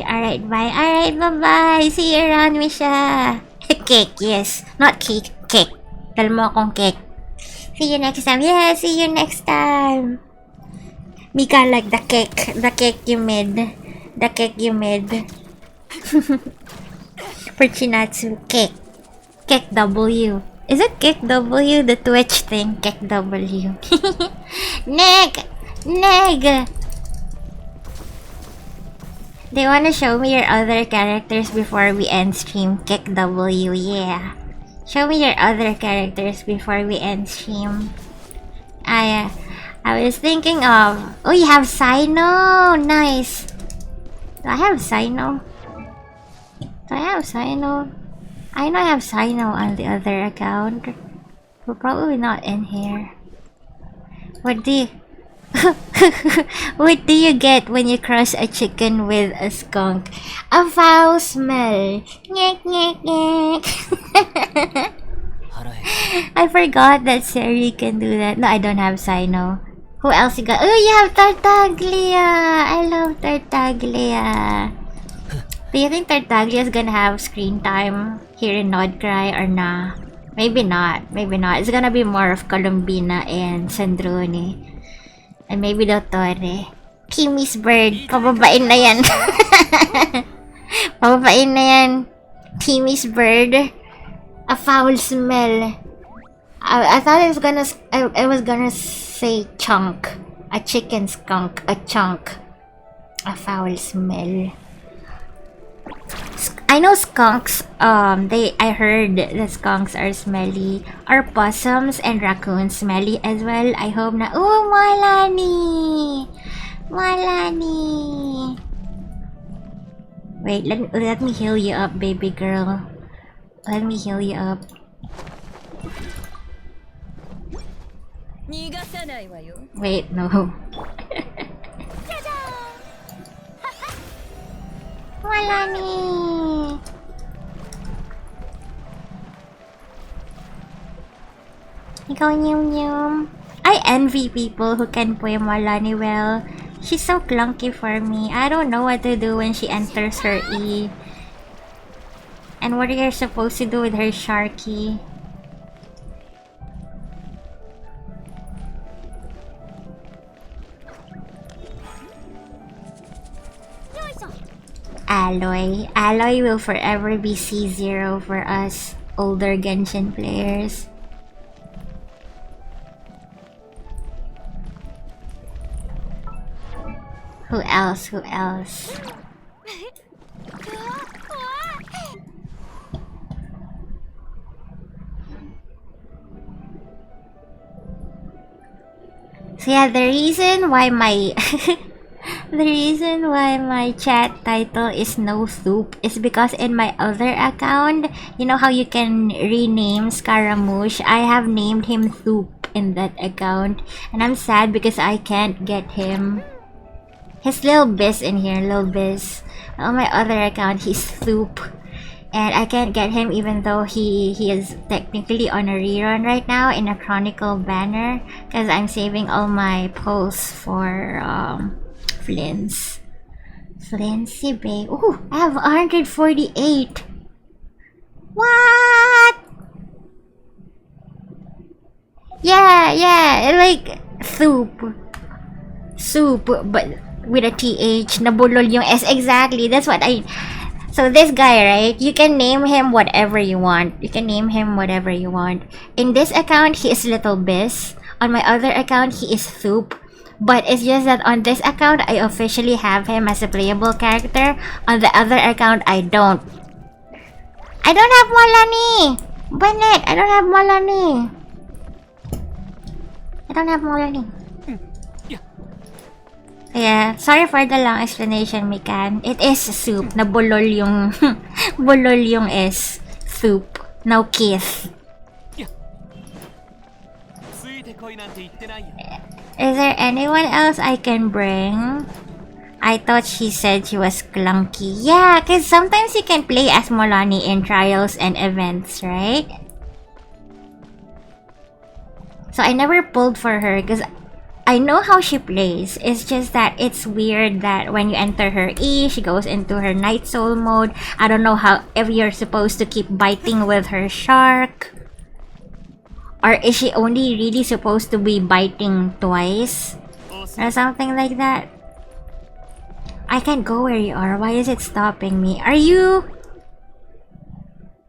Alright, bye. Alright, bye-bye. See you around, Misha. Cake, yes. Not cake, cake. Tell mo akong cake. See you next time. Yeah, see you next time. Mika, like the cake you made. For Chinatsu, cake W. Is it cake W? The Twitch thing, cake W. Neg. Do you wanna show me your other characters before we end stream? Cake W, yeah. Show me your other characters before we end stream. I was thinking of... Oh, you have Sino! Nice! Do I have Sino? I know I have Sino on the other account. But probably not in here. What do you get when you crush a chicken with a skunk? A foul smell. I forgot that Seri can do that. No, I don't have Sino. Who else you got? Oh, you have Tartaglia! I love Tartaglia. Do you think Tartaglia is gonna have screen time here in Nodcry or nah? Maybe not. It's gonna be more of Columbina and Sandrone. And maybe Dottore. Kimmy's bird. Pababain na yan. Timmy's bird. A foul smell. I thought I was gonna say chunk. A chicken skunk. A chunk. A foul smell. I know skunks, I heard that skunks are smelly. Are possums and raccoons smelly as well? I hope na. Oh, Malani! Wait, let me heal you up, baby girl. Let me heal you up. Wait, no. Malani! Ikaw, Nyum. I envy people who can play Malani well. She's so clunky for me. I don't know what to do when she enters her E. And what are you supposed to do with her Sharky? Alloy. Alloy will forever be C0 for us older Genshin players. Who else? Who else? So yeah, the reason why my chat title is no thoup is because in my other account, you know how you can rename Scaramouche? I have named him Thoup in that account, and I'm sad because I can't get him. His Lil Biz in here, Lil Biz. On my other account, he's Thoup. And I can't get him even though he is technically on a rerun right now in a Chronicle banner. Because I'm saving all my posts for Flynn's. Flincy babe. Ooh, I have 148. What? Yeah, like Thoup. Soup, but with a TH, nabulol yung S. Exactly, that's what I... So this guy, right? You can name him whatever you want. You can name him whatever you want. In this account, he is Little Biz. On my other account, he is Thoup. But it's just that on this account, I officially have him as a playable character. On the other account, I don't. I don't have Molani! Bennett, I don't have Molani. I don't have Molani. Yeah, sorry for the long explanation, Mikan. It is soup. Nabulol yung... bulol yung S. Soup. No kiss. Is there anyone else I can bring? I thought she said she was clunky. Yeah, because sometimes you can play as Molani in trials and events, right? So I never pulled for her because I know how she plays. It's just that it's weird that when you enter her E, she goes into her Night Soul mode. I don't know how if you're supposed to keep biting with her shark. Or is she only really supposed to be biting twice? Or something like that. I can't go where you are. Why is it stopping me? Are you...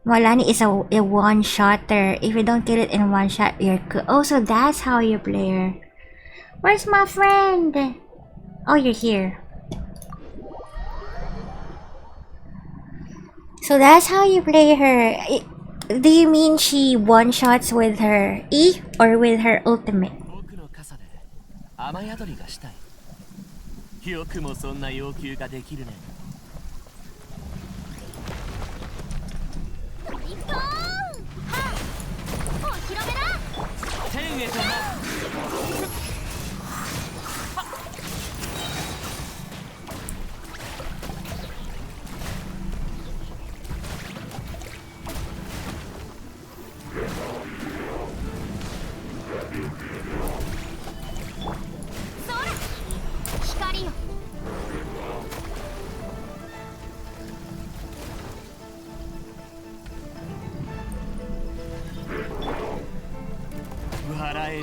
Molani is a one-shotter. If you don't kill it in one shot, you're good. Oh, so that's how you play her. Where's my friend? Oh, you're here. So that's how you play her. Do you mean she one-shots with her E or with her ultimate?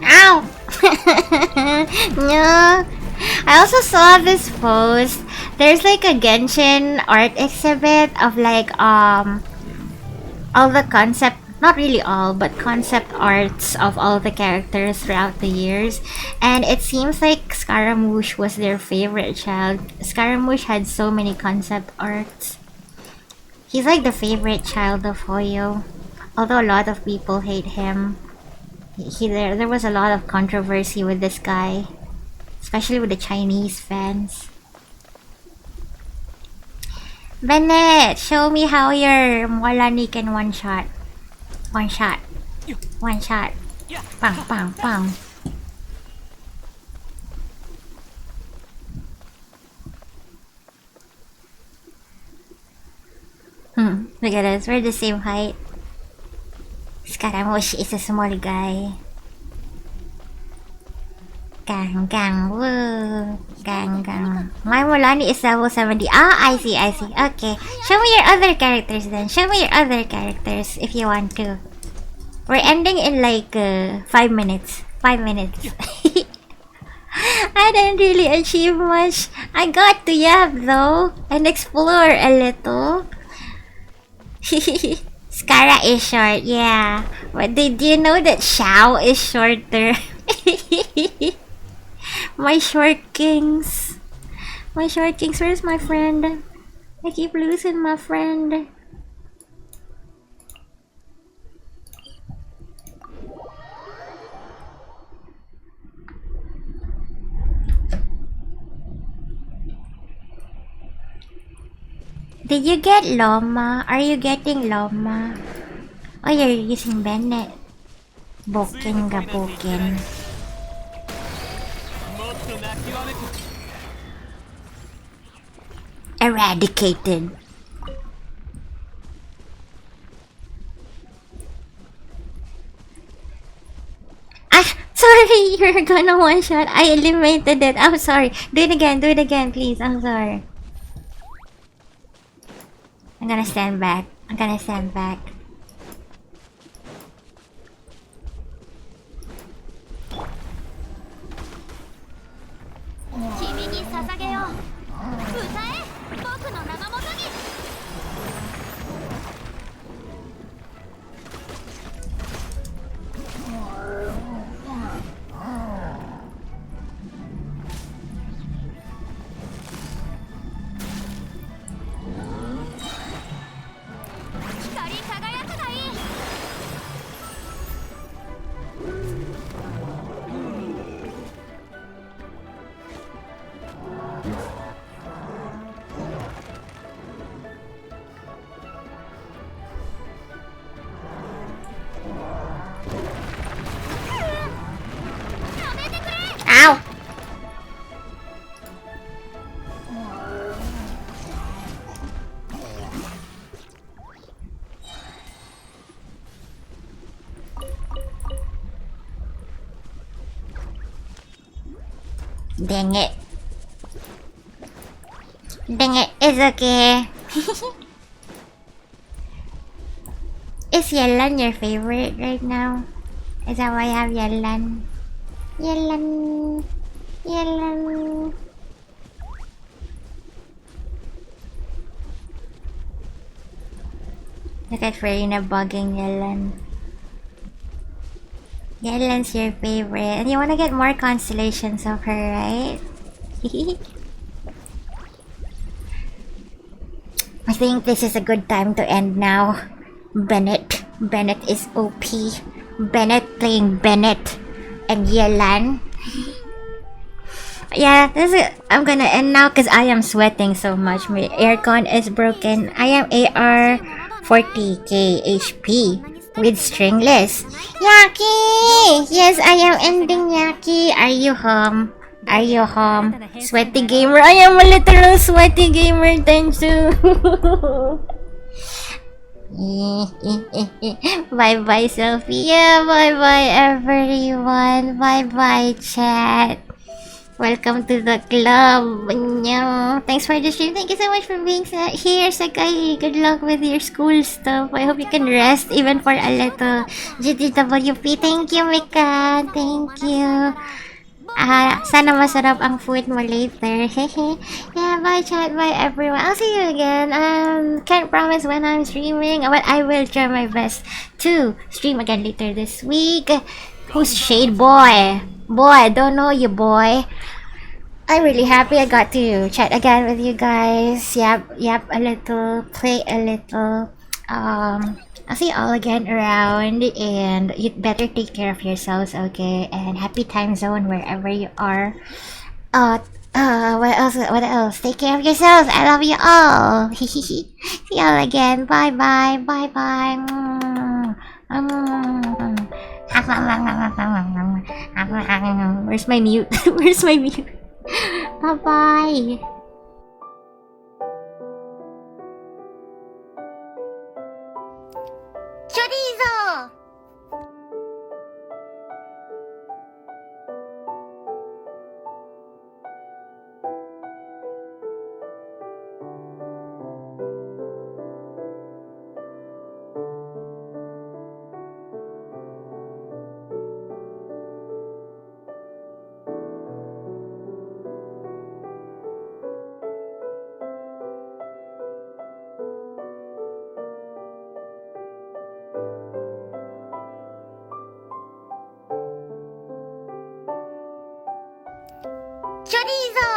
Ow! No. I also saw this post. There's like a Genshin art exhibit of like all the concept, not really all, but concept arts of all the characters throughout the years. And it seems like Scaramouche was their favorite child. Scaramouche had so many concept arts. He's like the favorite child of Hoyo. Although a lot of people hate him. There was a lot of controversy with this guy, especially with the Chinese fans. Bennett, show me how your Molani can one shot. One shot. One shot. Bang, bang, bang. Look at us, we're the same height. Scaramouche is a small guy. Gang, gang, woo. Gang, gang. My Molani is level 70. Ah, I see. Okay. Show me your other characters then. Show me your other characters if you want to. We're ending in like 5 minutes. 5 minutes. I didn't really achieve much. I got to yap though and explore a little. Skara is short, yeah. But did you know that Xiao is shorter? My short kings. My short kings, where's my friend? I keep losing my friend. Did you get Loma? Are you getting Loma? Oh, you're using Bennett. Boken ga boken. Eradicated. Ah, sorry, you're gonna one shot. I eliminated it. I'm sorry. Do it again, please. I'm sorry. I'm gonna stand back. I'm gonna stand back. Ow! Dang it. Dang it, it's okay. Is Yelan your favorite right now? Is that why you have Yelan? Yelan. Yelan. Look at Farina bugging Yelan. Yelan's your favorite. And you wanna get more constellations of her, right? I think this is a good time to end now. Bennett. Bennett is OP. Bennett playing Bennett and Yelan. Yeah, I'm gonna end now because I am sweating so much. My aircon is broken. I am AR 40k HP with stringless. Yaki! Yes, I am ending Yaki. Are you home? Are you home? Sweaty gamer. I am a literal sweaty gamer, Tensu. Bye bye, Celphy. Yeah, bye bye, everyone. Bye bye, chat. Welcome to the club. Thanks for the stream. Thank you so much for being here, Sakai. Good luck with your school stuff. I hope you can rest even for a little. GTWP. Thank you, Mika. Thank you. Sana masarap ang food mo later. Yeah, bye chat, bye everyone. I'll see you again. Can't promise when I'm streaming, but I will try my best to stream again later this week. Who's Shade Boy? Boy, don't know you, boy. I'm really happy I got to chat again with you guys. Yap a little, play a little. I'll see you all again around, and you'd better take care of yourselves, okay? And happy time zone wherever you are. What else? What else? Take care of yourselves. I love you all. See you all again. Bye bye. Bye bye. Where's my mute? Where's my mute? Bye bye. Chorizo! chorizo!